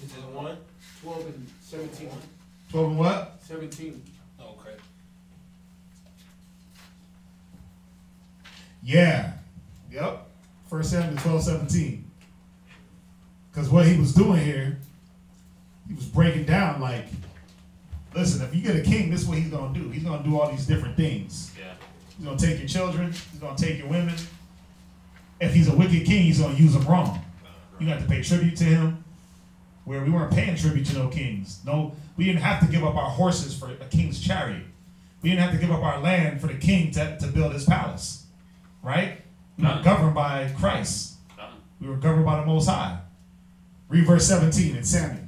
Is it 1? 12 and 17. 12 and what? 17. Okay. Yeah. Yep. 1 Samuel 12:17. Because what he was doing here, he was breaking down like, listen, if you get a king, this is what he's going to do. He's going to do all these different things. Yeah. He's going to take your children. He's going to take your women. If he's a wicked king, he's going to use them wrong. You have to pay tribute to him, where we weren't paying tribute to no kings. No, we didn't have to give up our horses for a king's chariot. We didn't have to give up our land for the king to build his palace. Right? We were governed by Christ. We were governed by the Most High. Read verse 17 in Samuel.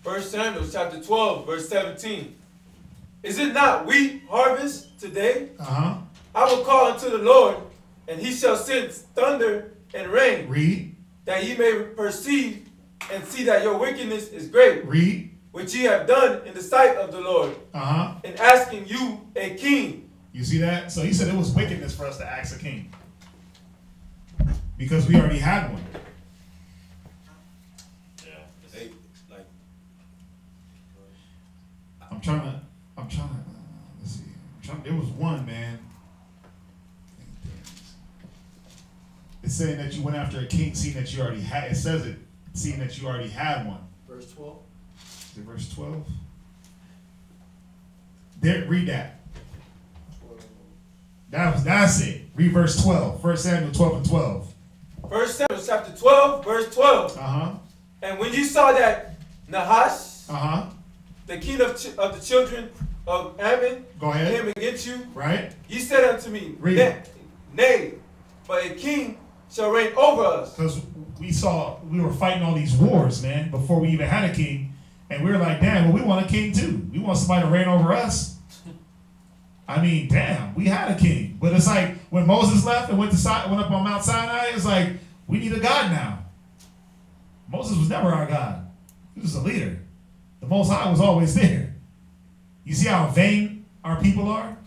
1 Samuel chapter 12, verse 17. Is it not wheat harvest today? I will call unto the Lord, and he shall send thunder and rain. Read. That ye may perceive and see that your wickedness is great. Read. Which ye have done in the sight of the Lord. In asking you a king. You see that? So he said it was wickedness for us to ask a king. Because we already had one. Yeah. They, like, I'm trying to, let's see. There was one, man. It's saying that you went after a king, seeing that you already had, it says it, seeing that you already had one. Verse 12. Is it verse 12? There, read that. That's it. Read verse 12. 1 Samuel 12 and 12. 1 Samuel chapter 12, verse 12. And when you saw that Nahash, the king of the children of Ammon, came against you, right? Ye said unto me, Nay, but a king shall reign over us. Because we were fighting all these wars, man, before we even had a king. And we were like, damn, well, we want a king too. We want somebody to reign over us. I mean, damn, we had a king. But it's like when Moses left and went up on Mount Sinai, it's like, we need a God now. Moses was never our God. He was a leader. The Most High was always there. You see how vain our people are?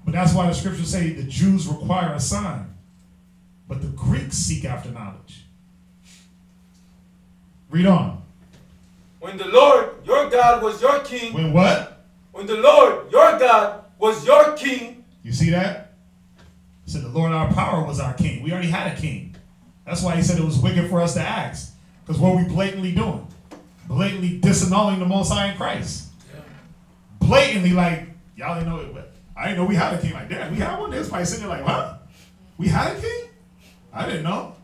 But that's why the scriptures say the Jews require a sign, but the Greeks seek after knowledge. Read on. When the Lord your God was your king. When what? When the Lord your God was your king. You see that? He said the Lord our power was our king. We already had a king. That's why he said it was wicked for us to ask. Because what are we blatantly doing? Blatantly disannulling the Most High in Christ. Yeah. Blatantly, like, y'all didn't know it, but I didn't know we had a king. Like, damn, we had one. There's probably sitting there like, huh? We had a king? I didn't know.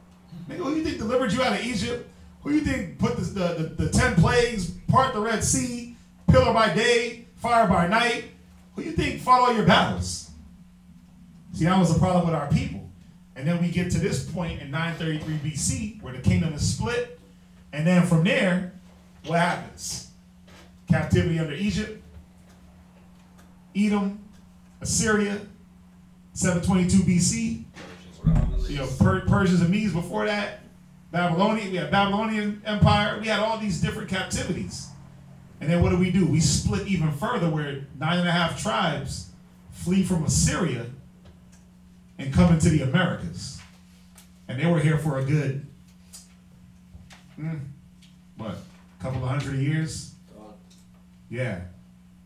Nigga, who you think delivered you out of Egypt? Who you think put the 10 plagues, part the Red Sea, pillar by day, fire by night? Who you think fought all your battles? See, that was the problem with our people. And then we get to this point in 933 BC where the kingdom is split. And then from there, what happens? Captivity under Egypt, Edom, Assyria, 722 BC. You know, Persians and Medes before that. Babylonian, we had Babylonian Empire. We had all these different captivities. And then what do? We split even further where 9.5 tribes flee from Assyria and come into the Americas. And they were here for a good, couple of hundred years? Yeah.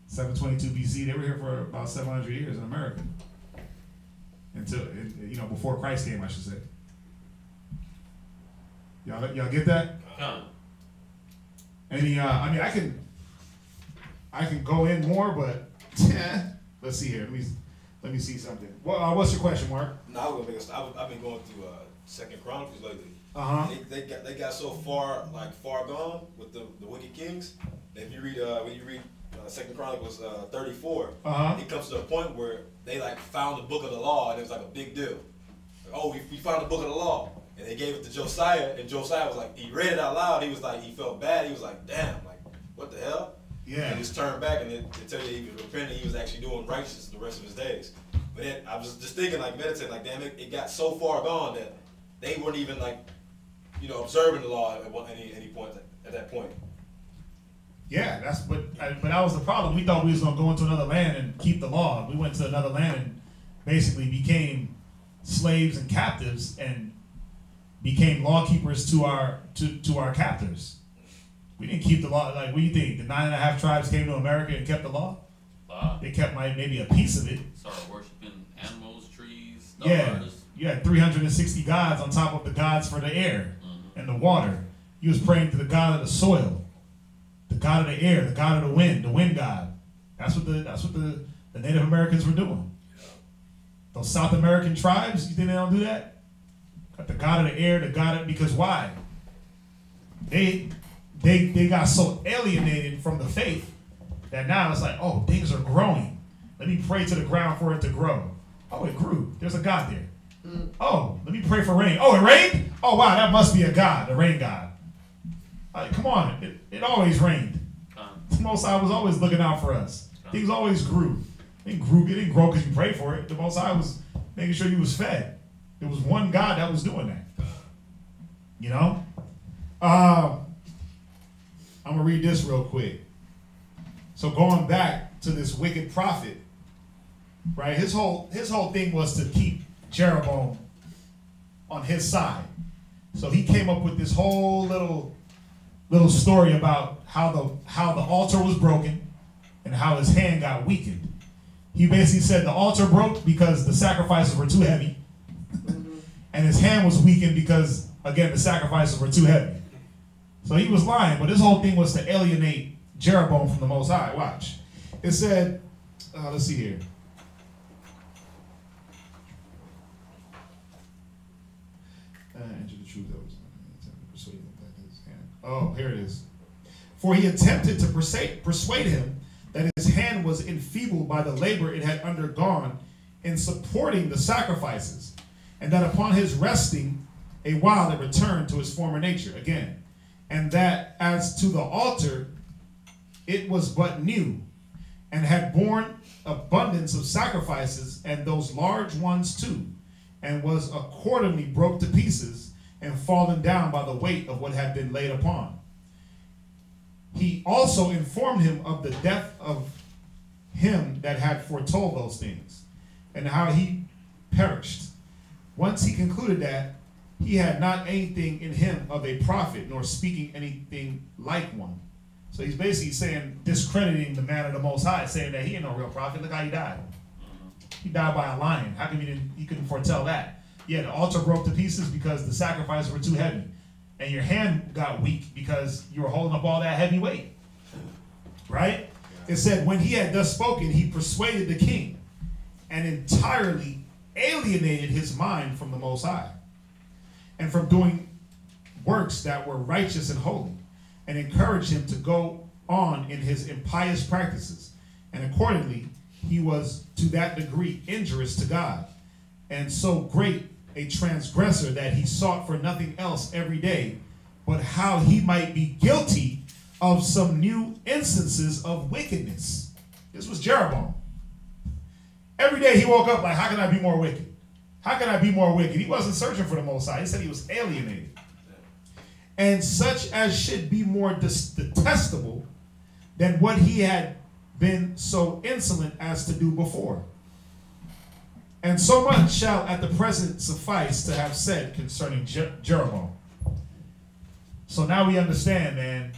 722 BC, they were here for about 700 years in America. Until, before Christ came, I should say. Y'all get that? Any, I can go in more, but let's see here. Let me see something. Well, what's your question, Mark? No, I was gonna make a, I've been going through Second Chronicles lately. They got so far gone with the wicked kings. That if you read when you read Second Chronicles 34, it comes to a point where they found the book of the law and it was like a big deal. We found the book of the law. And they gave it to Josiah, and Josiah was like, he read it out loud. He was like, he felt bad. He was like, damn, what the hell? Yeah. And he just turned back, and they tell you he was repenting. He was actually doing righteousness the rest of his days. But then I was just thinking, meditating, damn, it got so far gone that they weren't even observing the law at any point at that point. Yeah, but that was the problem. We thought we was gonna go into another land and keep the law. We went to another land and basically became slaves and captives and became law keepers to our captors. We didn't keep the law. What do you think? The 9.5 tribes came to America and kept the law? They kept maybe a piece of it. Started worshiping animals, trees, stars. Yeah, you had 360 gods on top of the gods for the air and the water. You was praying to the god of the soil, the god of the air, the god of the wind god. That's what the Native Americans were doing. Those South American tribes, you think they don't do that? Got the god of the air, because why? They got so alienated from the faith that now it's like, oh, things are growing. Let me pray to the ground for it to grow. Oh, it grew. There's a God there. Oh, let me pray for rain. Oh, it rained? Oh, wow, that must be a God, the rain God. Come on, it always rained. The Most High was always looking out for us. Things always grew. It didn't grow because you prayed for it. The Most High was making sure you was fed. There was one God that was doing that. I'm going to read this real quick. So going back to this wicked prophet, right? His whole thing was to keep Jeroboam on his side. So he came up with this whole little story about how the altar was broken and how his hand got weakened. He basically said the altar broke because the sacrifices were too heavy, and his hand was weakened because, again, the sacrifices were too heavy. So he was lying, but his whole thing was to alienate Jeroboam from the Most High. Watch. It said, let's see here. Enter the truth that was persuade him that his hand. Oh, here it is. For he attempted to persuade him that his hand was enfeebled by the labor it had undergone in supporting the sacrifices, and that upon his resting a while it returned to its former nature again, and that as to the altar it was but new, and had borne abundance of sacrifices, and those large ones too, and was accordingly broke to pieces, and fallen down by the weight of what had been laid upon. He also informed him of the death of him that had foretold those things, and how he perished. Once he concluded that he had not anything in him of a prophet, nor speaking anything like one. So he's basically saying, discrediting the man of the Most High, saying that he ain't no real prophet. Look how he died. He died by a lion. How come he couldn't foretell that? Yeah, the altar broke to pieces because the sacrifices were too heavy. And your hand got weak because you were holding up all that heavy weight. Right? It said, when he had thus spoken, he persuaded the king and entirely alienated his mind from the Most High and from doing works that were righteous and holy, and encouraged him to go on in his impious practices. And accordingly, he was to that degree injurious to God, and so great a transgressor that he sought for nothing else every day, but how he might be guilty of some new instances of wickedness. This was Jeroboam. Every day he woke up like, how can I be more wicked? How can I be more wicked? He wasn't searching for the Most High. He said he was alienated. And such as should be more detestable than what he had been so insolent as to do before. And so much shall at the present suffice to have said concerning Jeroboam. So now we understand, man,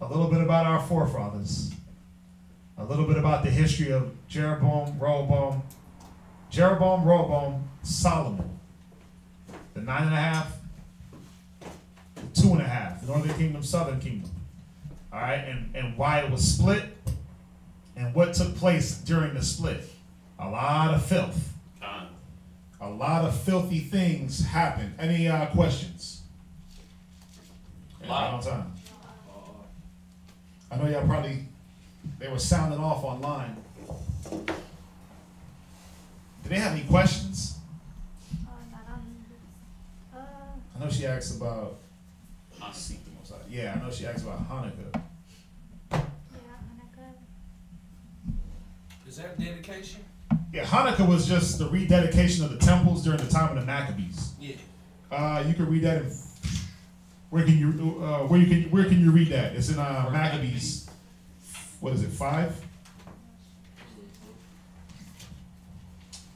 a little bit about our forefathers, a little bit about the history of Jeroboam, Rehoboam, Solomon, the 9.5, the 2.5, Northern Kingdom, Southern Kingdom. All right, and why it was split and what took place during the split. A lot of filth. A lot of filthy things happened. Any questions? A lot of time. I know y'all probably, they were sounding off online. Do they have any questions? I know she asked about, yeah, I know she asked about Hanukkah. Is that dedication? Yeah, Hanukkah was just the rededication of the temples during the time of the Maccabees. Yeah. You can read that in, where can you read that? It's in Maccabees. What is it, 5?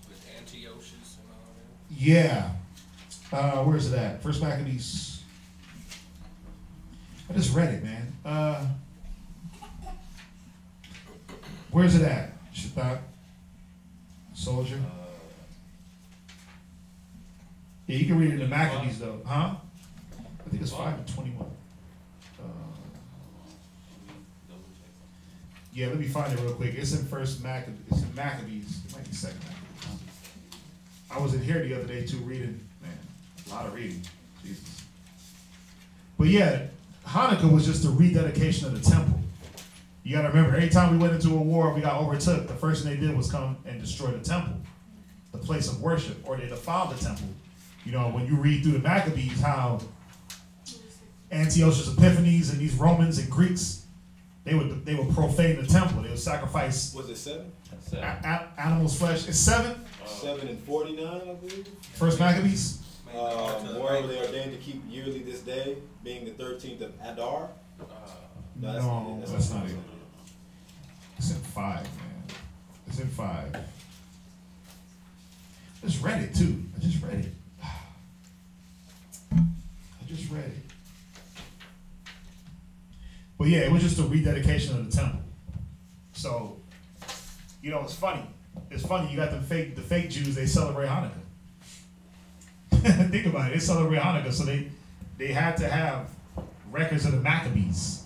With Antiochus and all that. Yeah. Where's it at? First Maccabees. I just read it, man. Where's it at? Shabbat. Soldier. Yeah, you can read it in the Maccabees though, huh? I think it's 5:21. Yeah, let me find it real quick. It's in First Maccabees. It's in Maccabees. It might be Second Maccabees. I was in here the other day too, reading. Man, a lot of reading. Jesus. But yeah, Hanukkah was just the rededication of the temple. You gotta remember, every time we went into a war, we got overtook, the first thing they did was come and destroy the temple, the place of worship, or they defiled the temple. You know, when you read through the Maccabees, how Antiochus Epiphanes and these Romans and Greeks, they would profane the temple. They would sacrifice. Was it 7? Animals' flesh. It's 7? 7 and 49, I believe. First Maccabees. Moreover, they ordained the keep yearly this day, being the 13th of Adar? No, that's not it. It's in 5, man. It's in 5. I just read it too. I just read it. But yeah, it was just a rededication of the temple. So, you know, it's funny. It's funny. You got the fake Jews. They celebrate Hanukkah. Think about it. They celebrate Hanukkah, so they had to have records of the Maccabees.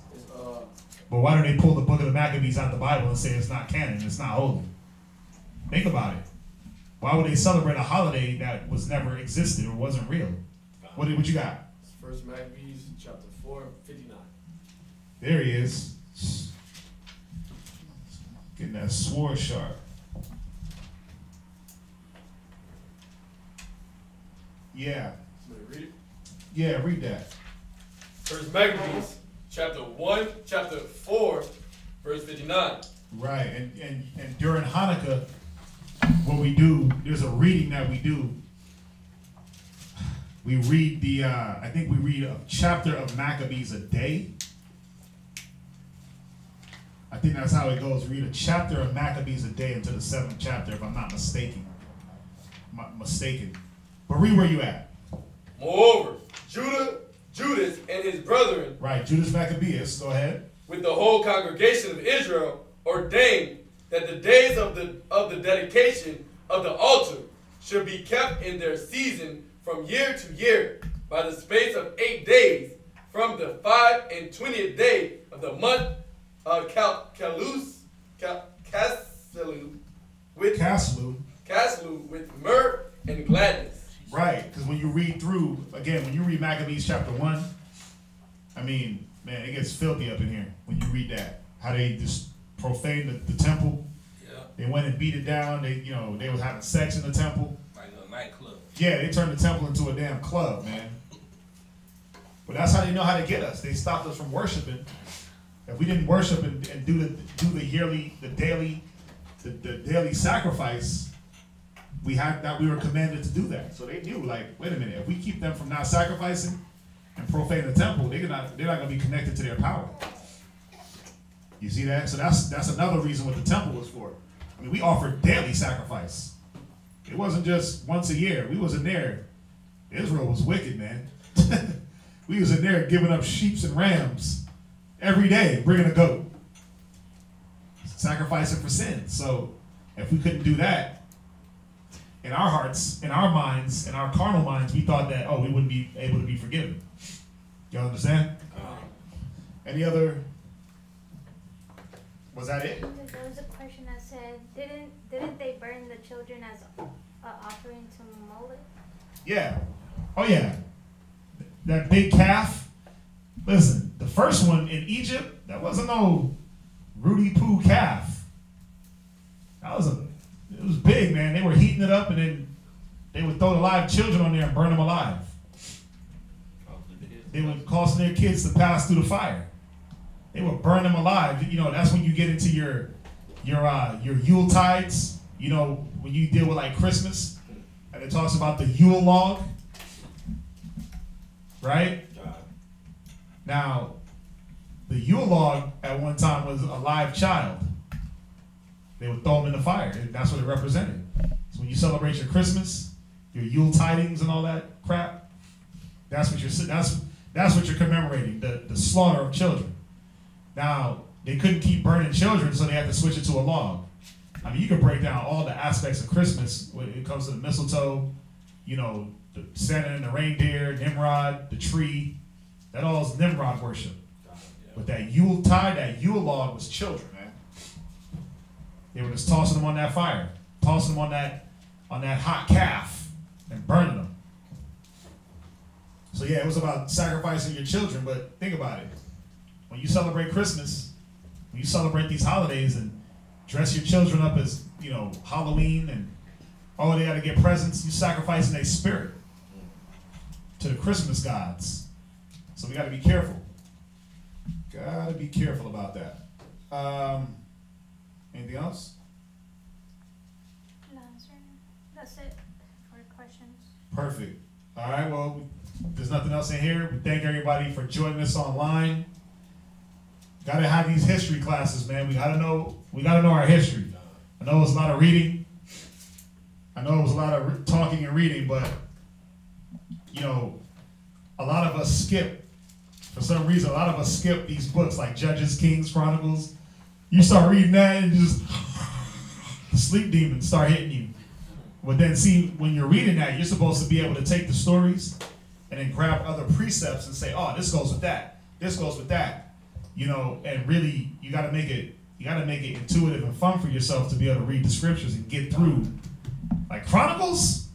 But why do they pull the book of the Maccabees out of the Bible and say it's not canon, it's not holy? Think about it. Why would they celebrate a holiday that was never existed or wasn't real? What you got? First Maccabees chapter 4:59. There he is. Getting that sword sharp. Yeah. Somebody read it? Yeah, read that. First Maccabees chapter 4, verse 59. Right, and during Hanukkah, what we do, there's a reading that we do. We read I think we read a chapter of Maccabees a day. I think that's how it goes. Read a chapter of Maccabees a day until the 7th chapter, if I'm not mistaken. But read where you at. Moreover, Judas and his brethren, right, Judas Maccabeus, go ahead, with the whole congregation of Israel, ordained that the days of the dedication of the altar should be kept in their season from year to year by the space of 8 days, from the 25th day of the month of Caslu with myrrh and gladness. Right, because when you read through, again, when you read Maccabees chapter 1, I mean, man, it gets filthy up in here when you read that. How they just profaned the temple. Yeah. They went and beat it down. They was having sex in the temple. Like a nightclub. Yeah, they turned the temple into a damn club, man. But that's how they know how to get us. They stopped us from worshiping. If we didn't worship and do the daily sacrifice, we were commanded to do that. So they knew, like, wait a minute, if we keep them from not sacrificing and profane the temple, they're not going to be connected to their power. You see that? So that's another reason what the temple was for. I mean, we offered daily sacrifice. It wasn't just once a year. We wasn't there. Israel was wicked, man. We was in there giving up sheep and rams every day, bringing a goat, sacrificing for sin. So if we couldn't do that, in our hearts, in our minds, in our carnal minds, we thought that, we wouldn't be able to be forgiven. Y'all understand? Any other? Was that it? There was a question that said, didn't they burn the children as an offering to Molech? Yeah. Oh yeah. That big calf. Listen, the first one in Egypt, that wasn't no Rudy Poo calf. It was big, man. They were heating it up and then they would throw the live children on there and burn them alive. They would cause their kids to pass through the fire. They would burn them alive. That's when you get into your Yule tides. When you deal with like Christmas, and it talks about the Yule log, right? Now, the Yule log at one time was a live child. They would throw them in the fire. That's what it represented. So when you celebrate your Christmas, your Yule tidings and all that crap, that's what you're commemorating, the slaughter of children. Now, they couldn't keep burning children, so they had to switch it to a log. I mean, you can break down all the aspects of Christmas when it comes to the mistletoe, the Santa and the reindeer, Nimrod, the tree. That all is Nimrod worship. But that Yule tide, that Yule log was children, man. They were just tossing them on that fire, tossing them on that hot calf and burning them. So yeah, it was about sacrificing your children, but think about it. When you celebrate Christmas, when you celebrate these holidays and dress your children up as, Halloween and, they got to get presents, you sacrificing their spirit to the Christmas gods. So we got to be careful. Got to be careful about that. Anything else? No, sir. That's it for questions. Perfect. All right, well, if there's nothing else in here, we thank everybody for joining us online. Gotta have these history classes, man. We gotta know our history. I know it was a lot of reading. I know it was a lot of talking and reading, but you know, a lot of us skip. For some reason, a lot of us skip these books like Judges, Kings, Chronicles. You start reading that and just the sleep demons start hitting you. But then see, when you're reading that, you're supposed to be able to take the stories and then grab other precepts and say, oh, this goes with that. This goes with that. You know, and really, you got to make it intuitive and fun for yourself to be able to read the scriptures and get through. Like Chronicles,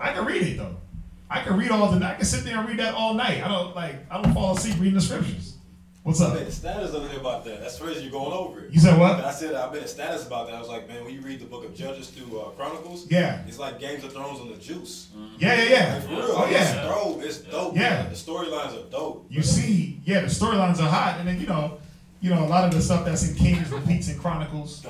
I can read it though. I can read all the night. I can sit there and read that all night. I don't fall asleep reading the scriptures. What's up? I made a status over there about that. That's crazy you're going over it. You said what? I said I made a status about that. I was like, man, when you read the book of Judges through Chronicles, yeah, it's like Games of Thrones on the juice. Yeah. Like, for real. Oh yeah. It's dope. Yeah. Man. The storylines are dope. You see, yeah, the storylines are hot, and then you know, a lot of the stuff that's in Kings repeats in Chronicles.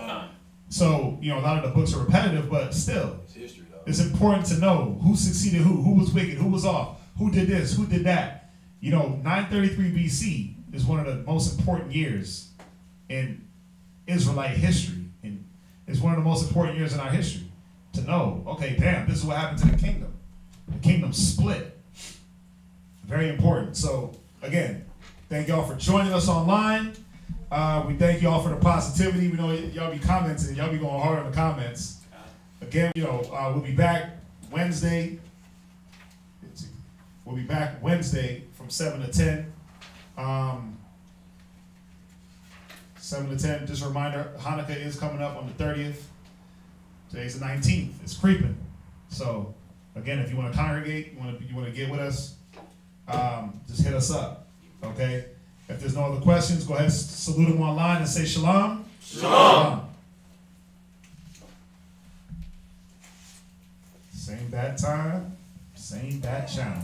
So you know, a lot of the books are repetitive, but still, it's history though. It's important to know who succeeded who was wicked, who was off, who did this, who did that. You know, 933 BC is one of the most important years in Israelite history, and it's one of the most important years in our history to know, okay, damn, this is what happened to the kingdom. The kingdom split. Very important. So, again, thank y'all for joining us online. We thank y'all for the positivity. We know y'all be commenting. Y'all be going hard on the comments. Again, you know, we'll be back Wednesday. We'll be back Wednesday from 7 to 10. 7 to 10. Just a reminder, Hanukkah is coming up on the 30th. Today's the 19th. It's creeping. So, again, if you want to congregate, you want to get with us, just hit us up. Okay? If there's no other questions, go ahead and salute them online and say shalom. Shalom. Same bad time, same bad channel.